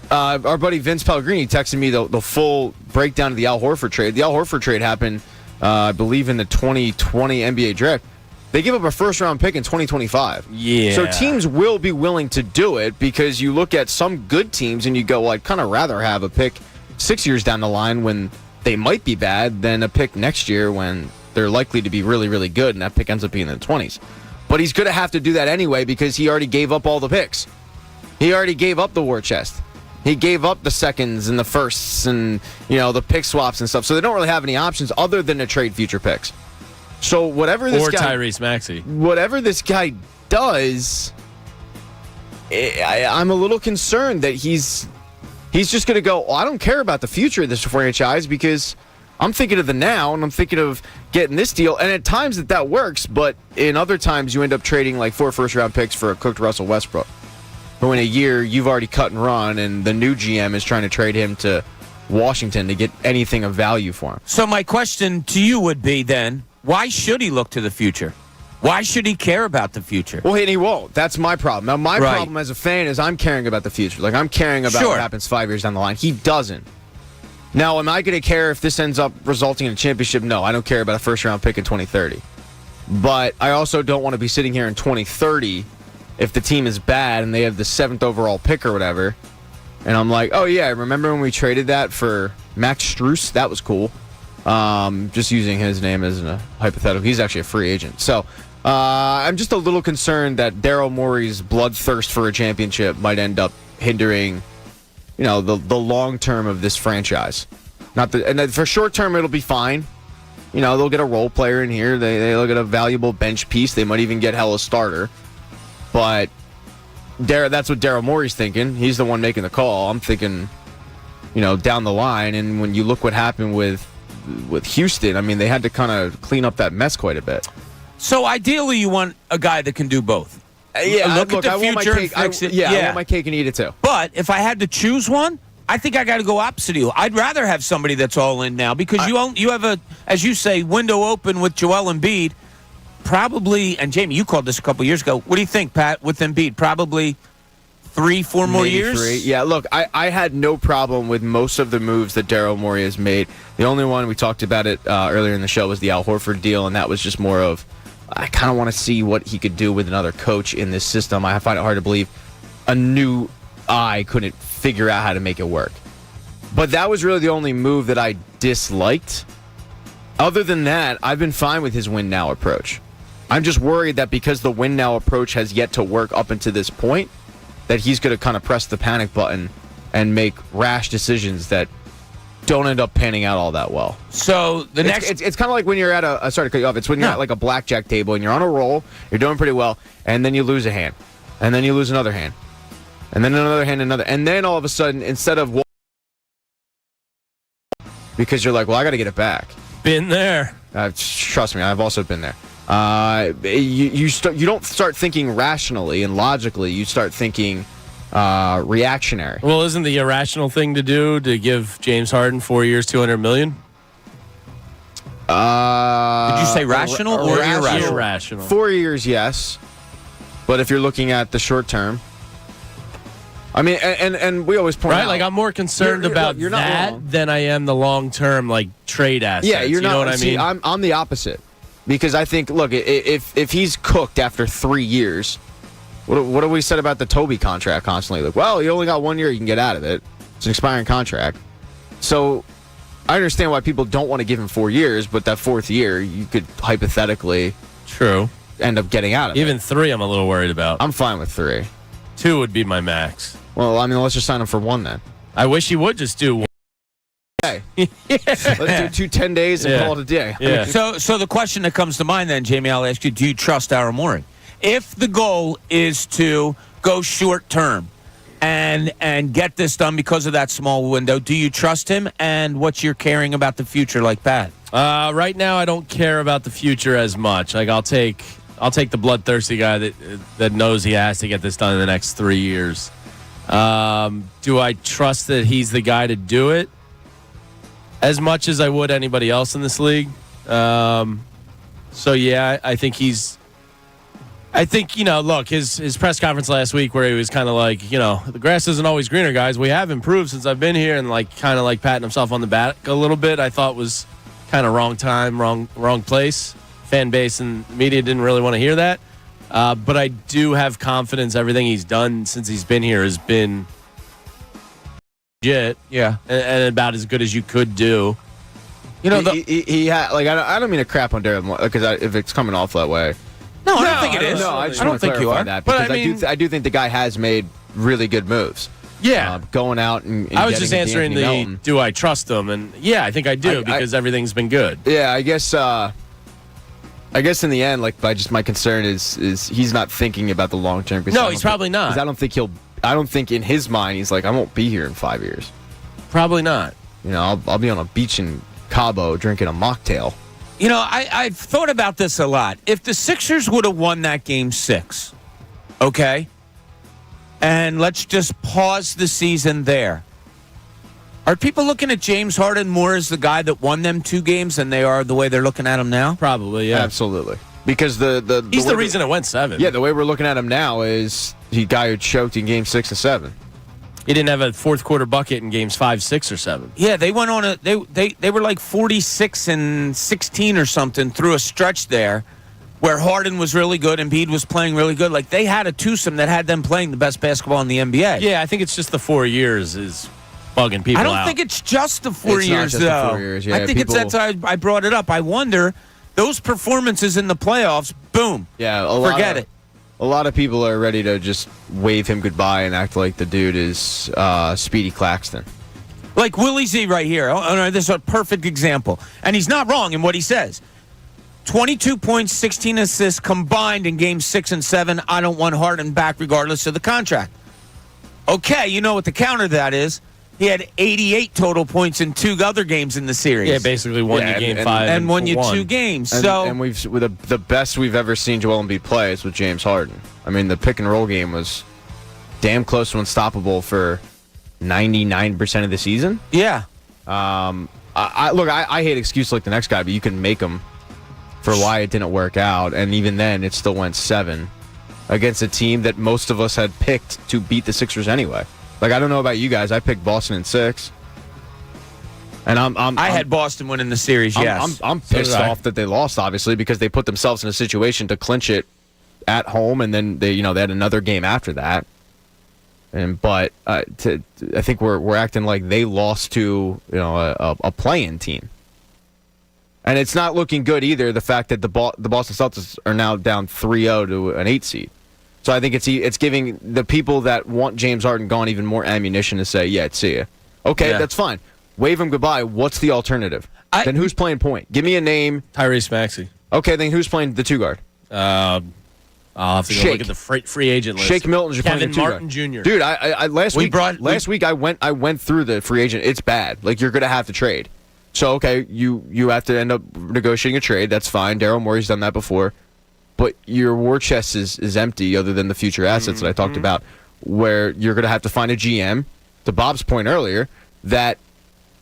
our buddy Vince Pellegrini texted me the full breakdown of the Al Horford trade. The Al Horford trade happened, I believe, in the 2020 NBA draft. They give up a first-round pick in 2025. Yeah. So teams will be willing to do it because you look at some good teams and you go, well, I'd kind of rather have a pick 6 years down the line when they might be bad than a pick next year when they're likely to be really, really good, and that pick ends up being in the 20s. But he's going to have to do that anyway because he already gave up all the picks. He already gave up the war chest. He gave up the seconds and the firsts and, the pick swaps and stuff. So they don't really have any options other than to trade future picks. So whatever this guy, Tyrese Maxey, whatever this guy does, I'm a little concerned that he's just going to go, I don't care about the future of this franchise because I'm thinking of the now and I'm thinking of getting this deal. And at times that works, but in other times you end up trading like 4 first-round picks for a cooked Russell Westbrook, who in a year you've already cut and run, and the new GM is trying to trade him to Washington to get anything of value for him. So my question to you would be then, why should he look to the future? Why should he care about the future? Well, and he won't. That's my problem. Now, my problem as a fan is I'm caring about the future. Like, I'm caring about what happens 5 years down the line. He doesn't. Now, am I going to care if this ends up resulting in a championship? No, I don't care about a first-round pick in 2030. But I also don't want to be sitting here in 2030 if the team is bad and they have the 7th overall pick or whatever. And I'm like, oh, yeah, remember when we traded that for Max Strus? That was cool. Just using his name as a hypothetical. He's actually a free agent. So I'm just a little concerned that Daryl Morey's bloodthirst for a championship might end up hindering, the long term of this franchise. And for short term, it'll be fine. They'll get a role player in here. They'll get a valuable bench piece. They might even get a starter. But that's what Daryl Morey's thinking. He's the one making the call. I'm thinking, down the line. And when you look what happened with Houston, I mean, they had to kind of clean up that mess quite a bit. So ideally, you want a guy that can do both. Look at the future and fix it. I want my cake and eat it too. But if I had to choose one, I think I got to go opposite of you. I'd rather have somebody that's all in now because you have a, as you say, window open with Joel Embiid. Probably, and Jamie, you called this a couple years ago. What do you think, Pat, with Embiid? Probably 3-4 more years? 3. Yeah, look, I had no problem with most of the moves that Daryl Morey has made. The only one, we talked about it earlier in the show, was the Al Horford deal, and that was just more of, I kind of want to see what he could do with another coach in this system. I find it hard to believe a new eye couldn't figure out how to make it work. But that was really the only move that I disliked. Other than that, I've been fine with his win now approach. I'm just worried that because the win now approach has yet to work up until this point, that he's going to kind of press the panic button and make rash decisions that don't end up panning out all that well. So the next, it's kind of like when you're at sorry to cut you off. It's when you're at like a blackjack table and you're on a roll, you're doing pretty well, and then you lose a hand, and then you lose another hand, and then another hand, and then all of a sudden, instead of because you're like, well, I got to get it back. Been there. Trust me, I've also been there. You don't start thinking rationally and logically. You start thinking reactionary. Well, isn't the irrational thing to do to give James Harden 4 years, $200 million? Did you say rational or irrational? Irrational. 4 years, yes. But if you're looking at the short term, I mean, and we always point out, like I'm more concerned about that than I am the long term like trade assets. Yeah, you know what I mean. I'm the opposite. Because I think, look, if he's cooked after 3 years, what have we said about the Toby contract constantly? Like, well, you only got 1 year, you can get out of it. It's an expiring contract. So I understand why people don't want to give him 4 years, but that 4th year, you could hypothetically end up getting out of it. Even 3, I'm a little worried about. I'm fine with 3. 2 would be my max. Well, I mean, let's just sign him for 1 then. I wish he would just do 1. Let's do 2 10 days and Yeah. call it a day. Yeah. So the question that comes to mind then, Jamie, I'll ask you, do you trust Aramori? If the goal is to go short term and get this done because of that small window, do you trust him? And what's your caring about the future like Pat? Right now, I don't care about the future as much. Like I'll take the bloodthirsty guy that knows he has to get this done in the next 3 years. Do I trust that he's the guy to do it as much as I would anybody else in this league? So yeah, I think look, his press conference last week where he was kind of like, the grass isn't always greener, guys. We have improved since I've been here, and like kind of like patting himself on the back a little bit. I thought was kind of wrong time, wrong place. Fan base and media didn't really want to hear that. But I do have confidence everything he's done since he's been here has been legit. Yeah. And about as good as you could do. He had, like, I don't mean to crap on Darren because if it's coming off that way. No, I don't think it is. No, I just don't want to think you clarify are. that But because I do think the guy has made really good moves. Yeah. Going out and I was getting just answering Anthony the Melton. do I trust him? And yeah, I think I do because everything's been good. Yeah, I guess in the end, like, my concern is he's not thinking about the long term. No, he's probably not. 'Cause I don't think in his mind he's like, I won't be here in 5 years. Probably not. I'll be on a beach in Cabo drinking a mocktail. I've thought about this a lot. If the Sixers would have won that game 6, okay, and let's just pause the season there. Are people looking at James Harden more as the guy that won them 2 games than they are the way they're looking at him now? Probably, yeah. Absolutely. Because He's the reason it went 7. Yeah, the way we're looking at him now is the guy who choked in game 6 and 7. He didn't have a fourth quarter bucket in games 5, 6, or 7. Yeah, they went on they were like 46 and 16 or something through a stretch there where Harden was really good and Embiid was playing really good. Like they had a twosome that had them playing the best basketball in the NBA. Yeah, I think it's just the 4 years is bugging people I don't out. think it's just the 4 It's not years, just the though. 4 years. Yeah, I think people- that's why I brought it up. I wonder, those performances in the playoffs, boom. Yeah, Forget it. A lot of people are ready to just wave him goodbye and act like the dude is Speedy Claxton. Like Willie Z right here. Oh, this is a perfect example. And he's not wrong in what he says. 22 points, 16 assists combined in games 6 and 7. I don't want Harden back regardless of the contract. Okay, you know what the counter to that is? He had 88 total points in 2 other games in the series. Yeah, basically won you game 5 and won you 2 1. games. And we've the best we've ever seen Joel Embiid play is with James Harden. I mean, the pick and roll game was damn close to unstoppable for 99% of the season. Yeah. I hate excuses like the next guy, but you can make them for why it didn't work out, and even then, it still went 7 against a team that most of us had picked to beat the Sixers anyway. Like, I don't know about you guys. I picked Boston in 6. And I had Boston winning the series, yes. I'm pissed off that they lost, obviously, because they put themselves in a situation to clinch it at home, and then they had another game after that. But I think we're acting like they lost to a play-in team, and it's not looking good either. The fact that the Boston Celtics are now down 3-0 to an 8 seed. So I think it's giving the people that want James Harden gone even more ammunition to say, yeah, see ya. Okay, that's fine. Wave him goodbye. What's the alternative? Then who's playing point? Give me a name. Tyrese Maxey. Okay, then who's playing the 2 guard? I'll have to go look at the free agent list. Shake Milton's playing the 2 Martin guard. Jr. Dude, last week I went through the free agent. It's bad. Like, you're gonna have to trade. So okay, you have to end up negotiating a trade. That's fine. Daryl Morey's done that before. But your war chest is empty other than the future assets that I talked about, where you're going to have to find a GM, to Bob's point earlier, that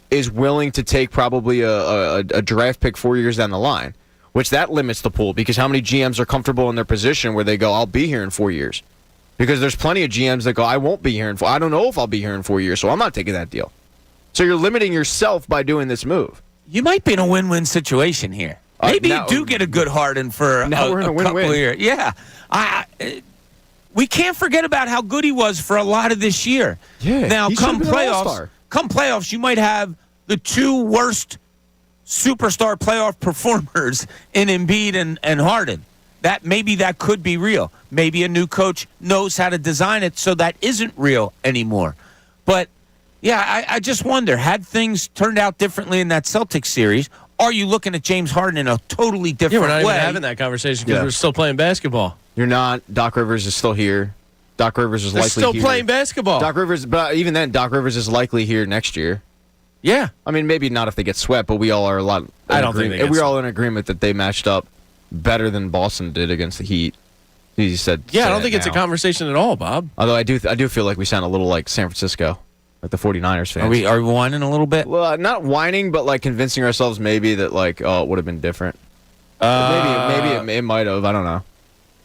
is willing to take probably a draft pick 4 years down the line, which that limits the pool because how many GMs are comfortable in their position where they go, I'll be here in 4 years? Because there's plenty of GMs that go, I won't be here in 4 I don't know if I'll be here in 4 years, so I'm not taking that deal. So you're limiting yourself by doing this move. You might be in a win-win situation here. Maybe you do get a good Harden for we're in a couple win-win. of years. Yeah. We can't forget about how good he was for a lot of this year. Yeah, now, he come should've been an all-star. playoffs, you might have the 2 worst superstar playoff performers in Embiid and Harden. Maybe that could be real. Maybe a new coach knows how to design it so that isn't real anymore. But Yeah, I just wonder, had things turned out differently in that Celtics series, are you looking at James Harden in a totally different Yeah, we're not way? even having that conversation because Yeah. we're still playing basketball. You're not. Doc Rivers is still here. Doc Rivers is They're likely still here. playing basketball. Doc Rivers, but even then, Doc Rivers is likely here next year. Yeah. I mean, maybe not if they get swept, but we all are a lot. I don't think they get we're all in agreement that they matched up better than Boston did against the Heat. He said, Yeah, I say don't that think it's a now. conversation at all, Bob. Although I do feel like we sound a little like San Francisco, like the 49ers fans. Are we whining a little bit? Well, not whining, but like convincing ourselves maybe that like, oh, it would have been different. Maybe it might have. I don't know.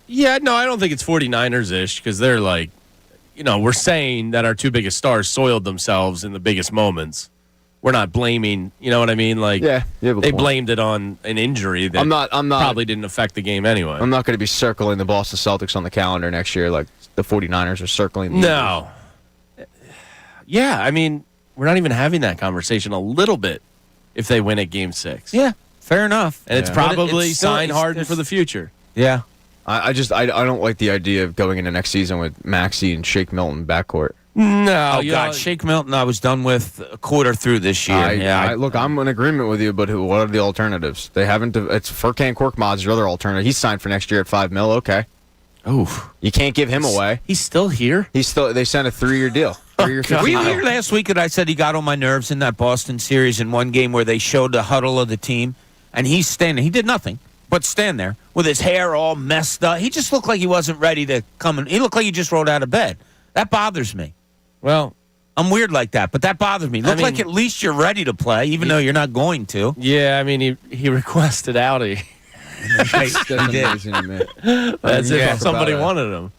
Yeah, no, I don't think it's 49ers-ish because they're like, we're saying that our two biggest stars soiled themselves in the biggest moments. We're not blaming, you know what I mean? Like, Yeah, you have a they point. blamed it on an injury that I'm not. probably didn't affect the game anyway. I'm not going to be circling the Boston Celtics on the calendar next year like the 49ers are circling. The No. Yeah, I mean, we're not even having that conversation a little bit if they win at Game 6. Yeah, fair enough. And it's But probably it's still- sign it's- Harden for the future. Yeah. I don't like the idea of going into next season with Maxey and Shake Milton backcourt. No, Oh, God. Shake Milton, I was done with a quarter through this year. Look, I'm in agreement with you, but what are the alternatives? They haven't. It's Furkan Korkmaz's your other alternative. He's signed for next year at $5 million. Okay, Oof. you can't give him away. He's still here? They signed a 3-year deal. 3-year, Were you $50 here last week that I said he got on my nerves in that Boston series in one game where they showed the huddle of the team, and he's standing. He did nothing but stand there with his hair all messed up. He just looked like he wasn't ready to come in. He looked like he just rolled out of bed. That bothers me. Well, I'm weird like that, but that bothers me. Look like at least you're ready to play, even though you're not going to. yeah, I mean, he requested outie. That's amazing to me. That's You if talk somebody about wanted him.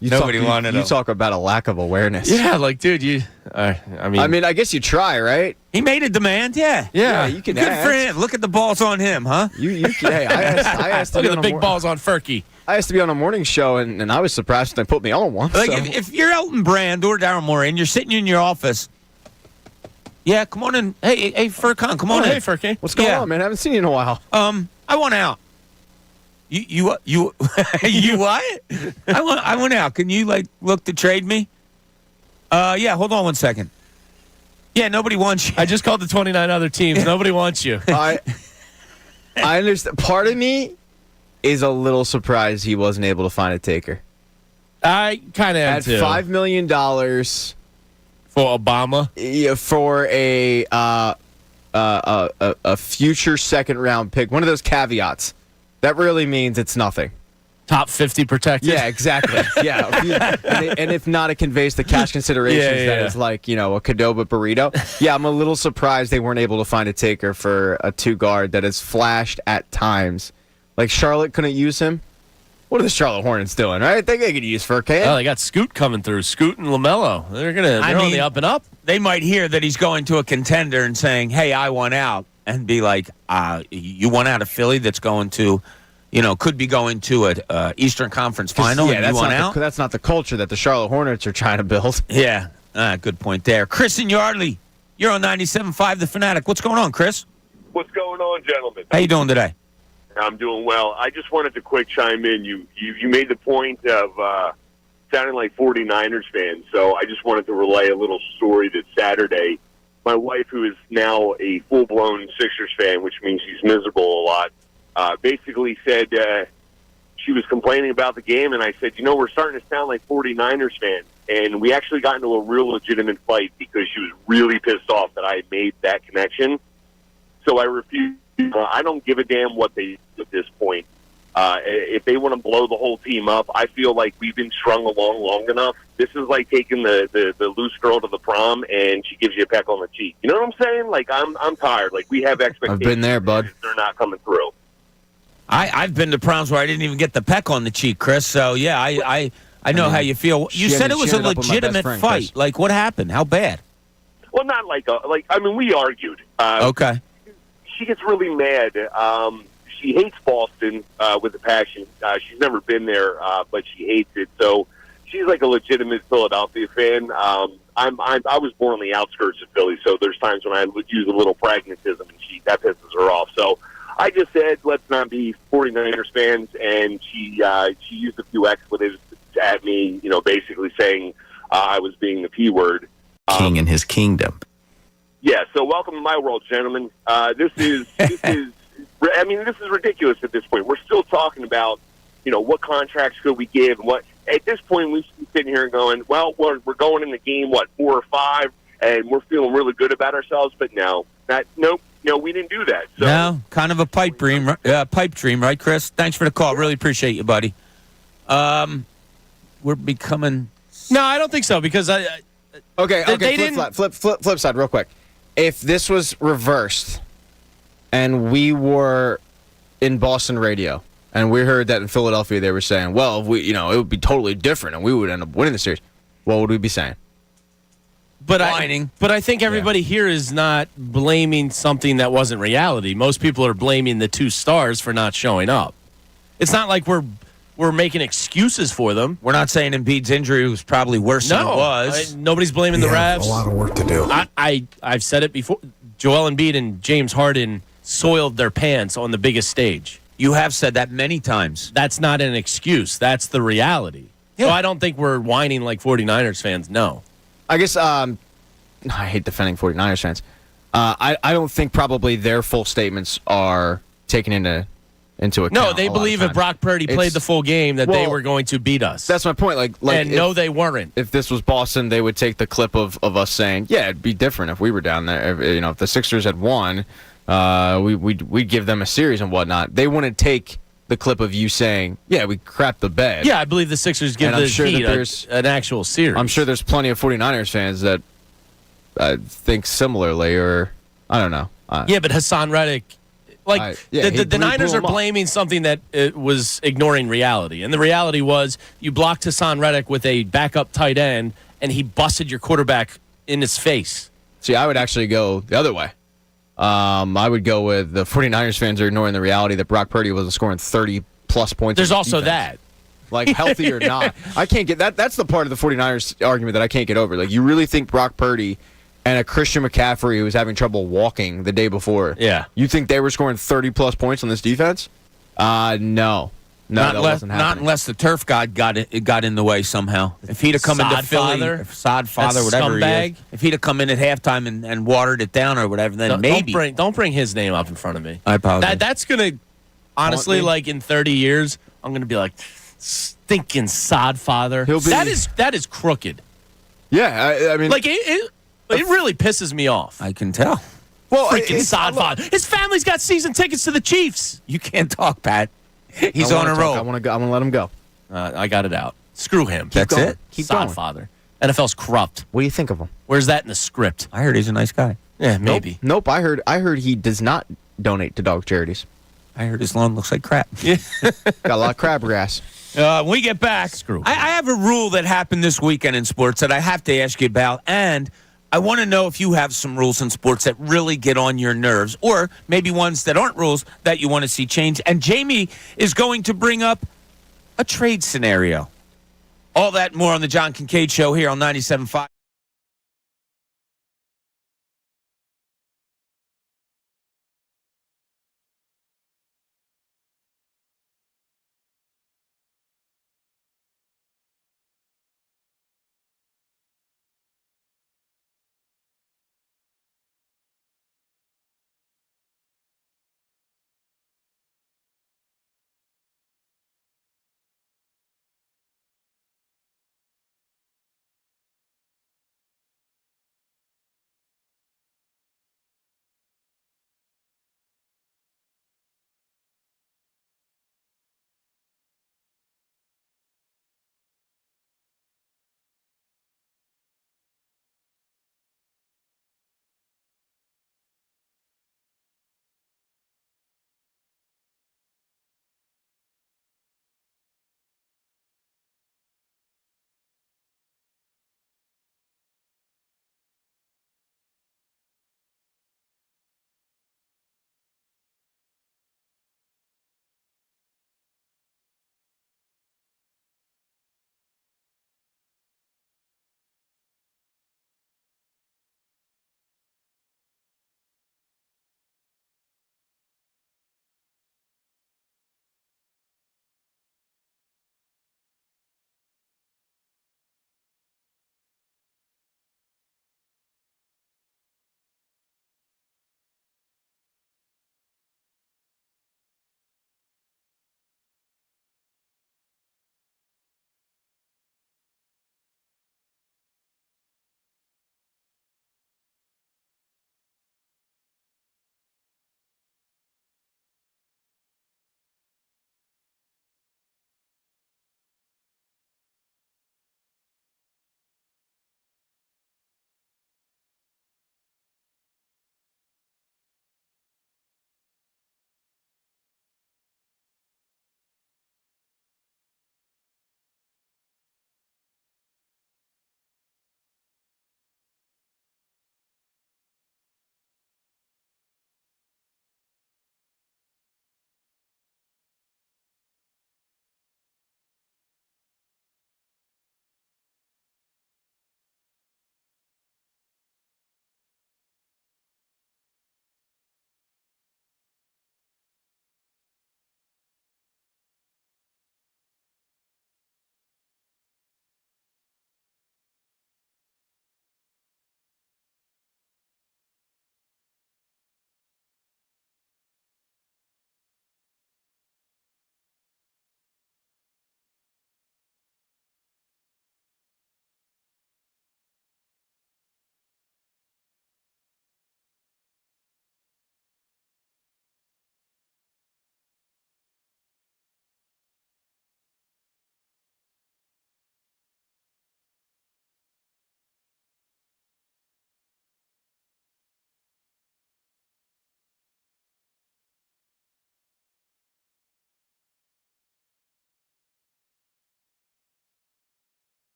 Nobody wanted You him. talk about a lack of awareness. Yeah, like, dude, I mean, I guess you try, right? He made a demand, yeah. yeah. you can Good ask. for him. Look at the balls on him, huh? Hey, I asked to Look be at on the a big balls on Furky. I asked to be on a morning show, and I was surprised when they put me on one. Like so. if you're Elton Brand or Daryl Morey and you're sitting in your office, yeah, come on in. Hey, Furkan, come on in. Hey, Furky. What's going Yeah. on, man? I haven't seen you in a while. I want out. You what? I went out. Can you look to trade me? Yeah, hold on one second. Yeah, nobody wants you. I just called the 29 other teams. Nobody wants you. I understand. Part of me is a little surprised he wasn't able to find a taker. I kind of am At too. $5 million For Obama. for a future second round pick, one of those caveats. That really means it's nothing. Top 50 protected. Yeah, exactly. Yeah. And if not, it conveys the cash considerations that is like, a Qdoba burrito. Yeah, I'm a little surprised they weren't able to find a taker for a two-guard that has flashed at times. Like, Charlotte couldn't use him. What are the Charlotte Hornets doing, right? They could use Furkan. Oh, they got Scoot coming through. Scoot and LaMelo. They're on the up and up. They might hear that he's going to a contender and saying, hey, I want out, and be like, you want out of Philly that's going to, could be going to a Eastern Conference final, and you want out? That's not the culture that the Charlotte Hornets are trying to build. Yeah, good point there. Chris and Yardley, you're on 97.5 The Fanatic. What's going on, Chris? What's going on, gentlemen? How you doing today? I'm doing well. I just wanted to quick chime in. You made the point of sounding like 49ers fans, so I just wanted to relay a little story that Saturday, my wife, who is now a full-blown Sixers fan, which means she's miserable a lot, basically said she was complaining about the game, and I said, we're starting to sound like 49ers fans. And we actually got into a real legitimate fight because she was really pissed off that I had made that connection. So I refused. I don't give a damn what they do at this point. If they want to blow the whole team up, I feel like we've been strung along long enough. This is like taking the loose girl to the prom and she gives you a peck on the cheek. You know what I'm saying? Like, I'm tired. Like, we have expectations. I've been there, bud. They're not coming through. I've been to proms where I didn't even get the peck on the cheek, Chris. So, yeah, I know how you feel. You said it was a legitimate fight. Chris. Like, what happened? How bad? Well, not we argued. Okay. She gets really mad. She hates Boston with a passion. She's never been there, but she hates it. So she's like a legitimate Philadelphia fan. I was born on the outskirts of Philly, so there's times when I would use a little pragmatism, and that pisses her off. So I just said, let's not be 49ers fans, and she used a few expletives at me, basically saying I was being the P word. king in his kingdom. Yeah, so welcome to my world, gentlemen. This is ridiculous at this point. We're still talking about, what contracts could we give? What at this point we should be sitting here going, well, we're going in the game 4 or 5, and we're feeling really good about ourselves. But nope, we didn't do that. So, no, kind of a pipe dream, right, Chris? Thanks for the call. Really appreciate you, buddy. We're becoming. No, I don't think so because flip side real quick. If this was reversed and we were in Boston radio and we heard that in Philadelphia they were saying, well, if we, it would be totally different and we would end up winning the series, what would we be saying? But I think everybody here is not blaming something that wasn't reality. Most people are blaming the 2 stars for not showing up. It's not like we're making excuses for them. We're not saying Embiid's injury was probably worse than it was. Nobody's blaming the Ravs. A lot of work to do. I've said it before. Joel Embiid and James Harden soiled their pants on the biggest stage. You have said that many times. That's not an excuse. That's the reality. Yeah. So I don't think we're whining like 49ers fans. No. I guess I hate defending 49ers fans. I don't think probably their full statements are taken into account. No, they believe if Brock Purdy played the full game that they were going to beat us. That's my point. No, they weren't. If this was Boston, they would take the clip of us saying, yeah, it'd be different if we were down there. If the Sixers had won, we'd give them a series and whatnot. They wouldn't take the clip of you saying, yeah, we crapped the bed. Yeah, I believe the Sixers give the Heat an actual series. I'm sure there's plenty of 49ers fans that think similarly, or I don't know. Yeah, but Hassan Reddick, the Niners are blaming something that was ignoring reality. And the reality was you blocked Hassan Reddick with a backup tight end, and he busted your quarterback in his face. See, I would actually go the other way. I would go with the 49ers fans are ignoring the reality that Brock Purdy wasn't scoring 30-plus points. There's also that. Like, healthy or not. I can't get that. That's the part of the 49ers argument that I can't get over. Like, you really think Brock Purdy and a Christian McCaffrey who was having trouble walking the day before, you think they were scoring 30-plus points on this defense? No. Not unless the turf god got in the way somehow. If he'd have come into Philly, Sod Father, whatever he is, if he'd have come in at halftime and watered it down or whatever, then maybe. Don't bring his name up in front of me. I apologize. That's going to, honestly, like in 30 years, I'm going to be like, stinking Sod Father. That is crooked. Yeah, I mean. Like, it really pisses me off. I can tell. Well, freaking Sod Father. His family's got season tickets to the Chiefs. You can't talk, Pat. He's on a roll. I want to let him go. I got it out. Screw him. That's it. Keep Sod going. Father. NFL's corrupt. What do you think of him? Where's that in the script? I heard he's a nice guy. Yeah, maybe. Nope. I heard he does not donate to dog charities. I heard his lawn looks like crap. Yeah. Got a lot of crabgrass. When we get back, I have a rule that happened this weekend in sports that I have to ask you about, and I want to know if you have some rules in sports that really get on your nerves, or maybe ones that aren't rules that you want to see change. And Jamie is going to bring up a trade scenario. All that and more on the John Kincade Show here on 97.5.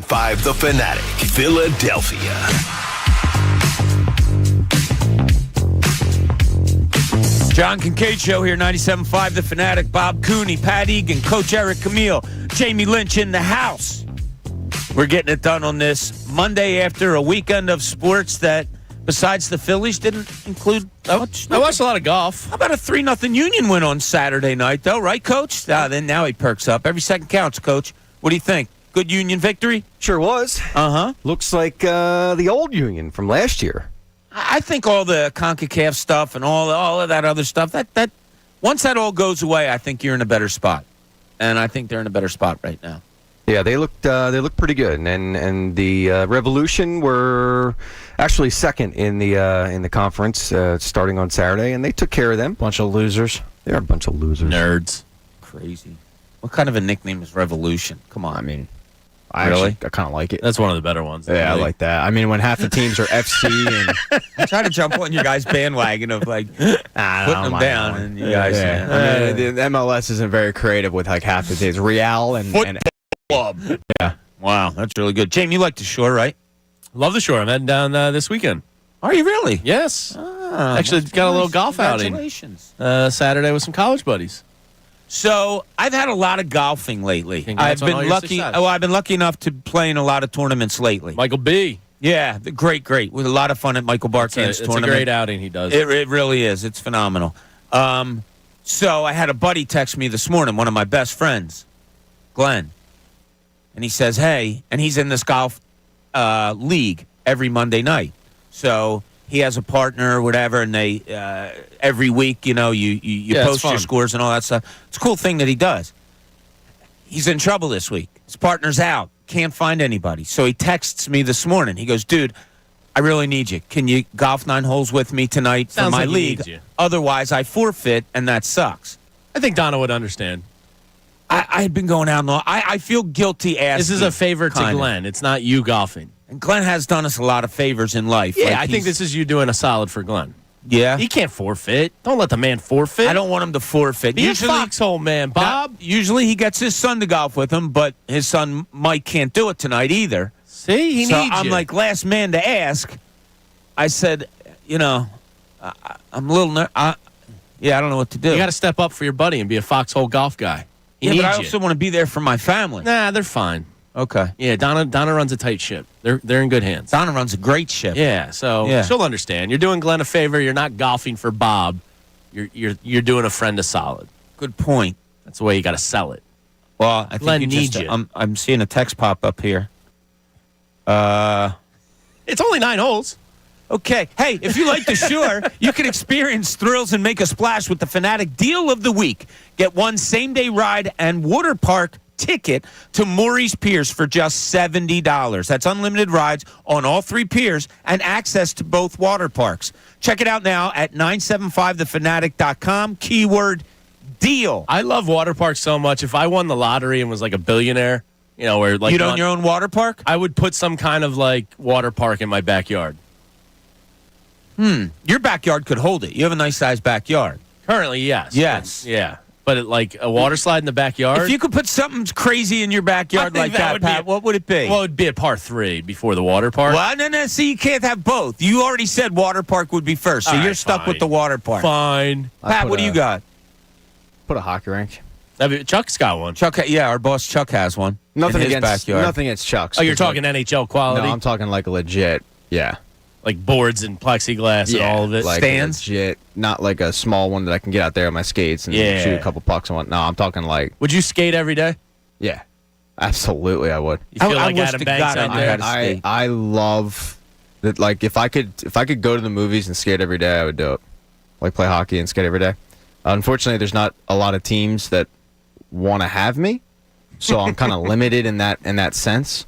97.5 The Fanatic, Philadelphia. John Kincade Show here, 97.5 The Fanatic. Bob Cooney, Pat Egan, Coach Eric Camille, Jamie Lynch in the house. We're getting it done on this Monday after a weekend of sports that, besides the Phillies, didn't include much. I watched a lot of golf. How about a 3-0 Union win on Saturday night, though, right, Coach? Now he perks up. Every second counts, Coach. What do you think? Good Union victory? Sure was. Uh-huh. Looks like the old Union from last year. I think all the CONCACAF stuff and all of that other stuff, that once that all goes away, I think you're in a better spot. And I think they're in a better spot right now. Yeah, they look pretty good, and the Revolution were actually second in the conference starting on Saturday, and they took care of them. Bunch of losers. They're a bunch of losers. Nerds. Crazy. What kind of a nickname is Revolution? Come on. I mean, Really? I kind of like it. That's one of the better ones. Yeah, I like that. I mean, when half the teams are FC and I try to jump on your guys' bandwagon of like putting them down, and you guys. I mean, the MLS isn't very creative with like half the days. Real and Club. Yeah. Wow, that's really good. Jamie, you like the shore, right? Love the shore. I'm heading down this weekend. Are you really? Yes. Actually, got a little golf outing. Congratulations. Saturday with some college buddies. So I've had a lot of golfing lately. Congrats on all your success. I've been lucky enough to play in a lot of tournaments lately. Michael B. Yeah, great. With a lot of fun at Michael Barkan's It's tournament. a great outing he does. It really is. It's phenomenal. So I had a buddy text me this morning, one of my best friends, Glenn, and he says, "Hey," and he's in this golf league every Monday night. So he has a partner or whatever, and they every week, you post your scores and all that stuff. It's a cool thing that he does. He's in trouble this week. His partner's out. Can't find anybody. So he texts me this morning. He goes, "Dude, I really need you. Can you golf 9 holes with me tonight for my like he league? needs you. Otherwise, I forfeit, and that sucks." I think Donna would understand. I had been going out and I feel guilty asking. This is a favor to Glenn. It's not you golfing. And Glenn has done us a lot of favors in life. Yeah, Like I think this is you doing a solid for Glenn. Yeah. He can't forfeit. Don't let the man forfeit. I don't want him to forfeit. Be a foxhole, man, Bob. Usually he gets his son to golf with him, but his son Mike can't do it tonight either. See, he so needs I'm you. like last man to ask. I said, I'm a little I don't know what to do. You got to step up for your buddy and be a foxhole golf guy. He yeah, needs but I you. also want to be there for my family. Nah, they're fine. Okay. Yeah, Donna runs a tight ship. They're in good hands. Donna runs a great ship. Yeah, so she'll understand. You're doing Glenn a favor. You're not golfing for Bob. You're doing a friend a solid. Good point. That's the way you got to sell it. Well, I Glenn think needs you. I'm seeing a text pop up here. It's only 9 holes. Okay. Hey, if you like the shore, you can experience thrills and make a splash with the Fanatic Deal of the Week. Get one same-day ride and water park ticket to Maury's Piers for just $70. That's unlimited rides on all 3 piers and access to both water parks. Check it out now at 975thefanatic.com, keyword deal. I love water parks so much. If I won the lottery and was like a billionaire, where like you'd own your own water park? I would put some kind of like water park in my backyard. Your backyard could hold it. You have a nice sized backyard. Currently, yes. Yes. Yeah. But like a water slide in the backyard. If you could put something crazy in your backyard like that, Pat, what would it be? Well, it'd be a par 3 before the water park. Well, no. See, you can't have both. You already said water park would be first, so All you're right, stuck fine. with the water park. Fine. Pat, what do you got? Put a hockey rink. Chuck's got one. Chuck, yeah, our boss Chuck has one. Nothing in his against backyard. Nothing against Chuck's. Oh, you're talking NHL quality? No, I'm talking like legit. Yeah. Like boards and plexiglass and all of it. Like stands? legit, not like a small one that I can get out there on my skates and shoot a couple pucks on. No, I'm talking like. Would you skate every day? Yeah, absolutely, I would. You feel like wish Adam to Banks God out I there? had a skate. I love that. Like if I could go to the movies and skate every day, I would do it. Like play hockey and skate every day. Unfortunately, there's not a lot of teams that want to have me, so I'm kind of limited in that sense.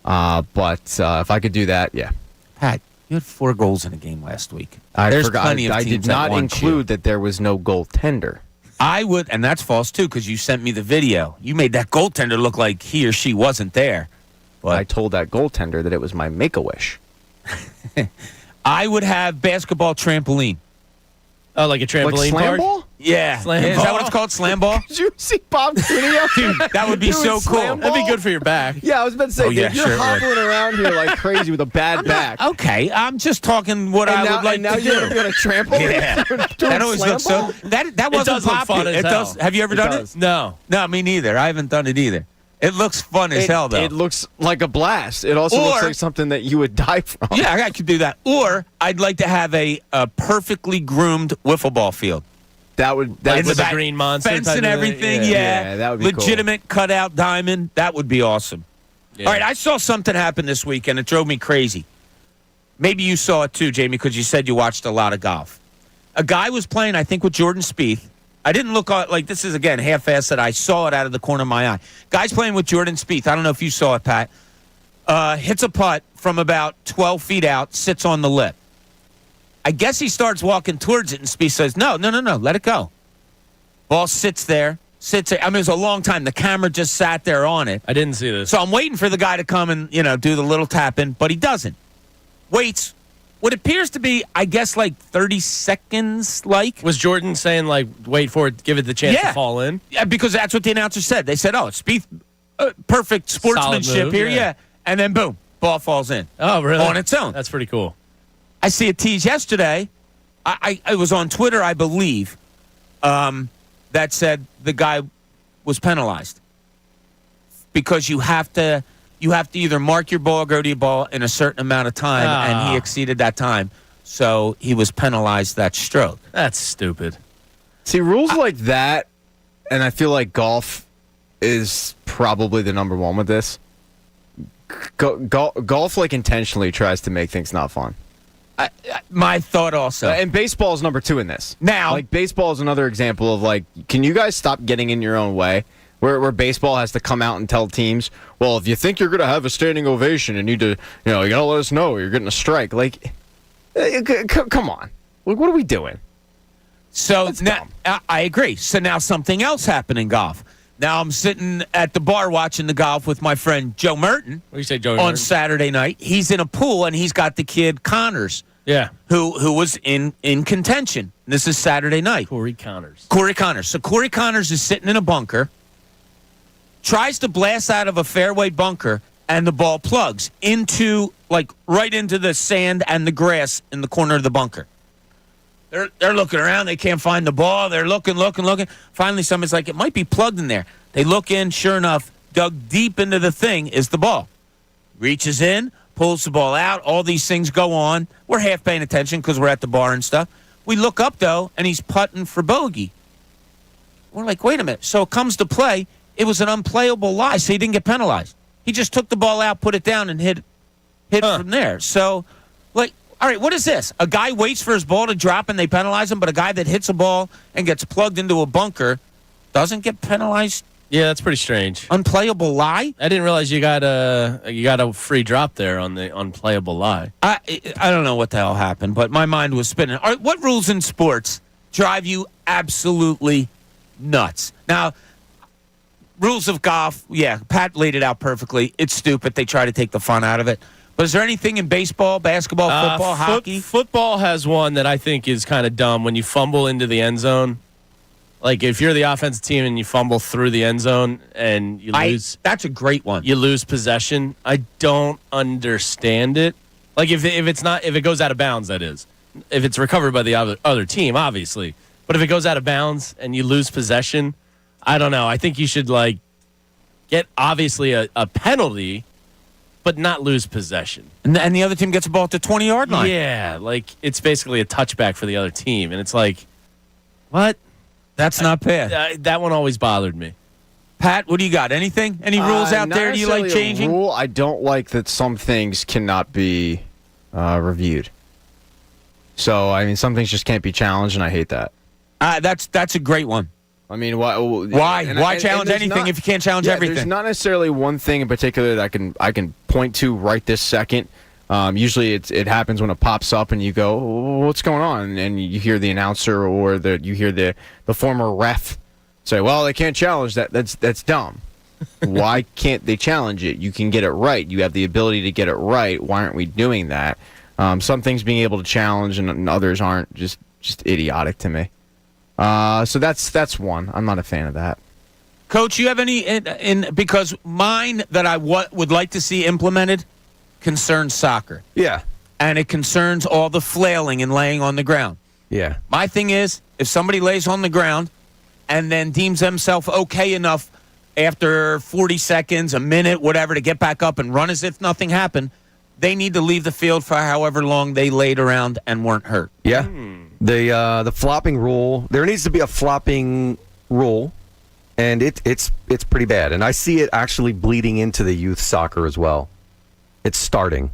But if I could do that, yeah. Pat, you had 4 goals in a game last week. I There's forgot. plenty of I teams did not that want include that there was no goaltender. I would, and that's false too, because you sent me the video. You made that goaltender look like he or she wasn't there. But I told that goaltender that it was my Make-A-Wish. I would have basketball trampoline. Oh, like a trampoline Like slam park? ball? Yeah. Slam Is ball. that what it's called? Slam ball? Did you see Bob Cooney up there? Dude, that would be Doing so cool. slam That'd be ball? good for your back. Yeah, I was about to say, Oh, yeah, dude, you're sure it would. hobbling around here like crazy with a bad back. Okay, I'm just talking what I would like now to you're do. going to trample? Yeah. Doing That always slam looks so. ball? That It wasn't does look popular. fun as It hell. does. Have you ever It done does. it? No. No, me neither. I haven't done it either. It looks fun as hell, though. It looks like a blast. It also looks Or- like something that you would die from. Yeah, I could do that. Or I'd like to have a perfectly groomed wiffle ball field. That would In With the the back, green monster fence type and of thing? everything. Yeah. Yeah, that would be cool. legitimate cutout diamond. That would be awesome. Yeah. All right, I saw something happen this week, and it drove me crazy. Maybe you saw it too, Jamie, because you said you watched a lot of golf. A guy was playing, I think, with Jordan Spieth. I didn't look like this is, again, half-assed that I saw it out of the corner of my eye. Guy's playing with Jordan Spieth. I don't know if you saw it, Pat. Hits a putt from about 12 feet out, sits on the lip. I guess he starts walking towards it, and Spieth says, no, let it go. Ball sits there. I mean, it was a long time. The camera just sat there on it. I didn't see this. So I'm waiting for the guy to come and, do the little tap-in, but he doesn't. Waits what appears to be, I guess, like 30 seconds, Was Jordan saying, like, wait for it, give it the chance to fall in? Yeah, because that's what the announcer said. They said, it's Spieth, perfect sportsmanship move, here, yeah. And then, boom, ball falls in. Oh, really? On its own. That's pretty cool. I see a tease yesterday. I was on Twitter, I believe, that said the guy was penalized because you have to either mark your ball, go to your ball in a certain amount of time, and he exceeded that time, so he was penalized that stroke. That's stupid. See, rules like that, and I feel like golf is probably the number one with this. Golf, like, intentionally tries to make things not fun. My thought also. And baseball is number two in this. Now, like, baseball is another example of, like, can you guys stop getting in your own way? Where baseball has to come out and tell teams, well, if you think you're going to have a standing ovation and you need to, you got to let us know you're getting a strike. Like, come on. Like, what are we doing? So That's now, I agree. So now something else happened in golf. Now I'm sitting at the bar watching the golf with my friend Joe Merton. What do you say, Joe? On Saturday night. He's in a pool, and he's got the kid Connors. Yeah. Who was in contention. This is Saturday night. Corey Connors. So Corey Connors is sitting in a bunker, tries to blast out of a fairway bunker, and the ball plugs into, like, right into the sand and the grass in the corner of the bunker. They're looking around. They can't find the ball. They're looking. Finally, somebody's like, it might be plugged in there. They look in. Sure enough, dug deep into the thing is the ball. Reaches in, pulls the ball out. All these things go on. We're half paying attention because we're at the bar and stuff. We look up, though, and he's putting for bogey. We're like, wait a minute. So it comes to play. It was an unplayable lie, so he didn't get penalized. He just took the ball out, put it down, and hit from there. So, like, all right, what is this? A guy waits for his ball to drop and they penalize him, but a guy that hits a ball and gets plugged into a bunker doesn't get penalized? Yeah, that's pretty strange. Unplayable lie? I didn't realize you got a free drop there on the unplayable lie. I don't know what the hell happened, but my mind was spinning. All right, what rules in sports drive you absolutely nuts? Now, rules of golf, yeah, Pat laid it out perfectly. It's stupid. They try to take the fun out of it. But is there anything in baseball, basketball, football, hockey? Football has one that I think is kind of dumb when you fumble into the end zone. Like, if you're the offensive team and you fumble through the end zone and you lose. That's a great one. You lose possession. I don't understand it. Like, if it goes out of bounds, that is. If it's recovered by the other team, obviously. But if it goes out of bounds and you lose possession, I don't know. I think you should, like, get obviously a penalty, but not lose possession. And the other team gets a ball at the 20-yard line. Yeah, like, it's basically a touchback for the other team. And it's like, what? That's not bad. That one always bothered me. Pat, what do you got? Anything? Any rules out there do you like changing? Rule, I don't like that some things cannot be reviewed. So, I mean, some things just can't be challenged, and I hate that. That's a great one. I mean, why? Why challenge anything if you can't challenge everything? There's not necessarily one thing in particular that I can point to right this second. Usually, it happens when it pops up, and you go, "What's going on?" And you hear the announcer or you hear the former ref say, "Well, they can't challenge that. That's dumb. Why can't they challenge it? You can get it right. You have the ability to get it right. Why aren't we doing that?" Some things being able to challenge and others aren't. Just idiotic to me. So that's one. I'm not a fan of that. Coach, you have any because mine that I would like to see implemented concerns soccer. Yeah. And it concerns all the flailing and laying on the ground. Yeah. My thing is, if somebody lays on the ground and then deems themselves okay enough after 40 seconds, a minute, whatever, to get back up and run as if nothing happened, they need to leave the field for however long they laid around and weren't hurt. Yeah. The flopping rule, there needs to be a flopping rule, and it's pretty bad. And I see it actually bleeding into the youth soccer as well. It's starting.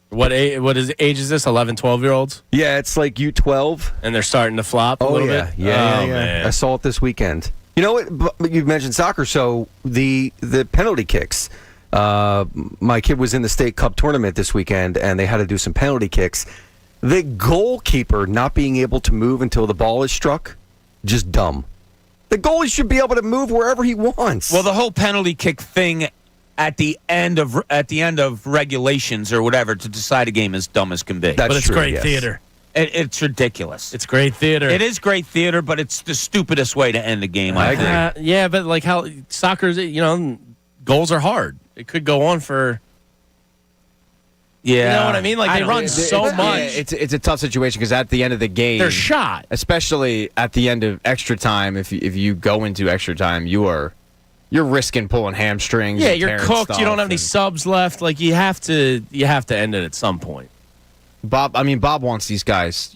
What age is this? 11, 12-year-olds? Yeah, it's like U12. And they're starting to flop a little bit? Yeah. Man. I saw it this weekend. You know what? You mentioned soccer, so the penalty kicks. My kid was in the state cup tournament this weekend, and they had to do some penalty kicks. The goalkeeper not being able to move until the ball is struck, just dumb. The goalie should be able to move wherever he wants. Well, the whole penalty kick thing at the end of regulations or whatever to decide a game is dumb as can be. But it's great theater. It's ridiculous. It's great theater. It is great theater, but it's the stupidest way to end a game. I agree. Yeah, but like how soccer's, goals are hard. It could go on for. Yeah, you know what I mean? Like they run so much. It's a tough situation because at the end of the game, they're shot. Especially at the end of extra time, if you go into extra time, you're risking pulling hamstrings. Yeah, and you're tearing cooked. stuff You don't have any subs left. Like you have to end it at some point. Bob wants these guys,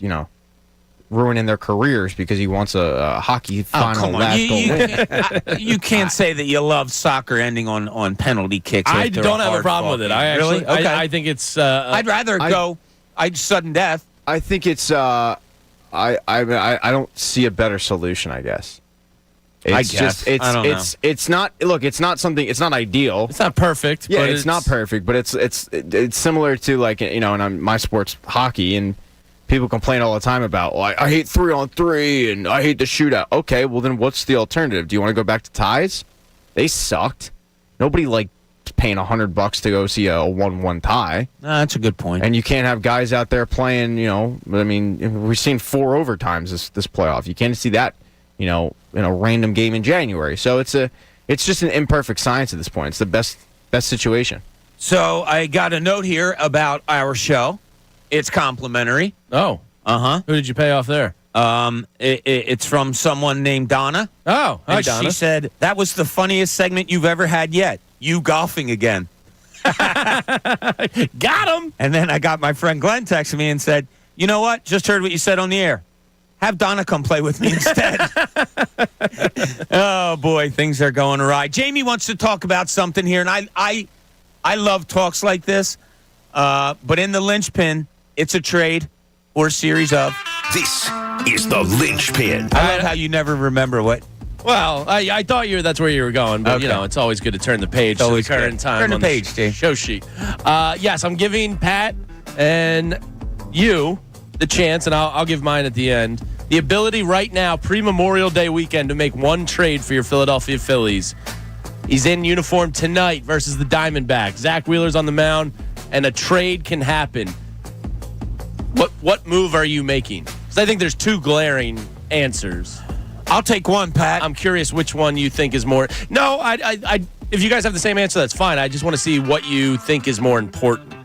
ruining their careers because he wants a hockey final last goal win. You can't say that you love soccer ending on penalty kicks. I don't have a problem with it. Really? Okay. I think it's. I'd rather go sudden death. I think it's. I don't see a better solution. I guess. I guess. I don't know. It's not. Look, it's not something. It's not ideal. It's not perfect. Yeah, but it's not perfect, but it's similar to like in my sport's hockey, and people complain all the time about I hate 3-on-3 and I hate the shootout. Okay, well then what's the alternative? Do you want to go back to ties? They sucked. Nobody paying $100 to go see a 1-1 tie. That's a good point. And you can't have guys out there playing. We've seen 4 overtimes this playoff. You can't see that. In a random game in January. So it's just an imperfect science at this point. It's the best situation. So I got a note here about our show. It's complimentary. Oh. Uh-huh. Who did you pay off there? It's from someone named Donna. Oh, hi, and Donna. She said, that was the funniest segment you've ever had yet. You golfing again. Got him. And then I got my friend Glenn texting me and said, you know what? Just heard what you said on the air. Have Donna come play with me instead. Oh, boy, things are going awry. Jamie wants to talk about something here, and I love talks like this. But in the linchpin, it's a trade or a series of. This is the linchpin. I love how you never remember what. Well, I thought that's where you were going, but Okay. It's always good to turn the page to the current time. Turn the on page, Dave. show sheet. Yes, I'm giving Pat and you the chance, and I'll give mine at the end. The ability right now, pre-Memorial Day weekend, to make one trade for your Philadelphia Phillies. He's in uniform tonight versus the Diamondbacks. Zach Wheeler's on the mound, and a trade can happen. What move are you making? Because I think there's 2 glaring answers. I'll take one, Pat. I'm curious which one you think is more. No, I if you guys have the same answer, that's fine. I just want to see what you think is more important.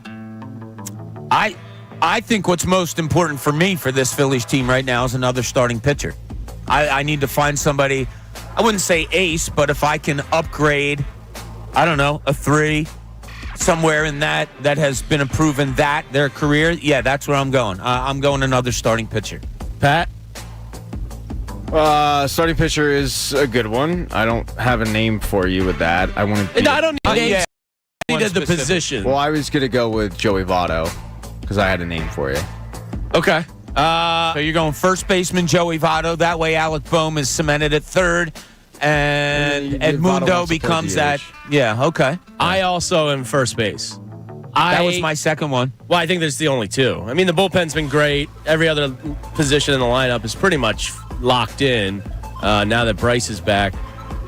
I think what's most important for me for this Phillies team right now is another starting pitcher. I need to find somebody, I wouldn't say ace, but if I can upgrade, I don't know, a 3, somewhere in that has been a proven their career, yeah, that's where I'm going. I'm going another starting pitcher. Pat? Starting pitcher is a good one. I don't have a name for you with that. I want to. I don't need names. Yeah. I needed the Specific. position. Well, I was gonna go with Joey Votto because I had a name for you. Okay. So you're going first baseman Joey Votto. That way Alec Boehm is cemented at third. And Votto Edmundo wants to play becomes DH. that. Yeah, okay. I also am first base. That was my second one. Well, I think there's the only 2. I mean, the bullpen's been great. Every other position in the lineup is pretty much locked in now that Bryce is back.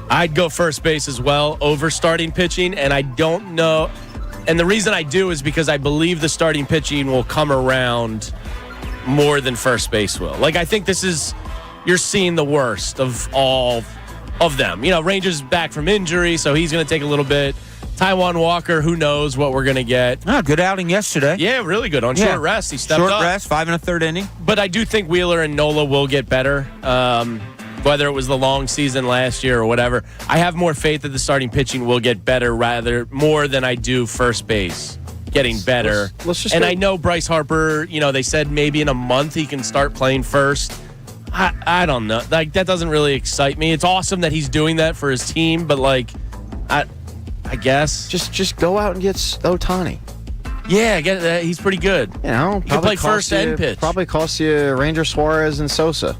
I'd go first base as well over starting pitching, and I don't know. And the reason I do is because I believe the starting pitching will come around more than first base will. Like, I think this is you're seeing the worst of all of them. Rangers back from injury, so he's going to take a little bit. Taijuan Walker, who knows what we're going to get. Good outing yesterday. Yeah, really good. On short rest, he stepped up. Short rest, 5 1/3 inning. But I do think Wheeler and Nola will get better, whether it was the long season last year or whatever. I have more faith that the starting pitching will get better more than I do first base getting better. I know Bryce Harper, they said maybe in a month he can start playing first. I don't know. Like, that doesn't really excite me. It's awesome that he's doing that for his team, but I guess just go out and get Ohtani. Yeah, he's pretty good. You can play first and pitch. Probably cost you Ranger Suarez and Sosa.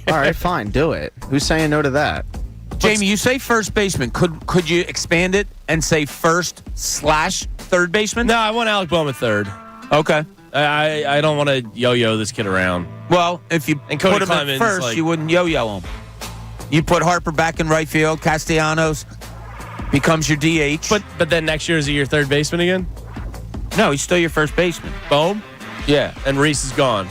All right, fine, do it. Who's saying no to that? Jamie, you say first baseman. Could you expand it and say first/third baseman? No, I want Alec Bohm at third. Okay. I don't want to yo-yo this kid around. Well, if you put him at first, you wouldn't yo-yo him. You put Harper back in right field. Castellanos becomes your DH. But then next year, is he your third baseman again? No, he's still your first baseman. Bohm? Yeah. And Reese is gone.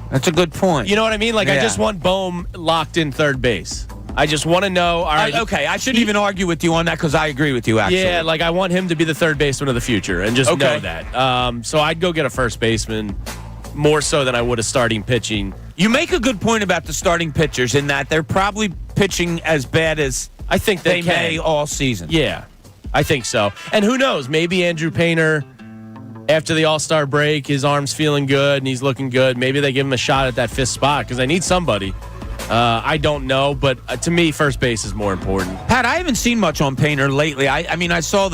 That's a good point. You know what I mean? I just want Bohm locked in third base. I just want to know. All right, okay, I shouldn't even argue with you on that because I agree with you, actually. Yeah, I want him to be the third baseman of the future and just know that. So I'd go get a first baseman more so than I would a starting pitching. You make a good point about the starting pitchers in that they're probably pitching as bad as I think they may all season. Yeah, I think so. And who knows? Maybe Andrew Painter, after the All-Star break, his arm's feeling good and he's looking good. Maybe they give him a shot at that fifth spot because they need somebody. I don't know, but to me, first base is more important. Pat, I haven't seen much on Painter lately. I mean, I saw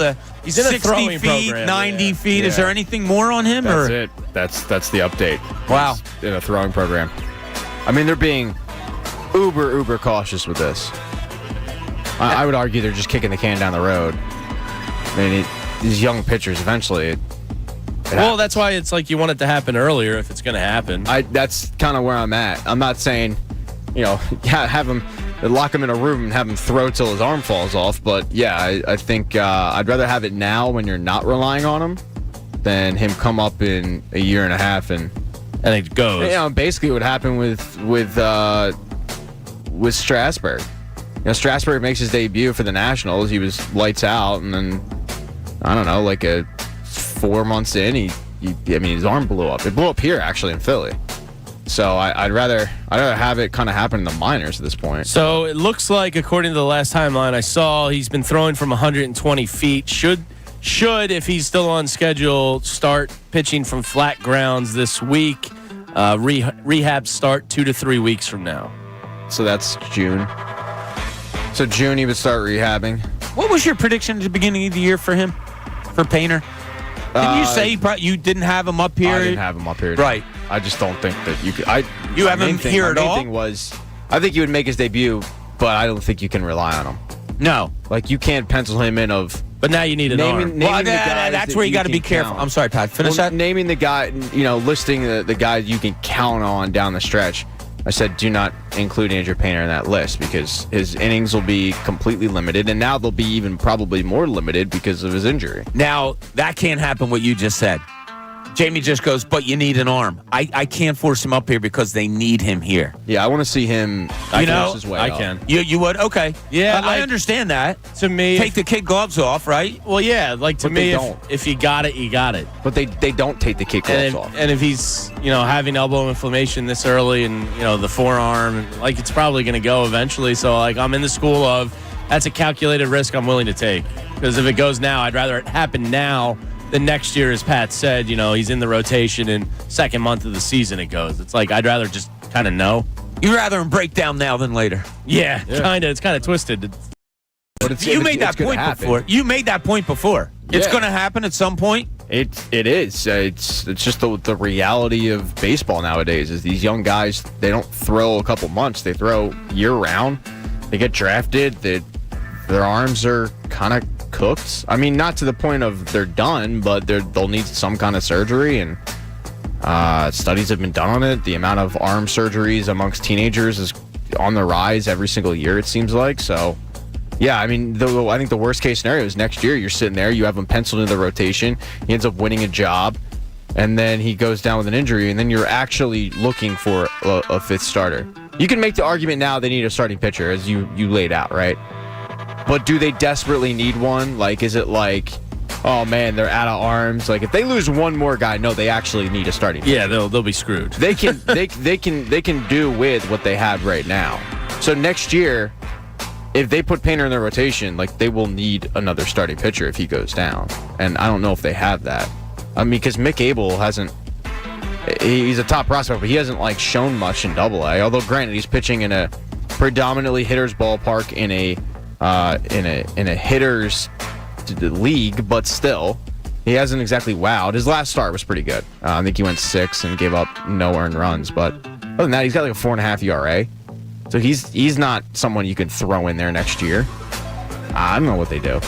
he's in 60 feet, program, 90 feet. Yeah. Is there anything more on him? That's it. That's the update. Wow. He's in a throwing program. I mean, they're being uber cautious with this. I would argue they're just kicking the can down the road. I mean, these young pitchers, eventually. That's why it's like you want it to happen earlier if it's going to happen. That's kind of where I'm at. I'm not saying, have him lock him in a room and have him throw till his arm falls off. But yeah, I think I'd rather have it now when you're not relying on him than him come up in a year and a half and it goes. Basically what happened with Strasburg. Strasburg makes his debut for the Nationals. He was lights out, and then I don't know, 4 months in, his arm blew up. It blew up here actually in Philly. So I'd rather have it kind of happen in the minors at this point. So it looks like, according to the last timeline I saw, he's been throwing from 120 feet. Should if he's still on schedule, start pitching from flat grounds this week. Rehab start 2 to 3 weeks from now. So that's June. So June he would start rehabbing. What was your prediction at the beginning of the year for him, for Painter? Didn't you say you didn't have him up here? I didn't have him up here. Right. I just don't think that you could. You have him here at all? My main thing was, I think he would make his debut, but I don't think you can rely on him. No. You can't pencil him in of. But now you need an arm. That's where you got to be careful. Count. I'm sorry, Pat. Finish that. Naming the guy, listing the guys you can count on down the stretch. I said do not include Andrew Painter in that list because his innings will be completely limited, and now they'll be even probably more limited because of his injury. Now, that can't happen what you just said. Jamie just goes, but you need an arm. I can't force him up here because they need him here. Yeah, I want to see him force his way up. Can. You would? Okay. Yeah, I understand that. To me, take the kid gloves off, right? Well, yeah, to me, if you got it, you got it. But they don't take the kid gloves off. And if he's, having elbow inflammation this early and, the forearm, it's probably going to go eventually. So, I'm in the school of that's a calculated risk I'm willing to take. Because if it goes now, I'd rather it happen now than next year, as Pat said, he's in the rotation and second month of the season it goes. It's I'd rather just kind of know. You'd rather him break down now than later. Yeah. Kind of. It's kind of twisted. But you made that point before. You made that point before. Yeah. It's going to happen at some point. It is. It's just the reality of baseball nowadays is these young guys, they don't throw a couple months. They throw year round. They get drafted. Their arms are kind of cooked. I mean, not to the point of they're done, but they'll need some kind of surgery, and studies have been done on it. The amount of arm surgeries amongst teenagers is on the rise every single year, it seems like. So, yeah, I mean, I think the worst case scenario is next year you're sitting there, you have him penciled into the rotation, he ends up winning a job, and then he goes down with an injury, and then you're actually looking for a fifth starter. You can make the argument now they need a starting pitcher, as you laid out, right? But do they desperately need one? Like, is it like, oh man, they're out of arms? Like, if they lose one more guy, no, they actually need a starting pitcher. Yeah, they'll be screwed. They can they can do with what they have right now. So next year, if they put Painter in their rotation, like, they will need another starting pitcher if he goes down. And I don't know if they have that. I mean, because Mick Abel hasn't. He's a top prospect, but he hasn't like shown much in Double-A. Although, granted, he's pitching in a predominantly hitter's ballpark in a hitter's league, but still, he hasn't exactly wowed. His last start was pretty good. I think he went 6 and gave up no earned runs. But other than that, he's got like a 4.5 ERA. So he's not someone you could throw in there next year. I don't know what they do.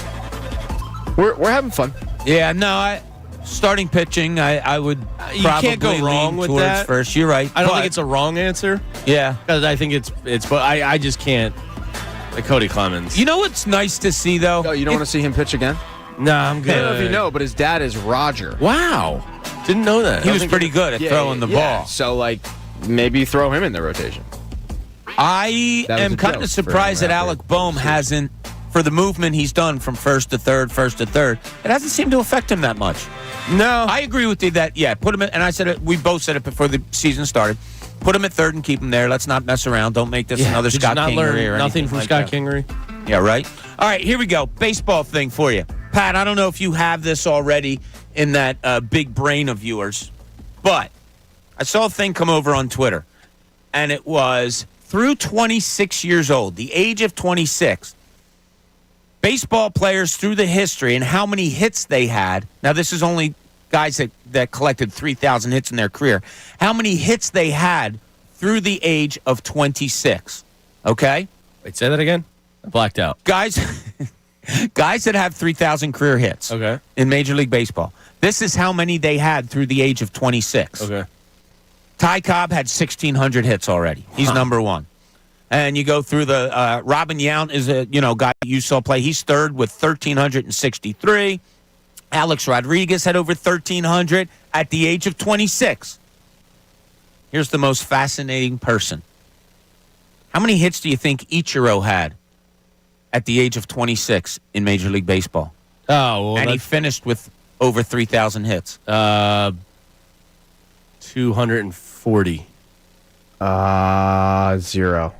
We're having fun. Yeah, no, starting pitching, I would You probably can't go wrong lean with towards that. first. You're right. I don't but- think it's a wrong answer Yeah. because I think it's. But I just can't. Like Cody Clemens. You know what's nice to see, though? Oh, you don't want to see him pitch again? Nah, I'm good. I don't know if you know, but his dad is Roger. Wow, didn't know that. He was pretty good at throwing the ball. So, like, maybe throw him in the rotation. I That was am a kind joke of for surprised that him Alec after Boehm hasn't, for the movement he's done from first to third, it hasn't seemed to affect him that much. No, I agree with you that, put him in, and I said it, we both said it before the season started. Put him at third and keep him there. Let's not mess around. Don't make this another Did Scott you not Kingery learn or nothing anything from like Scott that. Kingery? Yeah, right? All right, here we go. Baseball thing for you. Pat, I don't know if you have this already in that big brain of yours, but I saw a thing come over on Twitter, and it was through 26 years old, the age of 26, baseball players through the history and how many hits they had. Now, this is only guys that collected 3,000 hits in their career. How many hits they had through the age of 26, okay? Wait, say that again? I blacked out. Guys that have 3,000 career hits in Major League Baseball. This is how many they had through the age of 26. Okay. Ty Cobb had 1,600 hits already. He's number one. And you go through the Robin Yount is a guy you saw play. He's third with 1,363. Alex Rodriguez had over 1,300 at the age of 26. Here's the most fascinating person. How many hits do you think Ichiro had at the age of 26 in Major League Baseball? Oh, well, and he finished with over 3,000 hits. 240. 0.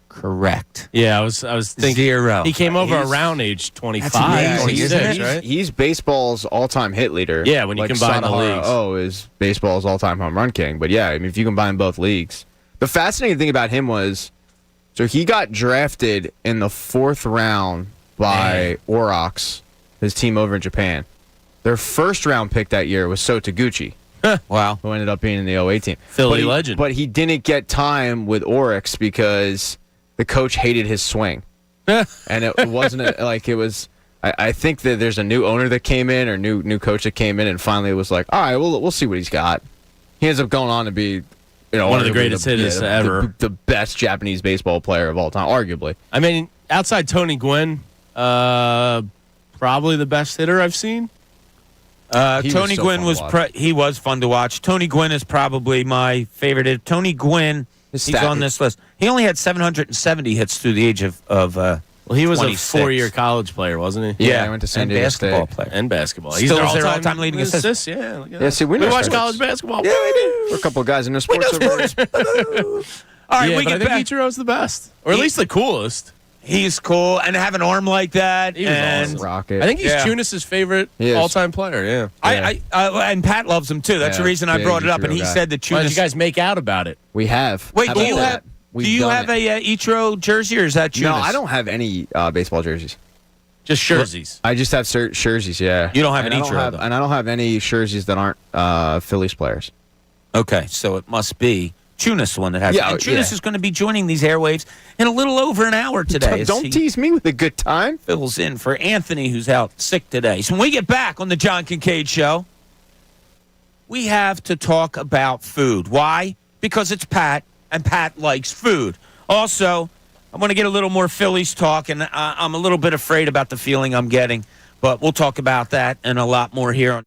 Correct. Yeah, I was thinking 0. He came over He's- around age 25, That's amazing, 26, isn't it? right? He's baseball's all-time hit leader. Yeah, when you combine the Sanahara leagues. is baseball's all-time home run king. But yeah, I mean, if you combine both leagues. The fascinating thing about him was, so he got drafted in the 4th round by Orox, his team over in Japan. Their first-round pick that year was Sota Taguchi. Wow. Who ended up being in the 08 team. Philly legend. But he didn't get time with Oryx because the coach hated his swing. And it wasn't it was. I think that there's a new owner that came in or new coach that came in, and finally it was like, all right, we'll see what he's got. He ends up going on to be, one of the arguably greatest hitters ever, the best Japanese baseball player of all time, arguably. I mean, outside Tony Gwynn, probably the best hitter I've seen. Tony Gwynn he was fun to watch. Tony Gwynn is probably my favorite. Tony Gwynn, he's on this list. He only had 770 hits through the age of Well, he was 26. a 4-year college player, wasn't he? Yeah, he went to San and Diego basketball State. player. And basketball. Still their is their all-time leading assist. Yeah, look at Yeah, that. see, we watch sports. college basketball. Yeah, we do. We're a couple of guys in the sports. know sports. All right, Yeah, we but I get think back. Ichiro's the best, or at least the coolest. He's cool, and have an arm like that. He was and awesome. Rocket. I think he's Yeah. Tunis's favorite He is. all-time player. Yeah. I and Pat loves him too. That's Yeah, the reason I big brought it up. And Ichiro he guy. said that Why did Tunis. you guys make out about it? We have. Wait, How do about you that? have? We've Do you done have it. a Ichiro jersey, or is that Tunis? No, I don't have any baseball jerseys. Just jerseys. I just have jerseys, yeah. You don't have and an I don't Ichiro, have, though. and I don't have any jerseys that aren't Phillies players. Okay, so it must be Tunis, the one that has. Yeah, and Tunis yeah. is going to be joining these airwaves in a little over an hour today. as Don't he tease me with a good time. fills in for Anthony, who's out sick today. So when we get back on the John Kincade Show, we have to talk about food. Why? Because it's Pat, and Pat likes food. Also, I want to get a little more Phillies talk, and I'm a little bit afraid about the feeling I'm getting, but we'll talk about that and a lot more here on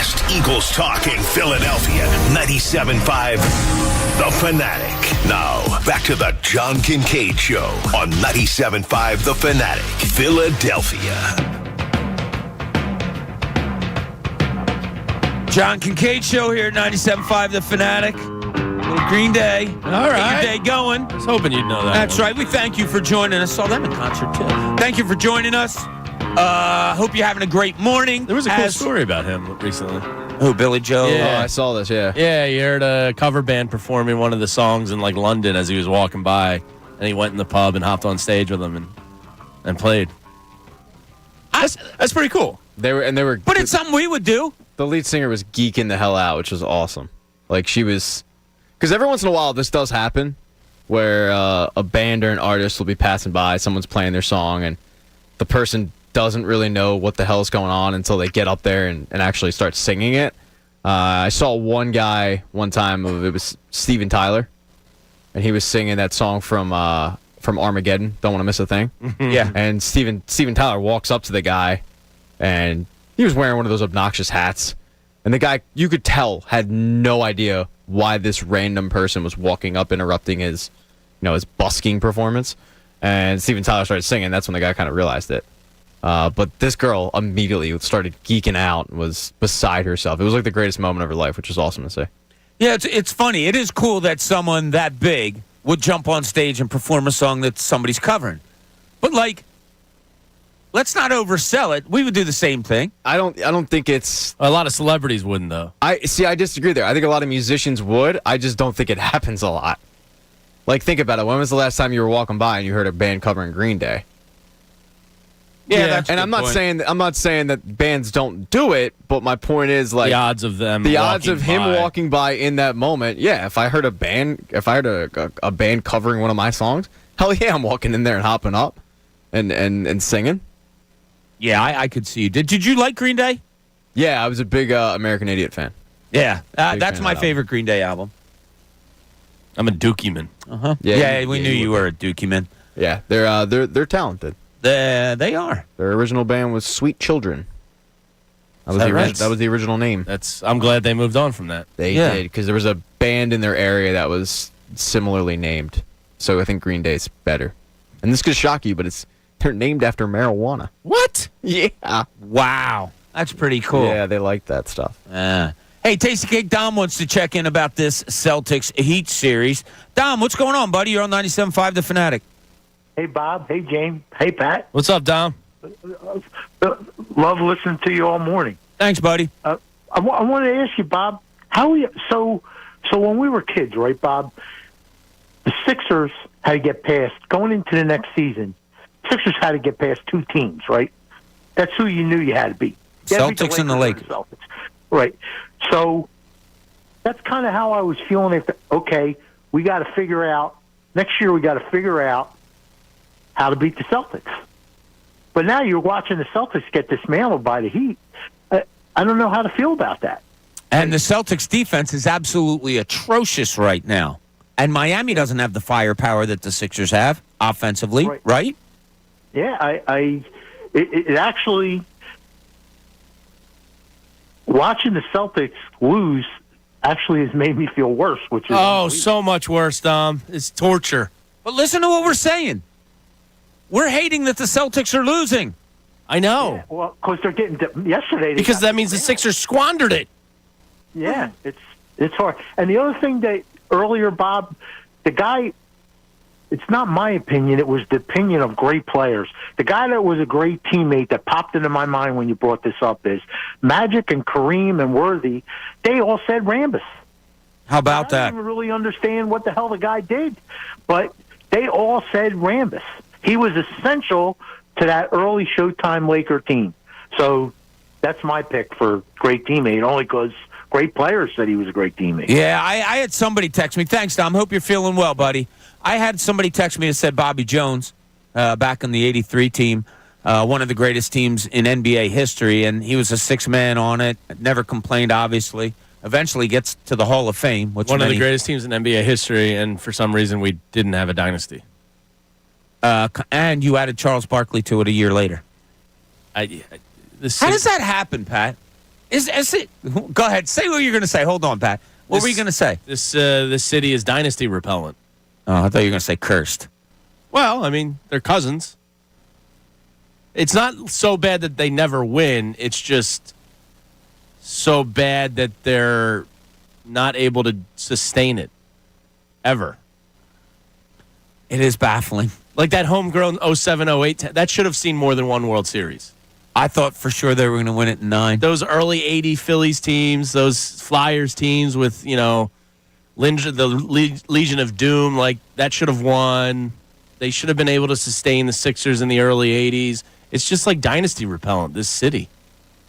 best Eagles talk in Philadelphia. 97.5 The Fanatic. Now, back to the John Kincade Show on 97.5 The Fanatic, Philadelphia. John Kincade Show here at 97.5 The Fanatic. Little Green Day. All right. Get your day going. I was hoping you'd know that. That's right. We thank you for joining us. Saw them in concert, too. Thank you for joining us. Hope you're having a great morning. There was a cool story about him recently. Oh, Billy Joe. Yeah. Oh, I saw this, yeah. Yeah, you heard a cover band performing one of the songs in like London as he was walking by, and he went in the pub and hopped on stage with them and played. That's pretty cool. They were. But it's something we would do. The lead singer was geeking the hell out, which was awesome. Like she was, because every once in a while this does happen, where a band or an artist will be passing by, someone's playing their song, and the person doesn't really know what the hell is going on until they get up there and actually start singing it. I saw one guy one time, it was Steven Tyler, and he was singing that song from Armageddon, Don't Want to Miss a Thing. Yeah. And Steven Tyler walks up to the guy, and he was wearing one of those obnoxious hats. And the guy, you could tell, had no idea why this random person was walking up interrupting his busking performance. And Steven Tyler started singing. That's when the guy kind of realized it. But this girl immediately started geeking out and was beside herself. It was like the greatest moment of her life, which is awesome to see. Yeah, it's funny. It is cool that someone that big would jump on stage and perform a song that somebody's covering. But, like, let's not oversell it. We would do the same thing. I don't think it's... A lot of celebrities wouldn't, though. I disagree there. I think a lot of musicians would. I just don't think it happens a lot. Like, think about it. When was the last time you were walking by and you heard a band covering Green Day? Yeah, that's a and good I'm not saying that bands don't do it, but my point is like the odds of them. The odds of him by. walking by in that moment. Yeah, if I heard a band covering one of my songs, hell yeah, I'm walking in there and hopping up and singing. Yeah, I could see you. Did you like Green Day? Yeah, I was a big American Idiot fan. Yeah, that's fan my of that favorite Green Day album. I'm a Dookie man. Uh-huh. Yeah, we knew you were a Dookie man. Yeah, they're talented. They are. Their original band was Sweet Children. That was the original name. I'm glad they moved on from that. They did, because there was a band in their area that was similarly named. So I think Green Day's better. And this could shock you, but they're named after marijuana. What? Yeah. Wow. That's pretty cool. Yeah, they like that stuff. Hey, Tasty Cake Dom wants to check in about this Celtics Heat series. Dom, what's going on, buddy? You're on 97.5 The Fanatic. Hey, Bob. Hey, James. Hey, Pat. What's up, Dom? Love listening to you all morning. Thanks, buddy. I want to ask you, Bob, so when we were kids, right, Bob, the Sixers had to get past, going into the next season, Sixers had to get past two teams, right? That's who you knew you had to beat. Celtics and the Lakers. Celtics. Right. So that's kind of how I was feeling. Okay, we got to figure out, next year we got to figure out how to beat the Celtics. But now you're watching the Celtics get dismantled by the Heat. I don't know how to feel about that. And the Celtics defense is absolutely atrocious right now. And Miami doesn't have the firepower that the Sixers have offensively, right? Yeah, it actually, watching the Celtics lose actually has made me feel worse, which is so much worse, Dom. It's torture. But listen to what we're saying. We're hating that the Celtics are losing. I know. Yeah, well, because they're getting yesterday. Because that means the Sixers squandered it. Yeah, it's hard. And the other thing that earlier, Bob, the guy, it's not my opinion, it was the opinion of great players. The guy that was a great teammate that popped into my mind when you brought this up is Magic and Kareem and Worthy. They all said Rambis. How about that? I didn't even really understand what the hell the guy did, but they all said Rambis. He was essential to that early Showtime Laker team. So that's my pick for great teammate, only because great players said he was a great teammate. Yeah, I had somebody text me. Thanks, Dom. Hope you're feeling well, buddy. I had somebody text me that said Bobby Jones back in the 83 team, one of the greatest teams in NBA history, and he was a sixth man on it. Never complained, obviously. Eventually gets to the Hall of Fame. Which one of the greatest teams in NBA history, and for some reason we didn't have a dynasty. And you added Charles Barkley to it a year later. How does that happen, Pat? Is it? Go ahead. Say what you're going to say. Hold on, Pat. What were you going to say? This city is dynasty repellent. Oh, I thought you were going to say cursed. Well, I mean, they're cousins. It's not so bad that they never win. It's just so bad that they're not able to sustain it ever. It is baffling. Like that homegrown 07-08, that should have seen more than one World Series. I thought for sure they were going to win it in 9. Those early 80 Phillies teams, those Flyers teams with, the Legion of Doom, like that should have won. They should have been able to sustain the Sixers in the early 80s. It's just like dynasty repellent, this city.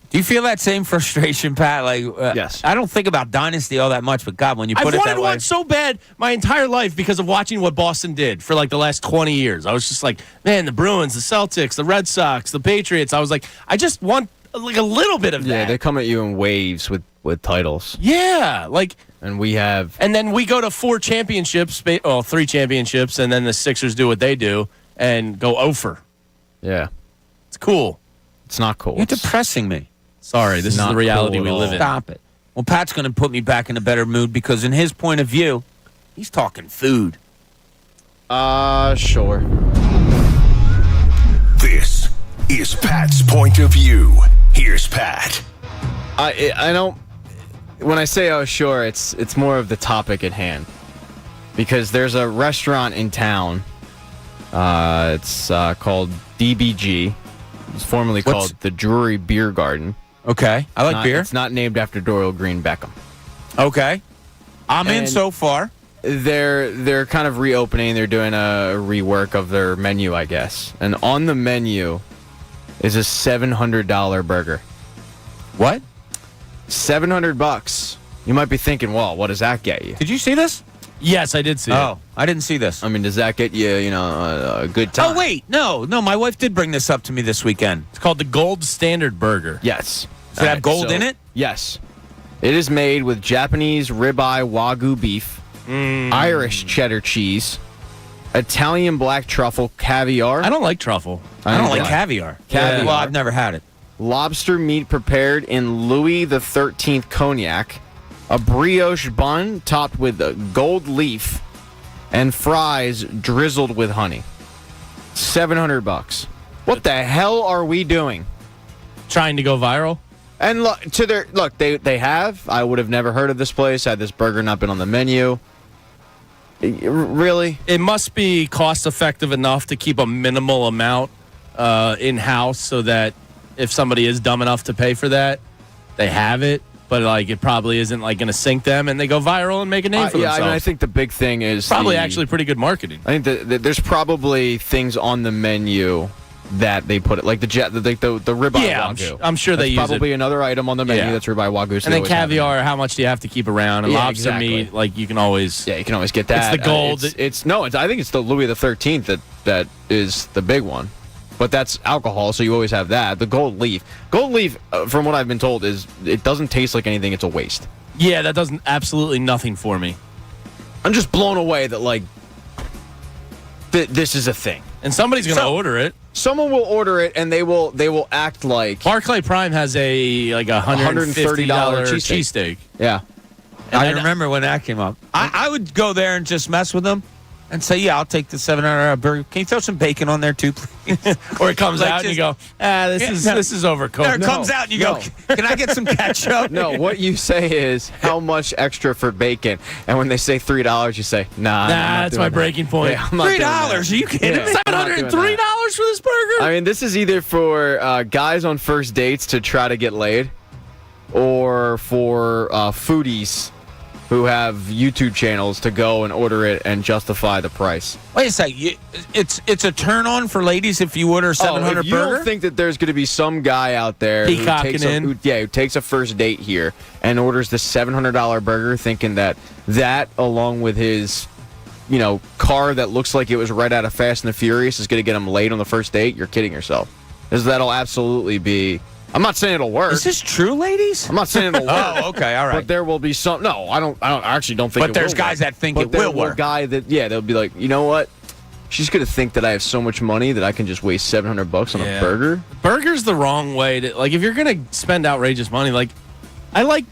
Do you feel that same frustration, Pat? Like, yes. I don't think about dynasty all that much, but God, when you put it that way. I've wanted one so bad my entire life because of watching what Boston did for like the last 20 years. I was just like, man, the Bruins, the Celtics, the Red Sox, the Patriots. I was like, I just want like a little bit of that. Yeah, they come at you in waves with titles. Yeah, like. And we have. And then we go to 4 championships, 3 championships, and then the Sixers do what they do and go over. Yeah. It's cool. It's not cool. You're depressing me. Sorry, this is the reality we live in. Stop it. Well, Pat's going to put me back in a better mood because in his point of view, he's talking food. Sure. This is Pat's point of view. Here's Pat. I don't. When I say sure, it's more of the topic at hand, because there's a restaurant in town. It's called DBG. It's formerly called the Drury Beer Garden. Okay, I like beer. It's not named after Doyle Green Beckham. Okay, I'm in so far. They're kind of reopening. They're doing a rework of their menu, I guess. And on the menu is a $700 burger. What? $700. You might be thinking, well, what does that get you? Did you see this? Yes, I did see it. Oh, I didn't see this. I mean, does that get you, a good time? Oh, wait. No, my wife did bring this up to me this weekend. It's called the Gold Standard Burger. Yes. Does it have gold in it? Yes. It is made with Japanese ribeye Wagyu beef, Irish cheddar cheese, Italian black truffle, caviar. I don't like truffle. I don't like caviar. Caviar. Well, I've never had it. Lobster meat prepared in Louis XIII cognac, a brioche bun topped with a gold leaf, and fries drizzled with honey. $700. What the hell are we doing? Trying to go viral? And look, they have. I would have never heard of this place had this burger not been on the menu. Really? It must be cost effective enough to keep a minimal amount in house so that if somebody is dumb enough to pay for that, they have it. But like, it probably isn't like going to sink them, and they go viral and make a name for themselves. Yeah, I think the big thing is probably actually pretty good marketing. I think that there's probably things on the menu that they put it like the ribeye Wagyu. I'm sure that's they use probably it. another item on the menu that's ribeye Wagyu. So and then caviar, how much do you have to keep around? And lobster meat, like you can always. Yeah, you can always get that. It's the gold. I think it's the Louis XIII that is the big one. But that's alcohol, so you always have that. The gold leaf. Gold leaf, from what I've been told, is it doesn't taste like anything. It's a waste. Yeah, that does absolutely nothing for me. I'm just blown away that, like, this is a thing. And somebody's going to order it. Someone will order it, and they will act like... Barclay Prime has a $130 cheesesteak. Yeah. I remember when that came up. I would go there and just mess with them and say, yeah, I'll take the $700 burger. Can you throw some bacon on there too, please? Or it comes out and you go, this is overcooked. Or it comes out and you go, can I get some ketchup? No, what you say is, how much extra for bacon? And when they say $3, you say, nah, that's my breaking point. Yeah, $3? Are you kidding me? $703 for this burger? I mean, this is either for guys on first dates to try to get laid, or for foodies who have YouTube channels to go and order it and justify the price. Wait a second. It's a turn on for ladies if you order $700 burger? You don't think that there's going to be some guy out there who takes a first date here and orders the $700 burger thinking that along with his car that looks like it was right out of Fast and the Furious is going to get him laid on the first date? You're kidding yourself. Because that'll absolutely be... I'm not saying it'll work. Is this true, ladies? I'm not saying it'll work. Oh, okay, all right. But there will be some... No, I actually don't think it will. But there's guys that think it will work. Guy that, they'll be like, you know what? She's going to think that I have so much money that I can just waste $700 on a burger. Burger's the wrong way to... Like, if you're going to spend outrageous money, like, I like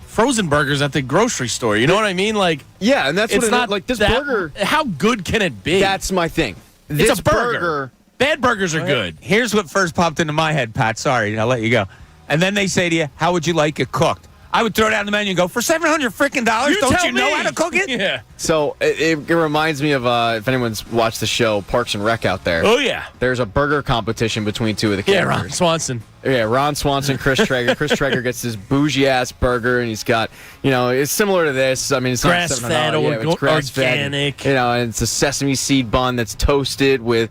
frozen burgers at the grocery store. You know what I mean? Like, Yeah, and that's it's what not like this that- burger. How good can it be? That's my thing. It's This a burger. Bad burgers are good. Here's what first popped into my head, Pat. Sorry, I'll let you go. And then they say to you, "How would you like it cooked?" I would throw down the menu and go, "For $700 freaking dollars, don't tell you know me." how to cook it?" Yeah. So it reminds me of if anyone's watched the show Parks and Rec out there. Oh yeah. There's a burger competition between two of the Yeah, characters. Ron Swanson. Yeah, Ron Swanson, Chris Traeger. Chris Traeger gets this bougie ass burger, and he's got, it's similar to this. I mean, it's Grass-fed, not $700. Yeah, it's grass-fed, organic. and it's a sesame seed bun that's toasted with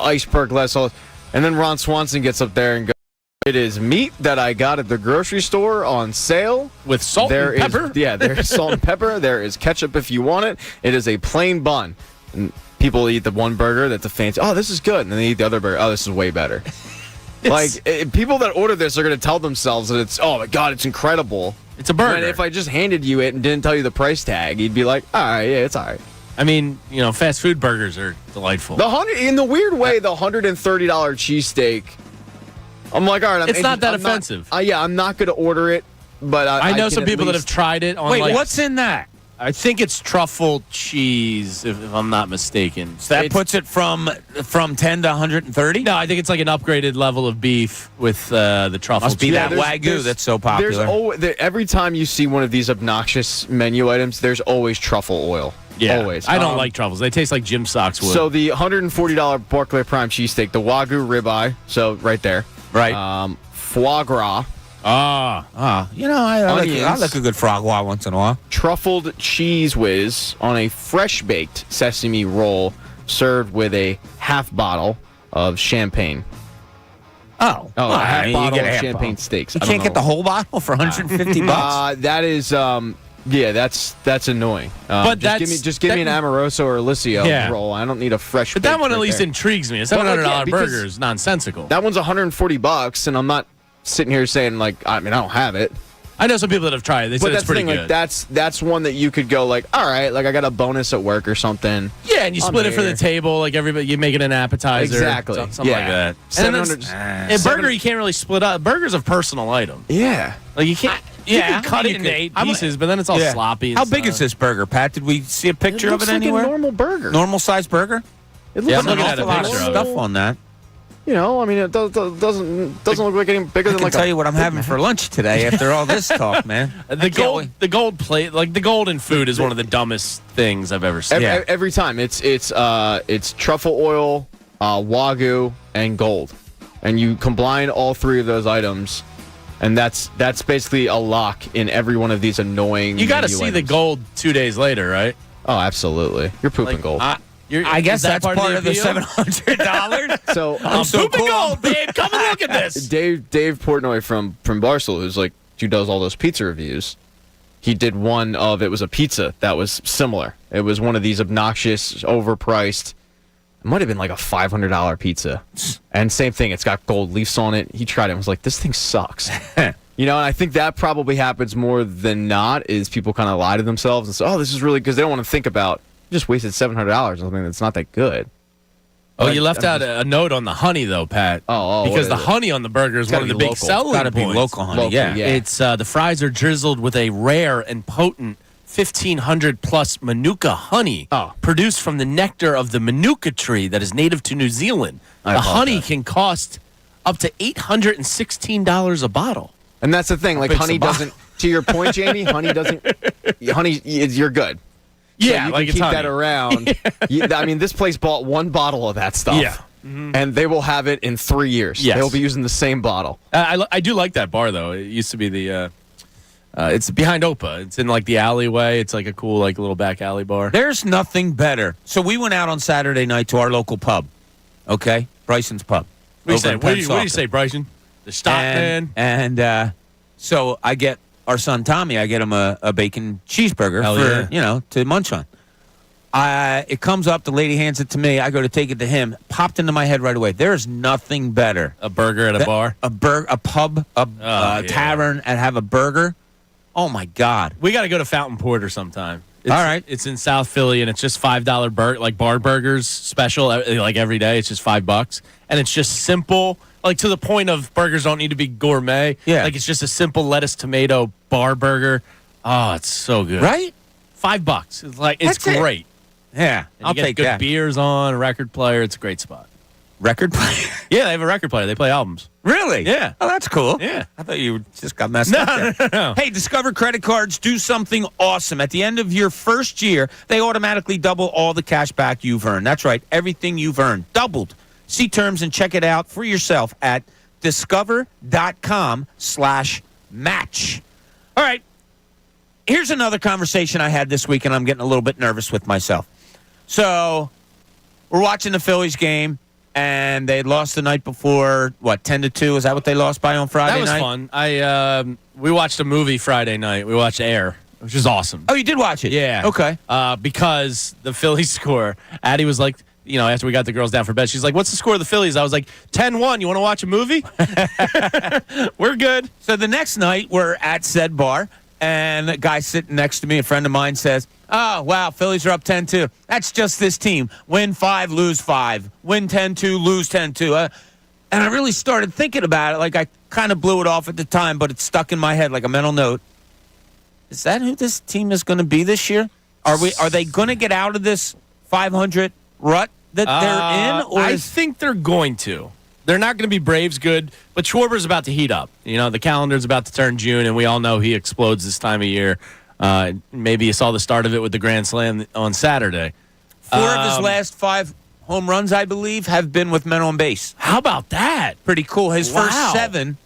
iceberg lettuce. And then Ron Swanson gets up there and goes, "It is meat that I got at the grocery store on sale With salt There and is- pepper? Yeah, there's salt and pepper. There is ketchup if you want it. It is a plain bun." And people eat the one burger that's a fancy. Oh, this is good, and then they eat the other burger. Oh, this is way better. People that order this are going to tell themselves that it's, oh my god, it's incredible. It's a burger. And if I just handed you it and didn't tell you the price tag, you'd be like, all right, yeah, it's all right. I mean, fast food burgers are delightful. In the weird way, the $130 cheesesteak. I'm like, all right, It's not that offensive. I'm not going to order it, but I know can some at people that least- have tried it on. Wait, like, what's in that? I think it's truffle cheese, if I'm not mistaken. So that puts it from 10 to 130. No, I think it's like an upgraded level of beef with the truffle. Must be cheese. that Wagyu that's so popular. Every time you see one of these obnoxious menu items, there's always truffle oil. Yeah, Always. I don't like truffles. They taste like gym socks would. So the $140 Barclay Prime cheesesteak, the Wagyu ribeye, so right there. Right. Foie gras. I like a good frog wah once in a while. Truffled cheese whiz on a fresh-baked sesame roll served with a half bottle of champagne. A half bottle of champagne steaks. You I can't don't get the know. whole bottle for $150. That is, that's annoying. But just give me an Amoroso or Alicio roll. I don't need a fresh. But that one at right least there. intrigues me. A But, like, $700 because burger is nonsensical. That one's $140, and I'm not sitting here saying I don't have it. I know some people that have tried it. They But said that's it's pretty the thing, good. that's one that you could go all right, I got a bonus at work or something. Yeah, and you split it for here. the table. Like everybody, you make it an appetizer. Exactly. Something like that. And then a burger you can't really split up. Burger's a personal item. Yeah. Like you can't. You can cut it you into could. 8 pieces, but then it's all sloppy. How big is this burger, Pat? Did we see a picture of looks it like anywhere? a normal burger. Normal size burger? It Yeah, looks I'm looking like at a lot of picture of it. stuff on that. it doesn't look like any bigger I than can tell you what I'm having for lunch today after all this talk, man. The gold plate, like the golden food, is one of the dumbest things I've ever seen. every time. It's truffle oil, Wagyu, and gold, and you combine all three of those items, and that's basically a lock in every one of these annoying. You got to menu see the items. gold 2 days later, right? Oh, absolutely. You're pooping Like, gold. I guess is that that's part of the appeal? $700. So I'm so Pooping cool. gold, babe. Come and look at this. Dave Portnoy from Barstool, who does all those pizza reviews, he did one of, it was a pizza that was similar. It was one of these obnoxious, overpriced, it might have been like a $500 pizza. And same thing, it's got gold leaves on it. He tried it and was like, this thing sucks. And I think that probably happens more than not, is people kind of lie to themselves and say, oh, this is really, because they don't want to think about, you just wasted $700 on something that's not that good. Oh, you left out a note on the honey, though, Pat. what because the is it? honey on the burger is one of the big selling Got to be points. local honey, Local, yeah. yeah. It's the fries are drizzled with a rare and potent 1,500 plus Manuka honey, produced from the nectar of the Manuka tree that is native to New Zealand. I The honey apologize. can cost up to $816 a bottle. And that's the thing, like big's honey the bottle? doesn't, to your point, Jamie, you're good. Yeah, So you like can it's keep honey. that around. I mean, this place bought one bottle of that stuff. Yeah. And they will have it in 3 years. Yes. They'll be using the same bottle. I do like that bar, though. It used to be the it's behind Opa. It's in like the alleyway. It's like a cool like little back alley bar. There's nothing better. So we went out on Saturday night to our local pub, okay? Bryson's Pub. What do you over say? in What do you Pensacola. say, Bryson? The Stockman. And so I get our son Tommy, I get him a bacon cheeseburger Hell for, yeah. to munch on. It comes up, the lady hands it to me, I go to take it to him. Popped into my head right away. There's nothing better. A burger at a bar. A pub, yeah. tavern, and have a burger. Oh my God. We got to go to Fountain Porter sometime. All right. It's in South Philly, and it's just $5 bar burgers special like every day. It's just $5, and it's just simple Like to the point of burgers don't need to be gourmet. Yeah. Like it's just a simple lettuce tomato bar burger. Oh, it's so good. Right? $5. It's like it's That's it. great. Yeah, And I'll you get take good that. beers on, a record player. It's a great spot. Record player? Yeah, they have a record player. They play albums. Really? Yeah. Oh, that's cool. Yeah. I thought you just got messed up there. No. Hey, Discover credit cards do something awesome. At the end of your first year, they automatically double all the cash back you've earned. That's right. Everything you've earned. Doubled. See terms and check it out for yourself at discover.com/match. All right. Here's another conversation I had this week, and I'm getting a little bit nervous with myself. So we're watching the Phillies game, and they had lost the night before, 10-2? Is that what they lost by on Friday night? That was fun. We watched a movie Friday night. We watched Air, which is awesome. Oh, you did watch it? Yeah. Okay. Because the Phillies score, Addie was like, after we got the girls down for bed, she's like, what's the score of the Phillies? I was like, 10-1. You want to watch a movie? We're good. So the next night, we're at said bar, and a guy sitting next to me, a friend of mine, says, oh, wow, Phillies are up 10-2. That's just this team. Win 5, lose 5. Win 10-2, lose 10-2. And I really started thinking about it. Like, I kind of blew it off at the time, but it stuck in my head like a mental note. Is that who this team is going to be this year? Are they going to get out of this 500 rut that they're in? Or I think they're going to. They're not going to be Braves good, but Schwarber's about to heat up. The calendar's about to turn June, and we all know he explodes this time of year. Maybe you saw the start of it with the Grand Slam on Saturday. 4 of his last 5 home runs, I believe, have been with men on base. How about that? Pretty cool. His Wow. first 7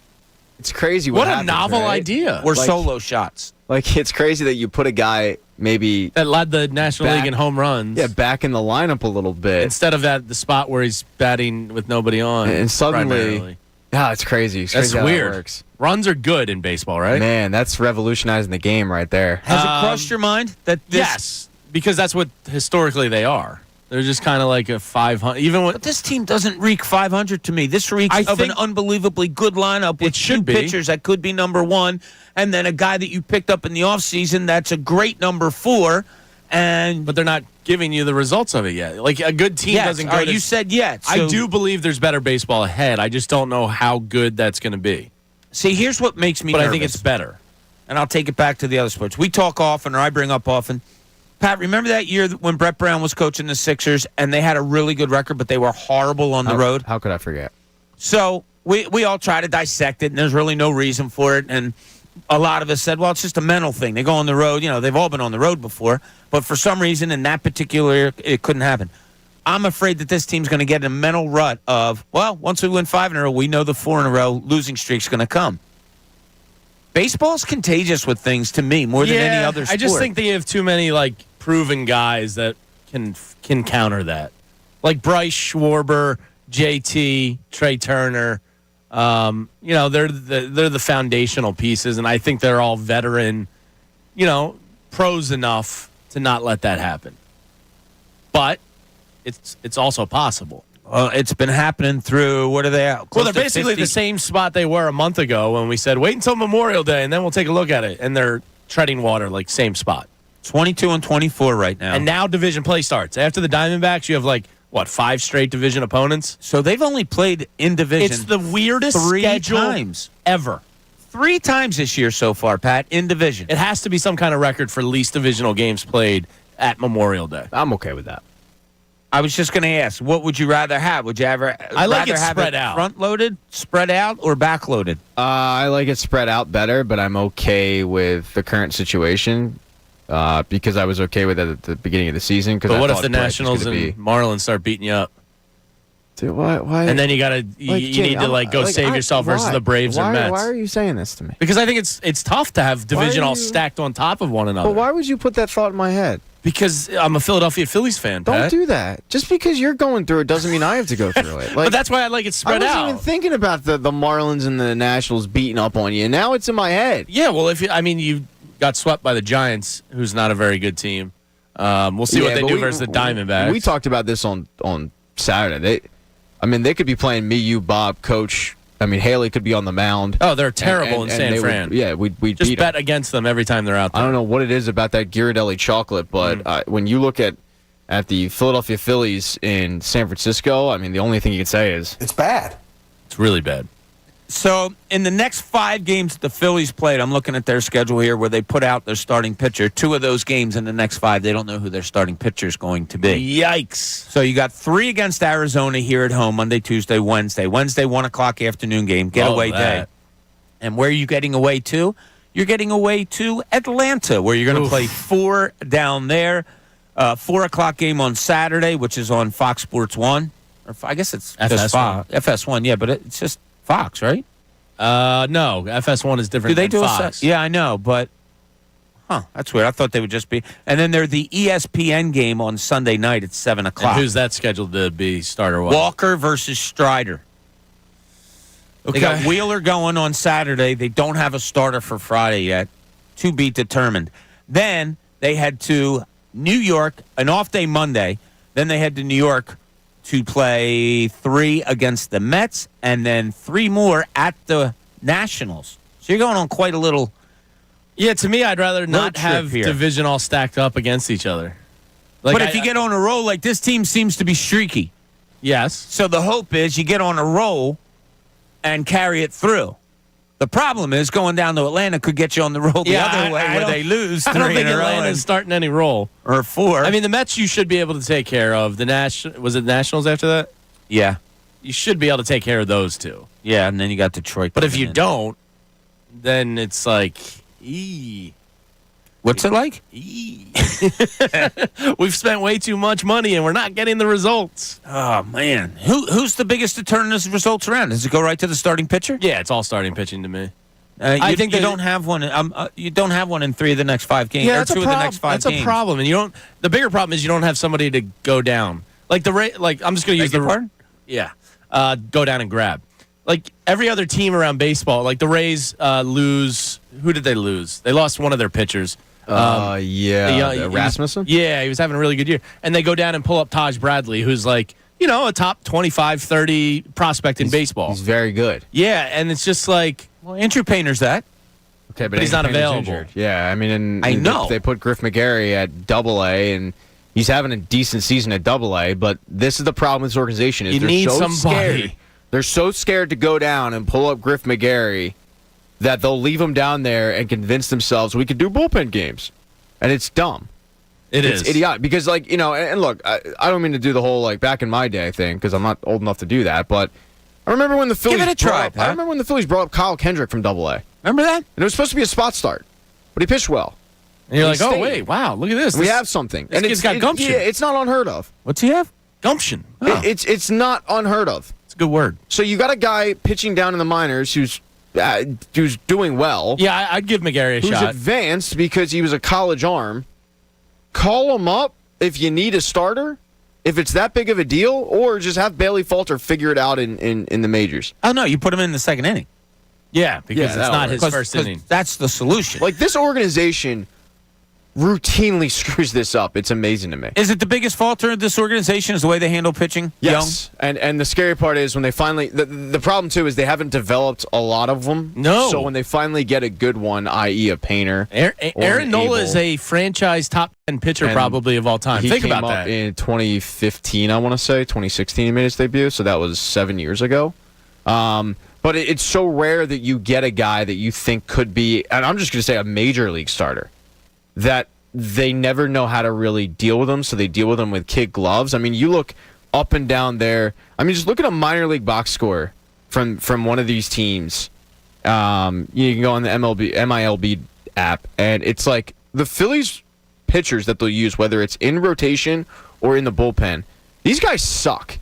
It's crazy What a happens, novel right? idea. were Like- solo shots. Like, it's crazy that you put a guy maybe That led the National Back- League in home runs. back in the lineup a little bit. Instead of at the spot where he's batting with nobody on. And suddenly, primarily. yeah, it's crazy. It's That's crazy how that weird. works. Runs are good in baseball, right? Man, that's revolutionizing the game right there. Has it crossed your mind that this, Yes, because that's what historically they are. They're just kind of like a 500. Even when But this team doesn't reek 500 to me. This reeks I of an think- unbelievably good lineup with It should 2 be. pitchers that could be number 1, and then a guy that you picked up in the offseason that's a great number 4. And but they're not giving you the results of it yet. Like a good team yes, doesn't all go. right, to- you said yes. I So- do believe there's better baseball ahead. I just don't know how good that's going to be. See, here's what makes me But nervous. I think it's better. And I'll take it back to the other sports. We talk often, or I bring up often. Pat, remember that year when Brett Brown was coaching the Sixers and they had a really good record, but they were horrible on the road? How could I forget? So we all try to dissect it, and there's really no reason for it. And a lot of us said, well, it's just a mental thing. They go on the road. They've all been on the road before. But for some reason, in that particular year, it couldn't happen. I'm afraid that this team's going to get in a mental rut of, well, once we win 5 in a row, we know the 4 in a row losing streak's going to come. Baseball's contagious with things to me more than any other sport. I just think they have too many proven guys that can counter that, like Bryce, Schwarber, JT, Trey Turner. They're the foundational pieces, and I think they're all veteran, pros enough to not let that happen. But it's also possible. Well, it's been happening through, what are they at? Well, they're basically the same spot they were a month ago when we said, wait until Memorial Day, and then we'll take a look at it. And they're treading water, same spot. 22 and 24 right now. And now division play starts. After the Diamondbacks, you have 5 straight division opponents? So they've only played in division. It's the weirdest 3 schedule times ever. 3 times this year so far, Pat, in division. It has to be some kind of record for least divisional games played at Memorial Day. I'm okay with that. I was just going to ask, what would you rather have? Would you ever I like rather it have spread it out. front-loaded, spread out, or back-loaded? I like it spread out better, but I'm okay with the current situation because I was okay with it at the beginning of the season. But what if the Nationals and Marlins start beating you up? Dude, why? And then you need to go save yourself versus the Braves or Mets. Why are you saying this to me? Because I think it's tough to have division all stacked on top of one another. But why would you put that thought in my head? Because I'm a Philadelphia Phillies fan, Don't Pat. do that. Just because you're going through it doesn't mean I have to go through it. But that's why I like it spread I out. wasn't even thinking about the Marlins and the Nationals beating up on you. Now it's in my head. Yeah, well, you got swept by the Giants, who's not a very good team. We'll see what they do versus the Diamondbacks. We talked about this on Saturday. They could be playing me, you, Bob, Coach. Haley could be on the mound. Oh, they're terrible in San Fran. We'd just beat bet them. against them every time they're out there. I don't know what it is about that Ghirardelli chocolate, but when you look at the Philadelphia Phillies in San Francisco, the only thing you can say is It's bad. It's really bad. So, in the next 5 games that the Phillies played, I'm looking at their schedule here where they put out their starting pitcher. 2 of those games in the next 5, they don't know who their starting pitcher is going to be. Yikes. So, you got 3 against Arizona here at home, Monday, Tuesday, Wednesday. Wednesday, 1 o'clock afternoon game, getaway day. And where are you getting away to? You're getting away to Atlanta, where you're going to play 4 down there. 4 o'clock game on Saturday, which is on Fox Sports 1. Or I guess it's just Fox. FS1, yeah, but it's just Fox, right? No, FS1 is different than Fox. Yeah, I know, but that's weird. I thought they would just be. And then there's the ESPN game on Sunday night at 7 o'clock. And who's that scheduled to be starter-wise? Walker versus Strider. Okay. They got Wheeler going on Saturday. They don't have a starter for Friday yet. To be determined. Then they head to New York, an off day Monday. Then they head to New York to play 3 against the Mets, and then 3 more at the Nationals. So you're going on quite a little. Yeah, to me, I'd rather not have here. division all stacked up against each other. But if you get on a roll, like this team seems to be streaky. Yes. So the hope is you get on a roll and carry it through. The problem is going down to Atlanta could get you on the roll the other way where they lose 3 I don't think in a row. Atlanta's starting any roll. Or 4. I mean, the Mets you should be able to take care of. Was it Nationals after that? Yeah. You should be able to take care of those 2. Yeah, and then you got Detroit. But if you in. don't, then it's like, What's it like? We've spent way too much money and we're not getting the results. Oh, man. Who's the biggest to turn this results around? Does it go right to the starting pitcher? Yeah, it's all starting pitching to me. I think you don't have one. You don't have one in 3 of the next 5 games. Yeah, or 2 of the next 5 games. That's a problem, and you don't. The bigger problem is you don't have somebody to go down. Like I'm just going to use the. Yeah, go down and grab. Like every other team around baseball, like the Rays lose. Who did they lose? They lost one of their pitchers. Rasmussen? Yeah, he was having a really good year. And they go down and pull up Taj Bradley, who's like, a top 25, 30 prospect in baseball. He's very good. Yeah, and it's just like... Well, Andrew Painter's that. Okay, but he's not available. Injured. Yeah, I mean, I know. They put Griff McGarry at Double-A, and he's having a decent season at Double-A, but this is the problem with this organization. Is you need somebody. They're so scared to go down and pull up Griff McGarry that they'll leave him down there and convince themselves we could do bullpen games. And it's dumb. It's idiotic. Because, and look, I don't mean to do the whole, back in my day thing, because I'm not old enough to do that, but I remember when the Phillies Give it a try, I remember when the Phillies brought up Kyle Kendrick from Double-A. Remember that? And it was supposed to be a spot start, but he pitched well. And you're like, oh, wait, wow, look at this. We have something. This kid's got gumption. Yeah, it's not unheard of. What's he have? Gumption. Oh. It's not unheard of. It's a good word. So you got a guy pitching down in the minors who's doing well. Yeah, I'd give McGarry a who's shot. Advanced because he was a college arm. Call him up if you need a starter, if it's that big of a deal, or just have Bailey Falter figure it out in the majors. Oh, no, you put him in the second inning. Yeah, because it's not his first inning. That's the solution. Like, this organization routinely screws this up. It's amazing to me. Is it the biggest falter of this organization is the way they handle pitching? Yes. Young? And the scary part is when they finally... The problem, too, is they haven't developed a lot of them. No. So when they finally get a good one, i.e. a Painter... Aaron Nola is a franchise top 10 pitcher probably of all time. Think about that. He came up in 2015, I want to say. 2016 he made his debut, so that was 7 years ago. But it's so rare that you get a guy that you think could be... And I'm just going to say a major league starter. That they never know how to really deal with them, so they deal with them with kid gloves. I mean, you look up and down there. I mean, just look at a minor league box score from one of these teams. You can go on the MILB app, and it's like the Phillies pitchers that they'll use, whether it's in rotation or in the bullpen, these guys suck.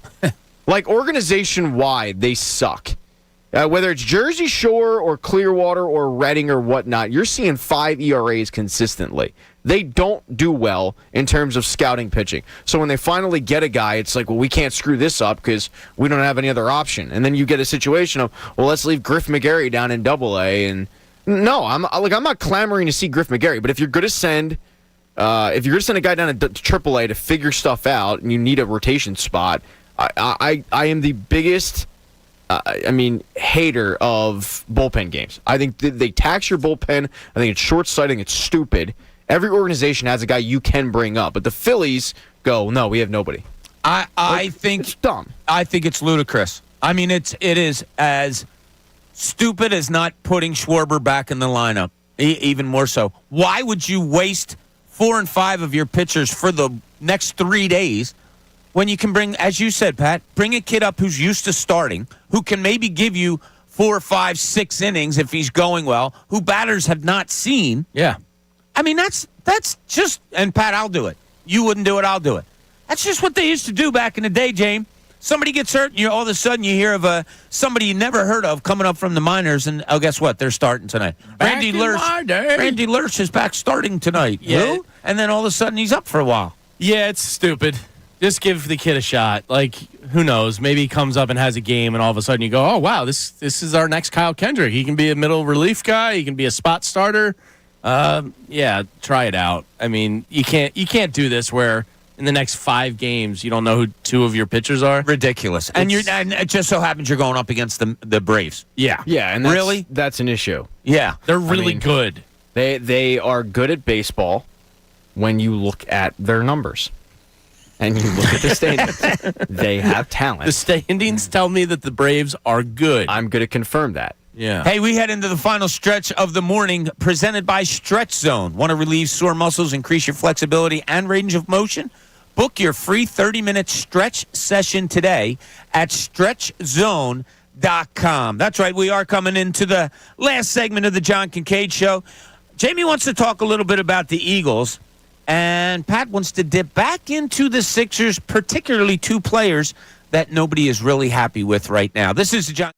Like, organization-wide, they suck. Whether it's Jersey Shore or Clearwater or Reading or whatnot, you're seeing 5 ERAs consistently. They don't do well in terms of scouting pitching. So when they finally get a guy, it's like, well, we can't screw this up because we don't have any other option. And then you get a situation of, well, let's leave Griff McGarry down in Double-A. And no, I'm not clamoring to see Griff McGarry, but if you're going to send a guy down to Triple-A to figure stuff out, and you need a rotation spot, I am the biggest. Hater of bullpen games. I think they tax your bullpen. I think it's short-sighted. It's stupid. Every organization has a guy you can bring up, but the Phillies go, no, we have nobody. I think it's dumb. I think it's ludicrous. I mean, it is as stupid as not putting Schwarber back in the lineup, even more so. Why would you waste 4 and 5 of your pitchers for the next 3 days when you can bring, as you said, Pat, bring a kid up who's used to starting, who can maybe give you 4, 5, 6 innings if he's going well, who batters have not seen. Yeah. I mean, that's just, and Pat, I'll do it. You wouldn't do it, I'll do it. That's just what they used to do back in the day, James. Somebody gets hurt, and all of a sudden you hear of somebody you never heard of coming up from the minors, and guess what? They're starting tonight. Randy Lerch is back starting tonight. Yeah. Who? And then all of a sudden he's up for a while. Yeah, it's stupid. Just give the kid a shot. Like, who knows? Maybe he comes up and has a game, and all of a sudden you go, oh, wow, this is our next Kyle Kendrick. He can be a middle relief guy. He can be a spot starter. Yeah, try it out. I mean, you can't do this where in the next 5 games you don't know who 2 of your pitchers are. Ridiculous. And it just so happens you're going up against the Braves. Yeah. Yeah, and that's an issue. Yeah. They're really good. They are good at baseball when you look at their numbers. And you look at the standings. They have talent. The standings tell me that the Braves are good. I'm going to confirm that. Yeah. Hey, we head into the final stretch of the morning, presented by Stretch Zone. Want to relieve sore muscles, increase your flexibility and range of motion? Book your free 30-minute stretch session today at StretchZone.com. That's right, we are coming into the last segment of the John Kincade Show. Jamie wants to talk a little bit about the Eagles, and Pat wants to dip back into the Sixers, particularly 2 players that nobody is really happy with right now. This is the John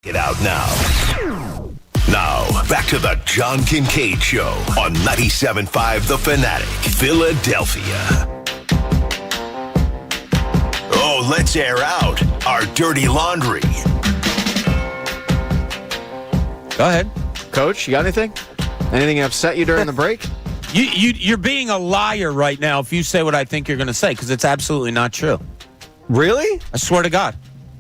Get out now. Now, back to the John Kincade Show on 97.5 The Fanatic, Philadelphia. Oh, let's air out our dirty laundry. Go ahead. Coach, you got anything? Anything upset you during the break? You're being a liar right now if you say what I think you're going to say, because it's absolutely not true. Really? I swear to God.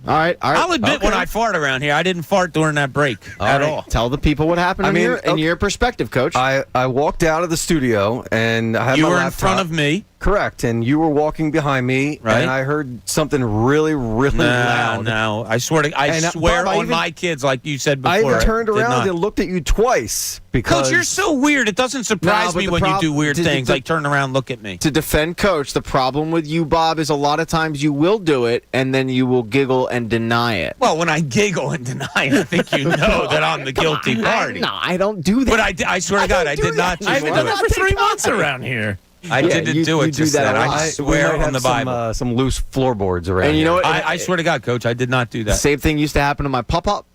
All right. I'll admit when I fart around here, I didn't fart during that break at all. Tell the people what happened in your perspective, Coach. I walked out of the studio and I had You my were laptop. in front of me. Correct, and you were walking behind me, Right. and I heard something really, really loud. No, I swear Bob, on my kids, like you said before. I even turned did around not. and looked at you twice because Coach, you're so weird. It doesn't surprise but me the when you do weird to- things, to- like turn around, look at me. To defend Coach, the problem with you, Bob, is a lot of times you will do it and then you will giggle and deny it. Well, when I giggle and deny it, I think you know that I'm the guilty party. No, I don't do that. But I swear to God, I did not. I haven't done that for 3 months around here. I didn't do it. you do Just that then. a lot. I we swear might on the have Bible. some loose floorboards around. And you know here. what? I swear to God, Coach, I did not do The that. same thing used to happen to my pop-up.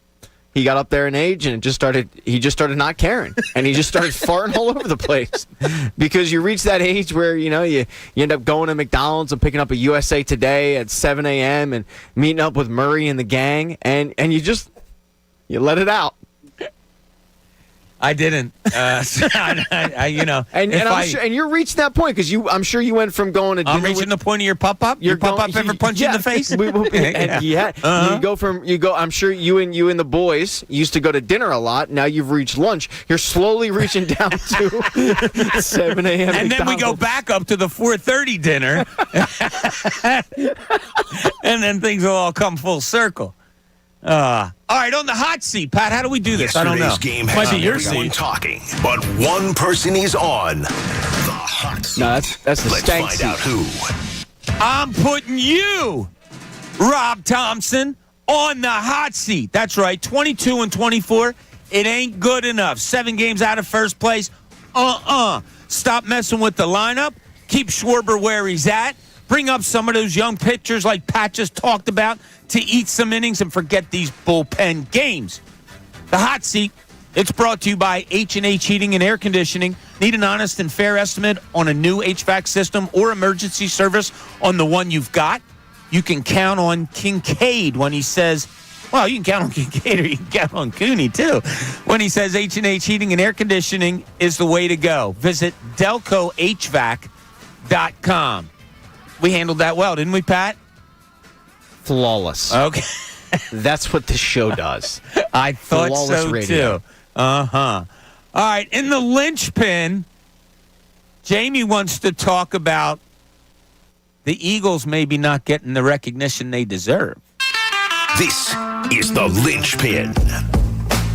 He got up there in age and he just started not caring. And he just started farting all over the place. Because you reach that age where, you end up going to McDonald's and picking up a USA Today at 7 a.m. and meeting up with Murray and the gang. And you let it out. I didn't. And And you're reaching that point because I'm sure you went from going to dinner I'm reaching the point of your pop-up. Your going- pop-up ever punch you in the face? You go. I'm sure you and the boys used to go to dinner a lot. Now you've reached lunch. You're slowly reaching down to 7 a.m. And then we go back up to the 4:30 dinner, and then things will all come full circle. All right, on the hot seat, Pat. How do we do this? I don't know. Yesterday's game Might has be your everyone seat. talking, but one person is on the hot seat. No, that's the Let's stank find seat. out who. I'm putting you, Rob Thompson, on the hot seat. That's right, 22 and 24. It ain't good enough. 7 games out of first place. Stop messing with the lineup. Keep Schwarber where he's at. Bring up some of those young pitchers like Pat just talked about to eat some innings and forget these bullpen games. The hot seat, it's brought to you by H&H Heating and Air Conditioning. Need an honest and fair estimate on a new HVAC system or emergency service on the one you've got? You can count on Kincade when he says, well, you can count on Kincade or you can count on Cooney too. When he says H&H Heating and Air Conditioning is the way to go. Visit DelcoHVAC.com. We handled that well, didn't we, Pat? Flawless. Okay. That's what this show does. I thought Flawless so, radio. too. All right, in the linchpin, Jamie wants to talk about the Eagles maybe not getting the recognition they deserve. This is the linchpin.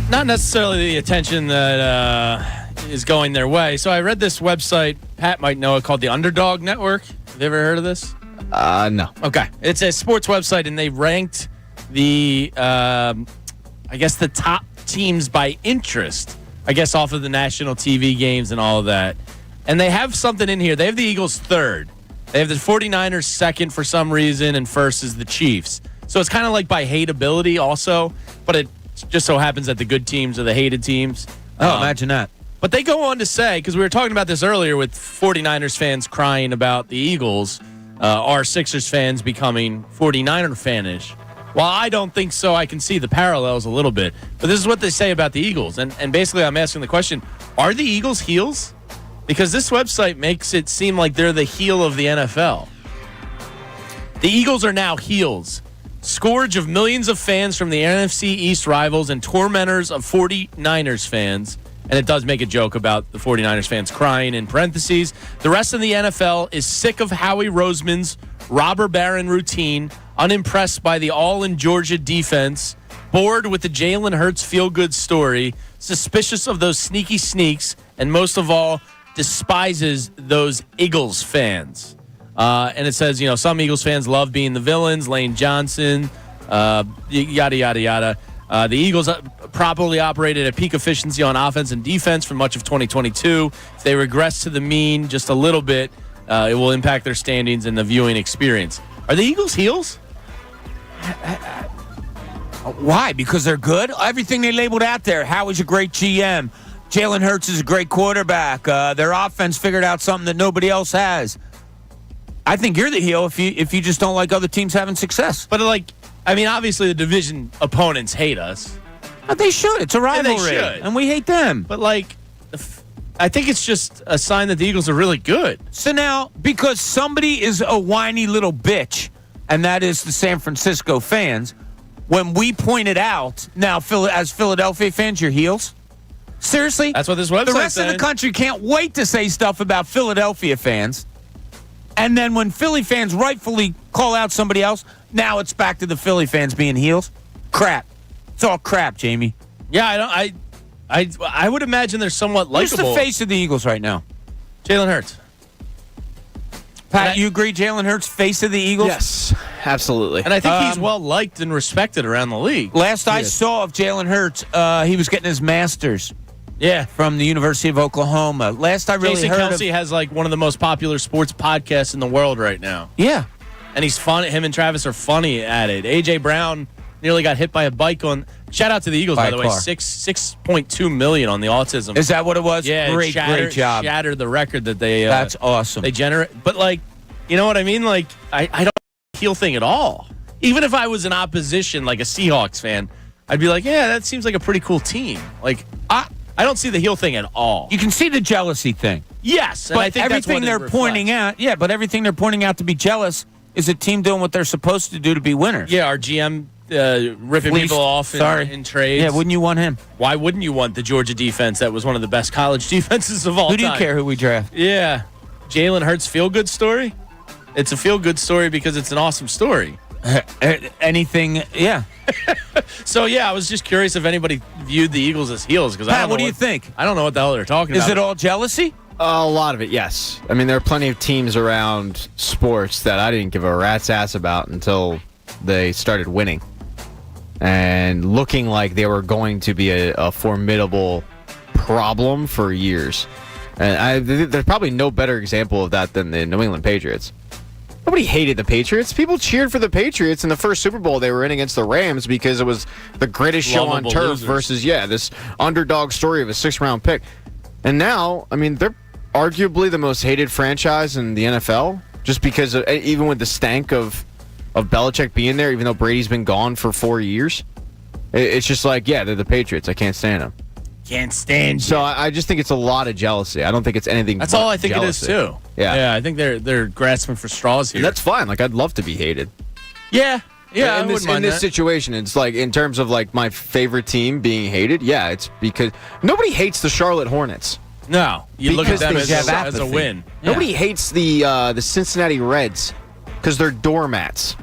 Not necessarily the attention that is going their way. So I read this website, Pat might know it, called the Underdog Network. Have you ever heard of this? No. Okay. It's a sports website, and they ranked the, the top teams by interest, off of the national TV games and all of that. And they have something in here. They have the Eagles third. They have the 49ers second for some reason, and first is the Chiefs. So it's kind of like by hateability also, but it just so happens that the good teams are the hated teams. Imagine that. But they go on to say, because we were talking about this earlier with 49ers fans crying about the Eagles, are Sixers fans becoming 49er fanish? While I don't think so, I can see the parallels a little bit. But this is what they say about the Eagles. And basically I'm asking the question, are the Eagles heels? Because this website makes it seem like they're the heel of the NFL. The Eagles are now heels. Scourge of millions of fans from the NFC East rivals and tormentors of 49ers fans. And it does make a joke about the 49ers fans crying in parentheses. The rest of the NFL is sick of Howie Roseman's robber baron routine, unimpressed by the all-in-Georgia defense, bored with the Jalen Hurts feel-good story, suspicious of those sneaky sneaks, and most of all, despises those Eagles fans. And it says, some Eagles fans love being the villains, Lane Johnson, yada, yada, yada. The Eagles properly operated at peak efficiency on offense and defense for much of 2022. If they regress to the mean just a little bit, it will impact their standings and the viewing experience. Are the Eagles heels? Why? Because they're good? Everything they labeled out there. Howie's a great GM. Jalen Hurts is a great quarterback. Their offense figured out something that nobody else has. I think you're the heel if you just don't like other teams having success. But obviously the division opponents hate us. But they should. It's a rivalry. And we hate them. But I think it's just a sign that the Eagles are really good. So now, because somebody is a whiny little bitch, and that is the San Francisco fans, when we point it out, now as Philadelphia fans, you're heels? Seriously? That's what this website The rest of the country can't wait to say stuff about Philadelphia fans. And then when Philly fans rightfully call out somebody else, now it's back to the Philly fans being heels? Crap. It's all crap, Jamie. Yeah, I would imagine they're somewhat likable. Who's the face of the Eagles right now? Jalen Hurts. Pat, you agree Jalen Hurts face of the Eagles? Yes, absolutely. And I think he's well liked and respected around the league. Last I saw of Jalen Hurts, he was getting his master's. Yeah, from the University of Oklahoma. Last I really Jason heard Kelce has one of the most popular sports podcasts in the world right now. Yeah. And he's fun. Him and Travis are funny at it. A.J. Brown nearly got hit by a bike on. Shout out to the Eagles, by the way. $6.2 million on the autism. Is that what it was? Yeah, great job. Shattered the record that they. That's awesome. They generate, but you know what I mean? I don't heel thing at all. Even if I was in opposition, like a Seahawks fan, I'd be like, yeah, that seems like a pretty cool team. I don't see the heel thing at all. You can see the jealousy thing. Yes, but I think everything they're pointing out, but everything they're pointing out to be jealous is a team doing what they're supposed to do to be winners. Yeah, our GM ripping people off in trades. Yeah, wouldn't you want him? Why wouldn't you want the Georgia defense that was one of the best college defenses of all time? Who do you care who we draft? Yeah. Jalen Hurts feel-good story? It's a feel-good story because it's an awesome story. Anything, yeah. So, yeah, I was just curious if anybody viewed the Eagles as heels. Pat, what do you think? I don't know what the hell they're talking about. Is it all jealousy? A lot of it, yes. I mean, there are plenty of teams around sports that I didn't give a rat's ass about until they started winning and looking like they were going to be a formidable problem for years. And there's probably no better example of that than the New England Patriots. Nobody hated the Patriots. People cheered for the Patriots in the first Super Bowl they were in against the Rams because it was the greatest show on turf losers versus, this underdog story of a 6th-round pick. And now, I mean, they're arguably the most hated franchise in the NFL just because even with the stank of Belichick being there, even though Brady's been gone for 4 years. It's just they're the Patriots. I can't stand them. Can't stand you. So I just think it's a lot of jealousy. I don't think it's anything. That's all I think jealousy. it is too. Yeah, I think they're grasping for straws here. And that's fine. I'd love to be hated. Yeah. In this situation, it's in terms of my favorite team being hated. Yeah, it's because nobody hates the Charlotte Hornets. No, you look at them as a win. Yeah. Nobody hates the Cincinnati Reds because they're doormats.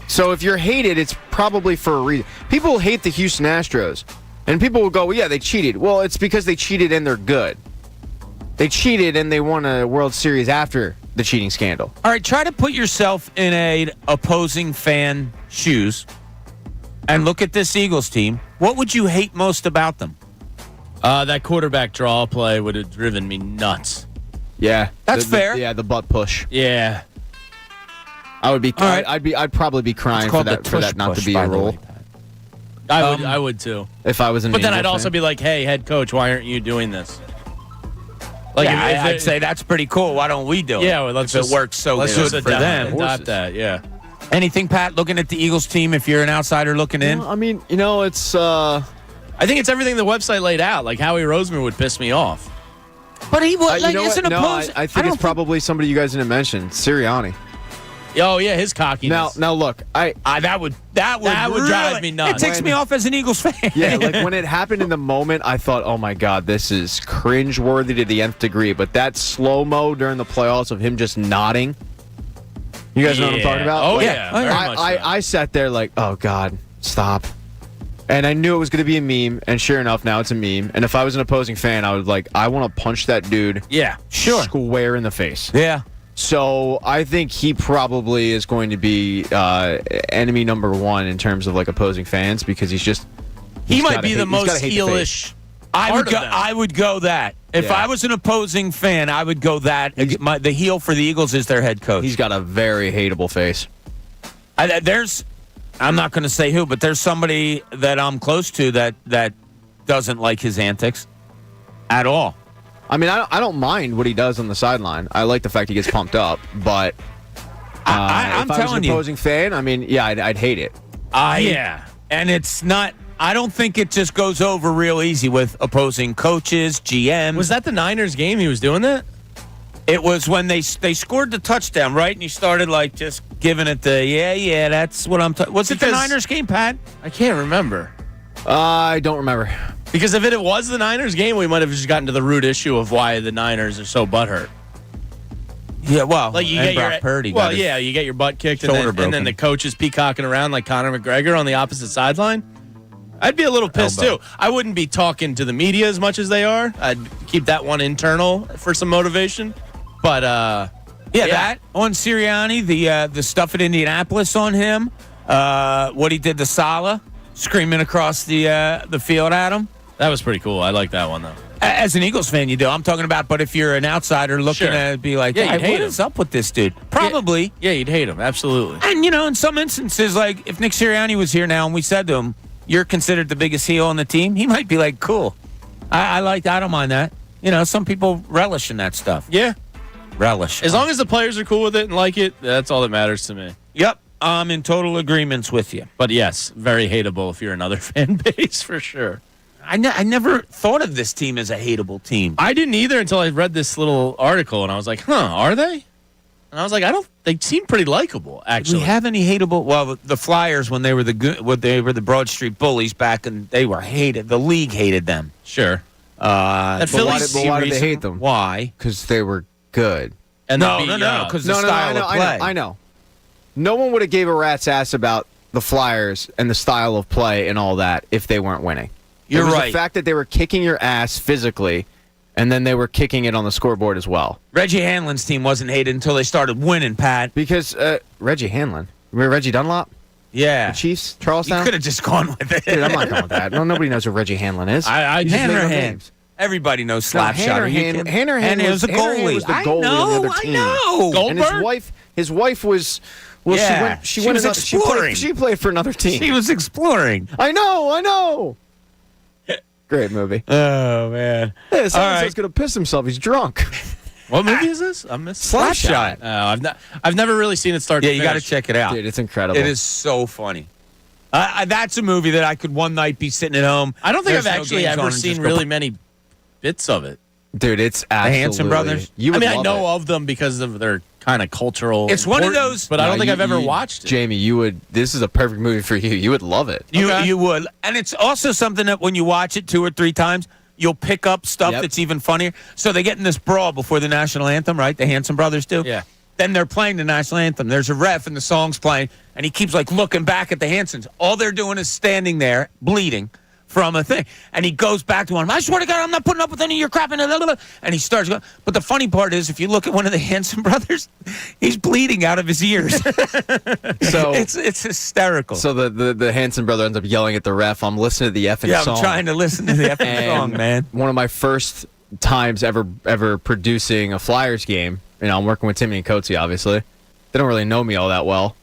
So if you're hated, it's probably for a reason. People hate the Houston Astros. And people will go, well, yeah, they cheated. Well, it's because they cheated and they're good. They cheated and they won a World Series after the cheating scandal. All right, try to put yourself in a opposing fan shoes and look at this Eagles team. What would you hate most about them? That quarterback draw play would have driven me nuts. Yeah, that's fair. The butt push. Yeah, I would be. Right. I'd probably be crying for that not to be a rule. I would too. If I was an But then Angel I'd also fan. be like, hey, head coach, why aren't you doing this? I'd say that's pretty cool. Why don't we do it? Yeah, well, let's if it works so good for them. Adopt that, yeah. Anything, Pat, looking at the Eagles team, if you're an outsider looking in? I mean, it's... I think it's everything the website laid out. Like, Howie Roseman would piss me off. But he would, isn't opposed... I think it's probably somebody you guys didn't mention, Sirianni. Oh yeah, his cockiness. Now look, that would drive me nuts. It takes me off as an Eagles fan. Yeah, when it happened in the moment, I thought, oh my God, this is cringeworthy to the nth degree. But that slow-mo during the playoffs of him just nodding. You guys know what I'm talking about? Oh yeah. Very much so. I sat there like, oh God, stop. And I knew it was going to be a meme, and sure enough, now it's a meme. And if I was an opposing fan, I would I want to punch that dude. Yeah, sure. Square in the face. Yeah. So I think he probably is going to be enemy number one in terms of opposing fans because he might be the most heelish. I would go that. If I was an opposing fan, I would go that. The heel for the Eagles is their head coach. He's got a very hateable face. I'm not going to say who, but there's somebody that I'm close to that doesn't like his antics at all. I mean, I don't mind what he does on the sideline. I like the fact he gets pumped up, but I'm if I was telling an you. opposing fan, I mean, yeah, I'd hate it. And it's not. I don't think it just goes over real easy with opposing coaches, GMs. Was that the Niners game he was doing that? It was when they scored the touchdown, right? And he started like just giving it the yeah, that's what I'm talking. Was it the Niners game, Pat? I can't remember. I don't remember. Because if it was the Niners game, we might have just gotten to the root issue of why the Niners are so butthurt. Yeah, well, Like you and get Brock your Purdy. well, got his yeah, you get your butt kicked, shoulder and then broken. the coach is peacocking around like Conor McGregor on the opposite sideline. I'd be a little pissed Elbow. too. I wouldn't be talking to the media as much as they are. I'd keep that one internal for some motivation. But Yeah, that on Sirianni, the stuff at Indianapolis on him, what he did to Saleh, screaming across the field at him. that was pretty cool. I like that one though. As an Eagles fan, you do. I'm talking about, but if you're an outsider looking Sure. at it, be like, Yeah, hey, you'd hate what is up with this dude? Probably. Yeah, you'd hate him. Absolutely. And, in some instances, like if Nick Sirianni was here now and we said to him, you're considered the biggest heel on the team, he might be like, cool. I don't mind that. Some people relish in that stuff. Yeah. Relish. As long as the players are cool with it and like it, that's all that matters to me. Yep. I'm in total agreements with you. But yes, very hateable if you're another fan base for sure. I never thought of this team as a hateable team. I didn't either until I read this little article and I was like, are they? And I was like, they seem pretty likable, Do actually. we have any hateable? Well, the Flyers, when they were the Broad Street Bullies back, and they were hated. The league hated them. Sure. That Phillies- Why did they hate them? Why? Because they were good. And No, the because the style of play. I know. No one would have gave a rat's ass about the Flyers and the style of play and all that if they weren't winning. You're it was right. The fact that they were kicking your ass physically, and then they were kicking it on the scoreboard as well. Reggie Hanlon's team wasn't hated until they started winning, Pat. Because Reggie Hanlon, remember Reggie Dunlop, Yeah. the Chiefs, You Charlestown. could have just gone with it. Dude, I'm not going with that. No, nobody knows who Reggie Hanlon is. I He's just Hanner made up hand. names. Everybody knows slap shot. Are you kidding? Hannerhan was a goalie. was the goalie on the other team. I know. And his wife was. Well, Yeah, she she went. was another- exploring. She played for another team. She was exploring. I know. Great movie. Oh, man. Hey, someone's right. going to piss himself. He's drunk. What movie is this? I missed Slapshot. I've never really seen it start. Yeah, to you got to finish. check it out. Dude, it's incredible. It is so funny. That's a movie that I could one night be sitting at home. I don't think There's I've no actually games on ever and seen just go, really many bits of it. Dude, it's absolutely. Hanson brothers? You would I love know it. of them because of their kind of cultural. It's one of importance, those- but I don't No, think you- I've ever you- watched it. Jamie, you would. This is a perfect movie for you. You would love it. You would. And it's also something that when you watch it 2 or 3 times, you'll pick up stuff Yep. that's even funnier. So they get in this brawl before the national anthem, right? The Hanson brothers do. Yeah. Then they're playing the national anthem. There's a ref and the song's playing, and he keeps like looking back at the Hansons. All they're doing is standing there bleeding from a thing. And he goes back to him. I swear to God, I'm not putting up with any of your crap. And he starts going. But the funny part is, if you look at one of the Hanson brothers, he's bleeding out of his ears. So it's hysterical. So the Hanson brother ends up yelling at the ref. I'm listening to the effing yeah, song. I'm trying to listen to the effing And song, man. One of my first times ever producing a Flyers game. I'm working with Timmy and Coatsy, obviously. They don't really know me all that well.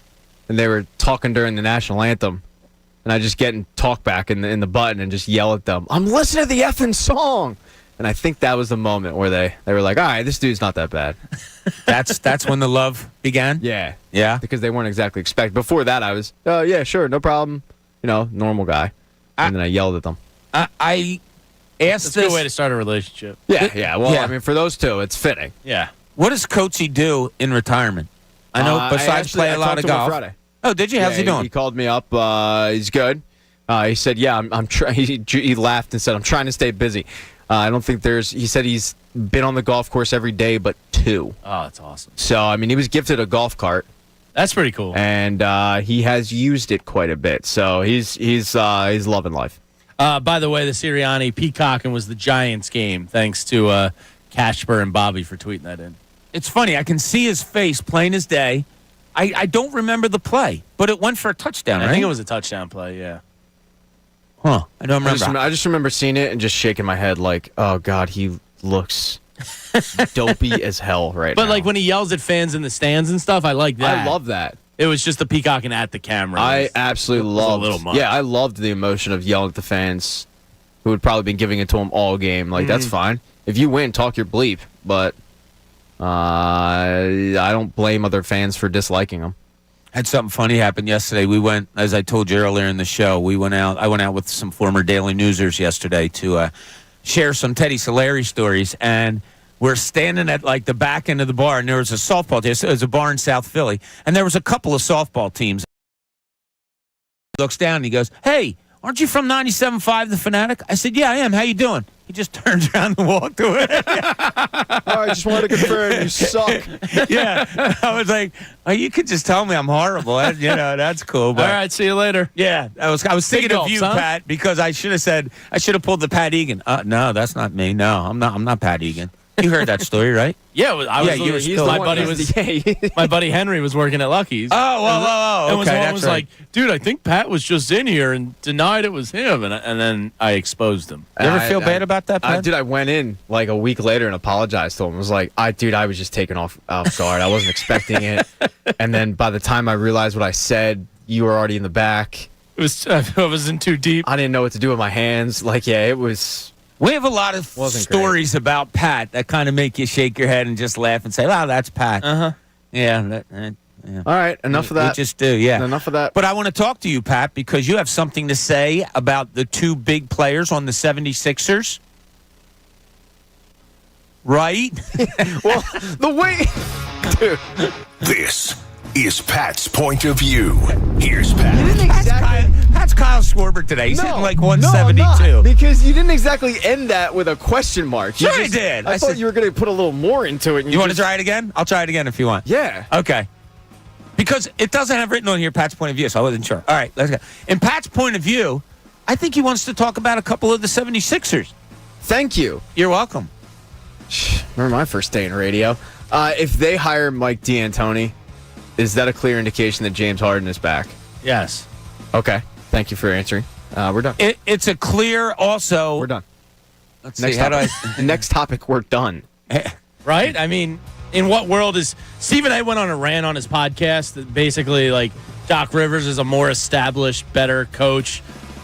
And they were talking during the national anthem. And I just get and talk back in the button and just yell at them, I'm listening to the effing song. And I think that was the moment where they were like, all right, this dude's not that bad. That's when the love began? Yeah. Yeah. Because they weren't exactly expecting. Before that, I was, oh, yeah, sure, no problem. Normal guy. And then I yelled at them. I asked That's a good way to start a relationship. Yeah. Well, Yeah. I mean, for those two, it's fitting. Yeah. What does Coachy do in retirement? I know besides play a lot of golf. Friday. Oh, did you? How's he doing? He called me up. He's good. He said, "Yeah, I'm trying." He laughed and said, "I'm trying to stay busy." I don't think there's. He said he's been on the golf course every day, but 2. Oh, that's awesome. So I mean, he was gifted a golf cart, That's pretty cool. and he has used it quite a bit. So he's loving life. By the way, the Sirianni peacocking was the Giants game. Thanks to Casper and Bobby for tweeting that in. It's funny. I can see his face plain as day. I don't remember the play, but it went for a touchdown, right? I think it was a touchdown play. Yeah. Huh. I don't remember. I just remember seeing it and just shaking my head like, "Oh God, he looks dopey as hell right now." But like when he yells at fans in the stands and stuff, I like that. I love that. It was just the peacocking at the camera. I absolutely loved. a little much. Yeah, I loved the emotion of yelling at the fans, who had probably been giving it to him all game. Like that's fine. If you win, talk your bleep. But I don't blame other fans for disliking them. Had something funny happen yesterday. We went, as I told you earlier in the show, I went out with some former Daily Newsers yesterday to share some Teddy Solari stories, and we're standing at like the back end of the bar, and there was a softball team. It was a bar in South Philly, and there was a couple of softball teams. He looks down and he goes, "Hey, aren't you from 97.5 The Fanatic?" I said, "Yeah, I am. How you doing?" He just turns around and walked away. I just wanted to confirm you suck. Yeah, I was like, "Oh, you could just tell me I'm horrible. That's cool." But All right, see you later. yeah, I was thinking of gulps, you, huh? Pat, because I should have pulled the Pat Egan. No, that's not me. No, I'm not Pat Egan. You heard that story, right? Yeah, I was. Yeah, you were he's still- my buddy was. My buddy Henry was working at Lucky's. Oh, And okay, someone that's was right. like, "Dude, I think Pat was just in here and denied it was him," and then I exposed him. You ever feel bad about that, Pat? Dude, I went in like a week later and apologized to him. I was like, I was just taken off guard. I wasn't expecting it. And then by the time I realized what I said, you were already in the back. It was I wasn't too deep. I didn't know what to do with my hands. Like, yeah, it was. We have a lot of Wasn't stories about Pat that kind of make you shake your head and just laugh and say, "Wow, that's Pat." Yeah. Yeah. All right, enough of that. We just do, yeah. Enough of that. But I want to talk to you, Pat, because you have something to say about the two big players on the 76ers. Right? Well, the way. Dude. This is Pat's point of view. Here's Pat. Pat's Kyle Schwarber today. He's hitting like No, 172. I'm not, because you didn't exactly end that with a question mark. You Sure I did. I thought said- you were going to put a little more into it. And You want to try it again? I'll try it again if you want. Yeah. Okay. Because it doesn't have written on here Pat's point of view, so I wasn't sure. All right, let's go. In Pat's point of view, I think he wants to talk about a couple of the 76ers. Thank you. You're welcome. Remember my first day in radio. If they hire Mike D'Antoni, is that a clear indication that James Harden is back? Yes. Okay. Thank you for answering. We're done. It's a clear also. We're done. Let's Next see. How do topic. Next topic, we're done. Right? I mean, in what world is Stephen A went on a rant on his podcast that basically like Doc Rivers is a more established, better coach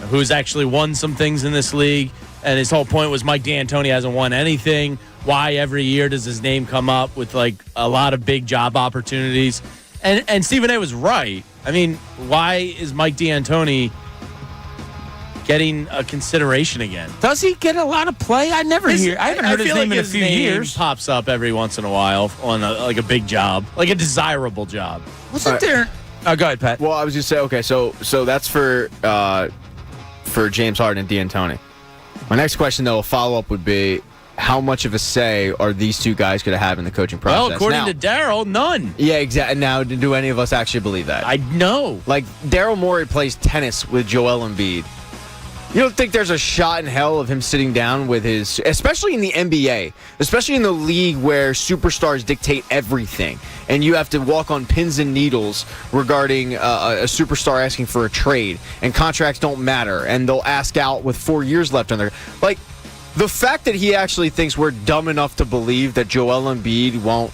who's actually won some things in this league, and his whole point was Mike D'Antoni hasn't won anything. Why every year does his name come up with like a lot of big job opportunities? And Stephen A was right. I mean, why is Mike D'Antoni getting a consideration again? Does he get a lot of play? I haven't heard his feel name like in a his few name years. pops up every once in a while on like a big job, like a desirable job. Wasn't there? Oh, go ahead, Pat. Well, I was just saying. Okay, so that's for James Harden and D'Antoni. My next question, though, a follow up would be, how much of a say are these two guys going to have in the coaching process? Well, according Now- to Daryl, none. Yeah, exactly. Now, do any of us actually believe that? I know. Like, Daryl Morey plays tennis with Joel Embiid. You don't think there's a shot in hell of him sitting down with his, especially in the NBA, especially in the league where superstars dictate everything, and you have to walk on pins and needles regarding a superstar asking for a trade, and contracts don't matter, and they'll ask out with 4 years left on their, like, the fact that he actually thinks we're dumb enough to believe that Joel Embiid won't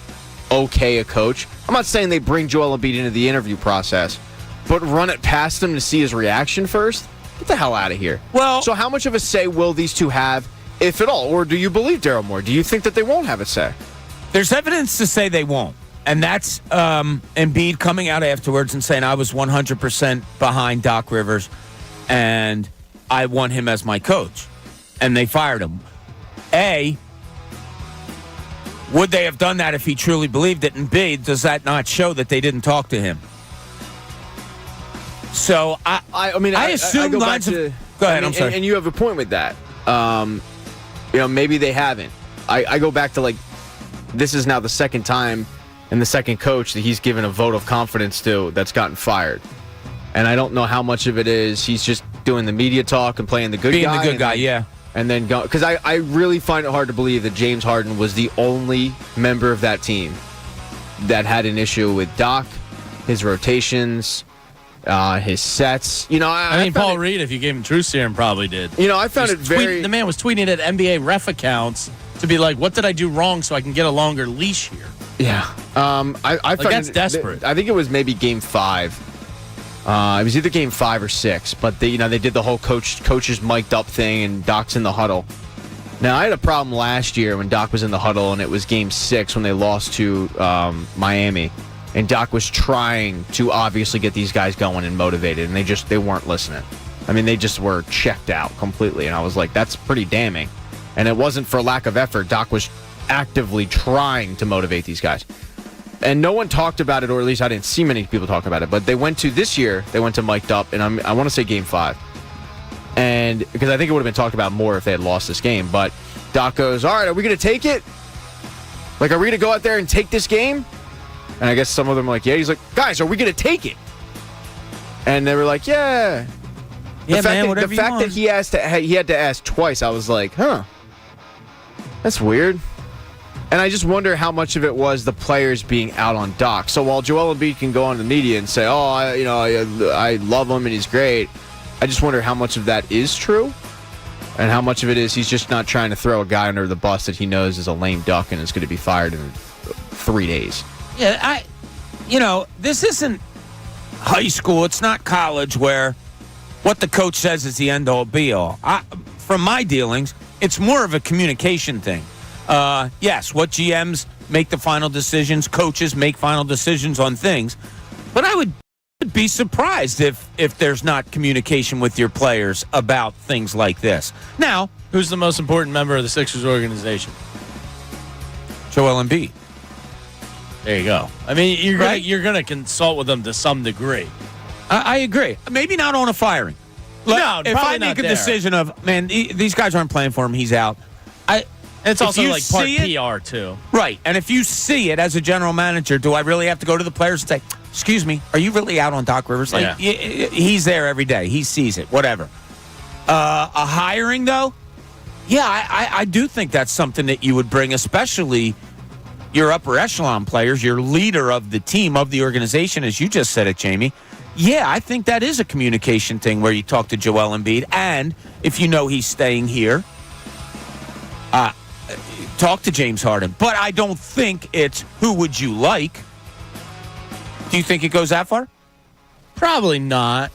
okay a coach. I'm not saying they bring Joel Embiid into the interview process, but run it past him to see his reaction first. Get the hell out of here. Well, so how much of a say will these two have, if at all? Or do you believe Daryl Morey? Do you think that they won't have a say? There's evidence to say they won't. And that's Embiid coming out afterwards and saying, I was 100% behind Doc Rivers, and I want him as my coach. And they fired him. Would they have done that if he truly believed it? And B, does that not show that they didn't talk to him? So I assume go back lines of. to- Go ahead. I mean, I'm sorry. And you have a point with that. Maybe they haven't. I go back to, like, this is now the second time and the second coach that he's given a vote of confidence to that's gotten fired. And I don't know how much of it is he's just doing the media talk and playing the good Being guy. the good guy, yeah. And then go, because I really find it hard to believe that James Harden was the only member of that team that had an issue with Doc, his rotations, his sets. I mean, Paul Reed, if you gave him truth serum, probably did. I found it very. The man was tweeting at NBA ref accounts to be like, "What did I do wrong so I can get a longer leash here?" Yeah. I found that's desperate. I think it was maybe Game 5. It was either Game 5 or 6, but they did the whole coaches mic'd up thing, and Doc's in the huddle. Now, I had a problem last year when Doc was in the huddle, and it was Game 6 when they lost to Miami, and Doc was trying to obviously get these guys going and motivated, and they weren't listening. I mean, they just were checked out completely, and I was like, that's pretty damning. And it wasn't for lack of effort. Doc was actively trying to motivate these guys. And no one talked about it, or at least I didn't see many people talk about it. But this year, they went to mic'd up, and I want to say Game 5. And because I think it would have been talked about more if they had lost this game. But Doc goes, all right, are we going to take it? Like, are we going to go out there and take this game? And I guess some of them were like, yeah. He's like, guys, are we going to take it? And they were like, yeah. Yeah, man, whatever the you fact want. that he had to ask twice, I was like, huh. That's weird. And I just wonder how much of it was the players being out on Doc. So while Joel Embiid can go on the media and say, oh, I love him and he's great, I just wonder how much of that is true and how much of it is he's just not trying to throw a guy under the bus that he knows is a lame duck and is going to be fired in 3 days. Yeah, this isn't high school. It's not college where what the coach says is the end-all, be-all. From my dealings, it's more of a communication thing. Yes, what GMs make the final decisions, coaches make final decisions on things, but I would be surprised if there's not communication with your players about things like this. Now, Who's the most important member of the Sixers organization? Joel Embiid. There you go. I mean, Right. you're gonna consult with them to some degree. I agree. Maybe not on a firing. No, if probably I make not a there. decision of, man, these guys aren't playing for him, he's out. It's If also you like part see it- PR too. Right. And if you see it as a general manager, do I really have to go to the players and say, excuse me, are you really out on Doc Rivers? Like, Yeah. he's there every day. He sees it, whatever. A hiring, though? Yeah, I do think that's something that you would bring, especially your upper echelon players, your leader of the team, of the organization, as you just said it, Jamie. Yeah, I think that is a communication thing where you talk to Joel Embiid, and if you know he's staying here, talk to James Harden. But I don't think it's who would you like. Do you think it goes that far? Probably not.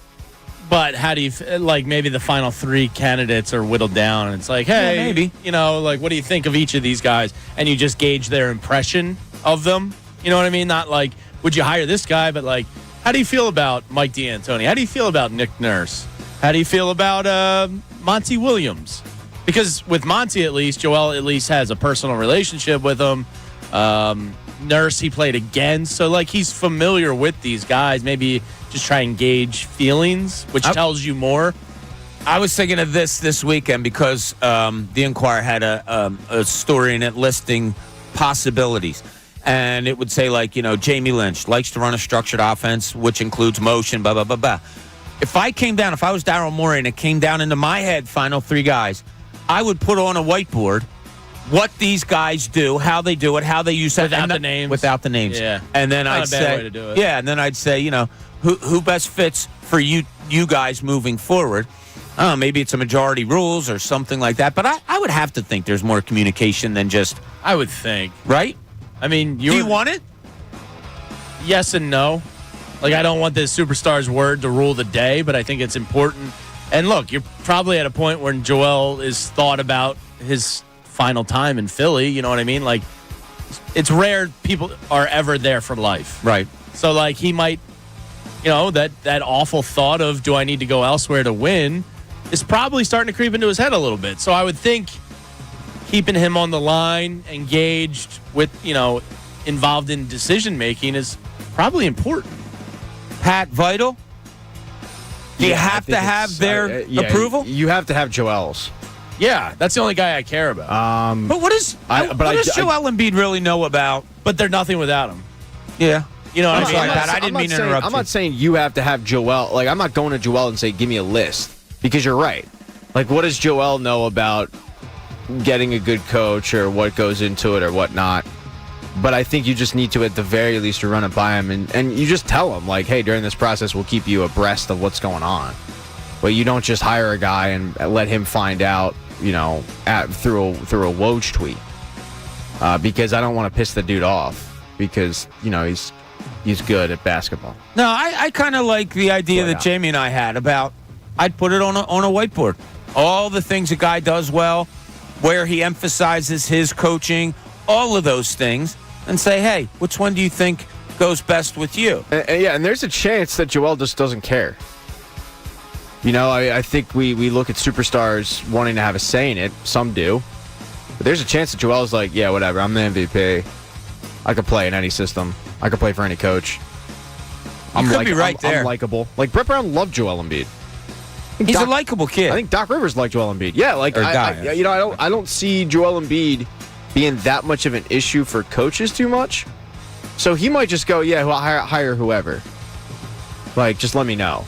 But how do you maybe the final 3 candidates are whittled down, and it's like, hey, maybe. What do you think of each of these guys? And you just gauge their impression of them. You know what I mean? Not like, would you hire this guy, but like, how do you feel about Mike D'Antoni? How do you feel about Nick Nurse? How do you feel about Monty Williams? Because with Monty, at least, Joel at least has a personal relationship with him. Nurse, he played against. So, he's familiar with these guys. Maybe just try and gauge feelings, which tells you more. I was thinking of this weekend because the Inquirer had a story in it listing possibilities. And it would say, Jamie Lynch likes to run a structured offense, which includes motion, blah, blah, blah, blah. If I was Daryl Morey and it came down into my head, final 3 guys, I would put on a whiteboard what these guys do, how they do it, how they use that. Without the names. Without the names. Yeah. And then Not I'd a bad say, way to do it. yeah, and then I'd say, who best fits for you guys moving forward. Maybe it's a majority rules or something like that. But I would have to think there's more communication than just. I would think. Right? I mean, do you want it? Yes and no. I don't want this superstar's word to rule the day, but I think it's important. And look, you're probably at a point where Joel is thought about his final time in Philly. You know what I mean? It's rare people are ever there for life. Right. So, he might, that awful thought of, do I need to go elsewhere to win, is probably starting to creep into his head a little bit. So I would think keeping him on the line, engaged with, involved in decision-making is probably important. Pat, vital? Do you have to have their approval? You have to have Joel's. Yeah, that's the only guy I care about. But what does Joel Embiid really know about? But they're nothing without him. Yeah. You know what I mean? I didn't mean to interrupt you. I'm not saying you have to have Joel. I'm not going to Joel and say, give me a list. Because you're right. What does Joel know about getting a good coach or what goes into it or whatnot? But I think you just need to, at the very least, run it by him. And you just tell him, hey, during this process, we'll keep you abreast of what's going on. But you don't just hire a guy and let him find out, through a Woj tweet. Because I don't want to piss the dude off. because he's good at basketball. No, I kind of like the idea Well, that Jamie and I had about I'd put it on a whiteboard. All the things a guy does well, where he emphasizes his coaching, all of those things, and say, hey, which one do you think goes best with you? And there's a chance that Joel just doesn't care. I think we look at superstars wanting to have a say in it. Some do. But there's a chance that Joel's like, yeah, whatever, I'm the MVP. I could play in any system. I could play for any coach. You could be right there. I'm likable. Like, Brett Brown loved Joel Embiid. He's a likable kid. I think Doc Rivers liked Joel Embiid. Yeah, like, guy. I don't see Joel Embiid being that much of an issue for coaches too much. So he might just go, yeah, well, hire whoever. Like, just let me know.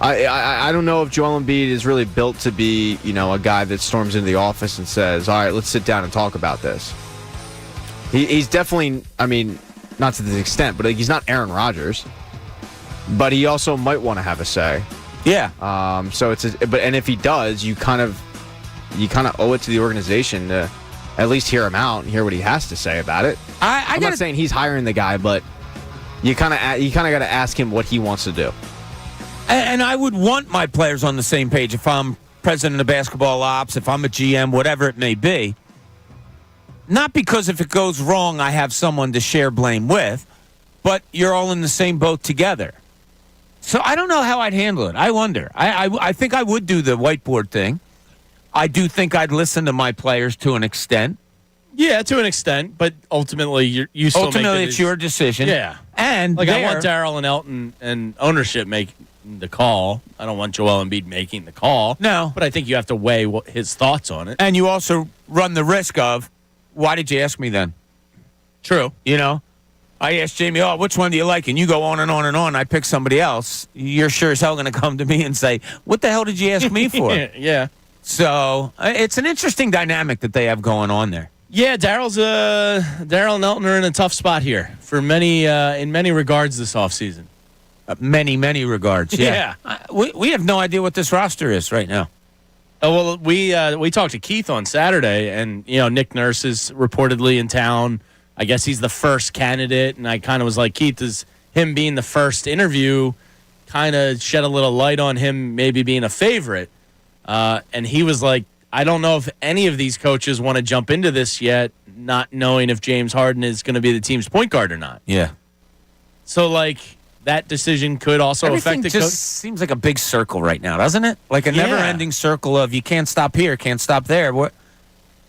I don't know if Joel Embiid is really built to be, a guy that storms into the office and says, all right, let's sit down and talk about this. He's definitely, not to the extent, but he's not Aaron Rodgers. But he also might want to have a say. Yeah. So and if he does, you kind of owe it to the organization to at least hear him out and hear what he has to say about it. I'm not saying he's hiring the guy, but you kind of got to ask him what he wants to do. And I would want my players on the same page if I'm president of basketball ops, if I'm a GM, whatever it may be. Not because if it goes wrong, I have someone to share blame with, but you're all in the same boat together. So I don't know how I'd handle it. I wonder. I think I would do the whiteboard thing. I do think I'd listen to my players to an extent. Yeah, to an extent, but ultimately you still ultimately it's your decision. Yeah, and I want Darryl and Elton and ownership making the call. I don't want Joel Embiid making the call. No, but I think you have to weigh his thoughts on it, and you also run the risk of, why did you ask me then? True. I asked Jamie, which one do you like? And you go on and on and on. I pick somebody else. You're sure as hell going to come to me and say, what the hell did you ask me for? Yeah. So it's an interesting dynamic that they have going on there. Yeah, Darryl and Elton are in a tough spot here for in many regards this offseason. Many regards, yeah. We have no idea what this roster is right now. Oh, well, we talked to Keith on Saturday, and Nick Nurse is reportedly in town. I guess he's the first candidate, and I kind of was like, Keith, is him being the first interview kind of shed a little light on him maybe being a favorite? And he was like, I don't know if any of these coaches want to jump into this yet, not knowing if James Harden is going to be the team's point guard or not. Yeah. So, that decision could also affect the coach. Everything just seems like a big circle right now, doesn't it? Like a never-ending circle of you can't stop here, can't stop there. What?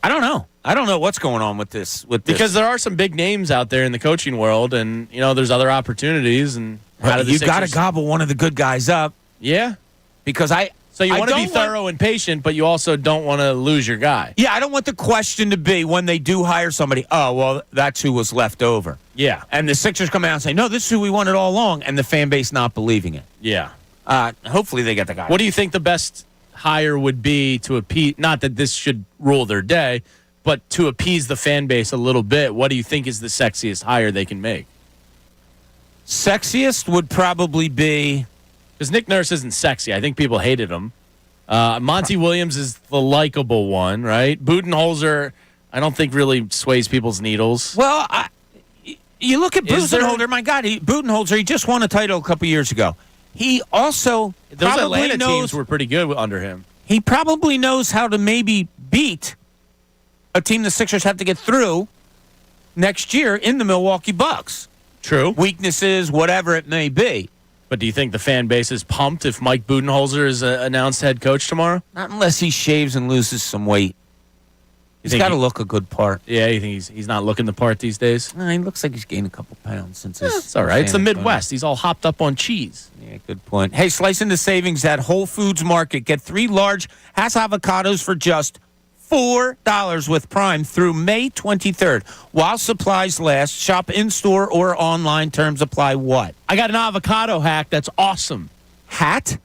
I don't know. I don't know what's going on with this. Because there are some big names out there in the coaching world, and there's other opportunities. And you got to gobble one of the good guys up. Yeah, because So you want to be thorough and patient, but you also don't want to lose your guy. Yeah, I don't want the question to be when they do hire somebody, oh, well, that's who was left over. Yeah. And the Sixers come out and say, no, this is who we wanted all along, and the fan base not believing it. Yeah. Hopefully they get the guy. What do you think the best hire would be to appease, not that this should rule their day, but to appease the fan base a little bit? What do you think is the sexiest hire they can make? Sexiest would probably be... Because Nick Nurse isn't sexy. I think people hated him. Monty Williams is the likable one, right? Budenholzer, I don't think really sways people's needles. Well, you look at Budenholzer. My God, Budenholzer, he just won a title a couple years ago. He also those Atlanta teams were pretty good under him. He probably knows how to maybe beat a team the Sixers have to get through next year in the Milwaukee Bucks. True. Weaknesses, whatever it may be. But do you think the fan base is pumped if Mike Budenholzer is announced head coach tomorrow? Not unless he shaves and loses some weight. He's got to look a good part. Yeah, you think he's not looking the part these days? He looks like he's gained a couple pounds since his... It's all right. It's the Midwest. He's all hopped up on cheese. Yeah, good point. Hey, slice into savings at Whole Foods Market. Get 3 large Hass avocados for just $4 with Prime through May 23rd. While supplies last, shop in-store or online. Terms apply. What? I got an avocado hack that's awesome. Hack.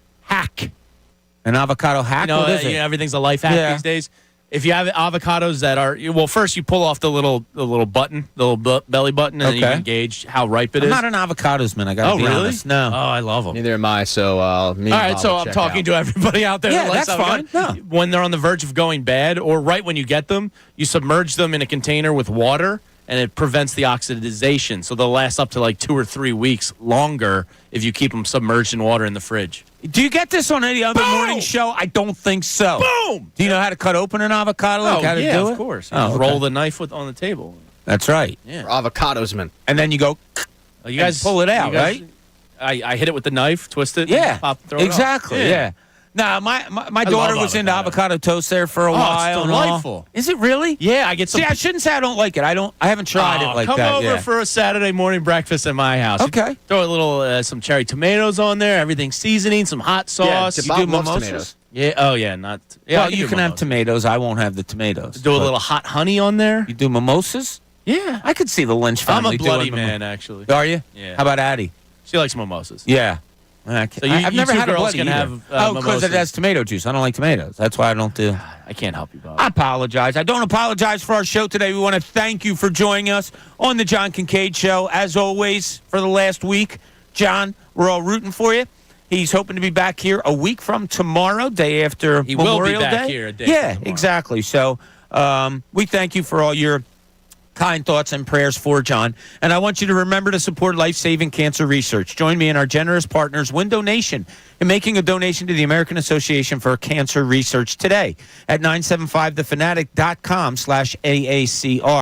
An avocado hack? What is it? Everything's a life hack these days. If you have avocados that are... Well, first you pull off the little button, the little belly button, and then you can gauge how ripe it is. I'm not an avocados man, I got to be honest. No. Oh, I love them. Neither am I, so all right, so I'm talking to everybody out there. Yeah, that's fine. No. When they're on the verge of going bad, or right when you get them, you submerge them in a container with water, and it prevents the oxidization. So they'll last up to like 2 or 3 weeks longer if you keep them submerged in water in the fridge. Do you get this on any other morning show? I don't think so. Boom! Do you know how to cut open an avocado? Like how to do it? Of course. You Oh, just okay. roll the knife on the table. That's right. Yeah. Avocados, man. And then you go. You guys pull it out, you guys- right? I hit it with the knife, twist it, Yeah, and throw it exactly. off. Yeah. Nah, my daughter was into avocado toast there for a while. It's and all. delightful. Is it really? Yeah, I get some. See, I shouldn't say I don't like it. I haven't tried it like come that. over yeah. for a Saturday morning breakfast at my house. Okay. Throw a little some cherry tomatoes on there, everything seasoning, some hot sauce. Yeah, You Bob do loves mimosas? tomatoes. Yeah. Oh yeah. Not. Yeah. Well, I you do can have mimosas. tomatoes. I won't have the tomatoes. Do a But little hot honey on there. You do mimosas? Yeah. I could see the Lynch I'm family a bloody doing man, actually. Are you? Yeah. How about Addie? She likes mimosas. Yeah. So I've you never two had a girls bloody can either. have, oh, because it mimosas. has tomato juice. I don't like tomatoes. That's why I don't do. I can't help you, Bob. I apologize. I don't apologize for our show today. We want to thank you for joining us on the John Kincade Show. As always, for the last week, John, we're all rooting for you. He's hoping to be back here a week from tomorrow, day after He will be Memorial back Day. here a day Yeah, from tomorrow. exactly. So we thank you for all your kind thoughts and prayers for John. And I want you to remember to support life-saving cancer research. Join me and our generous partners, Window Nation, in making a donation to the American Association for Cancer Research today at 975thefanatic.com/AACR.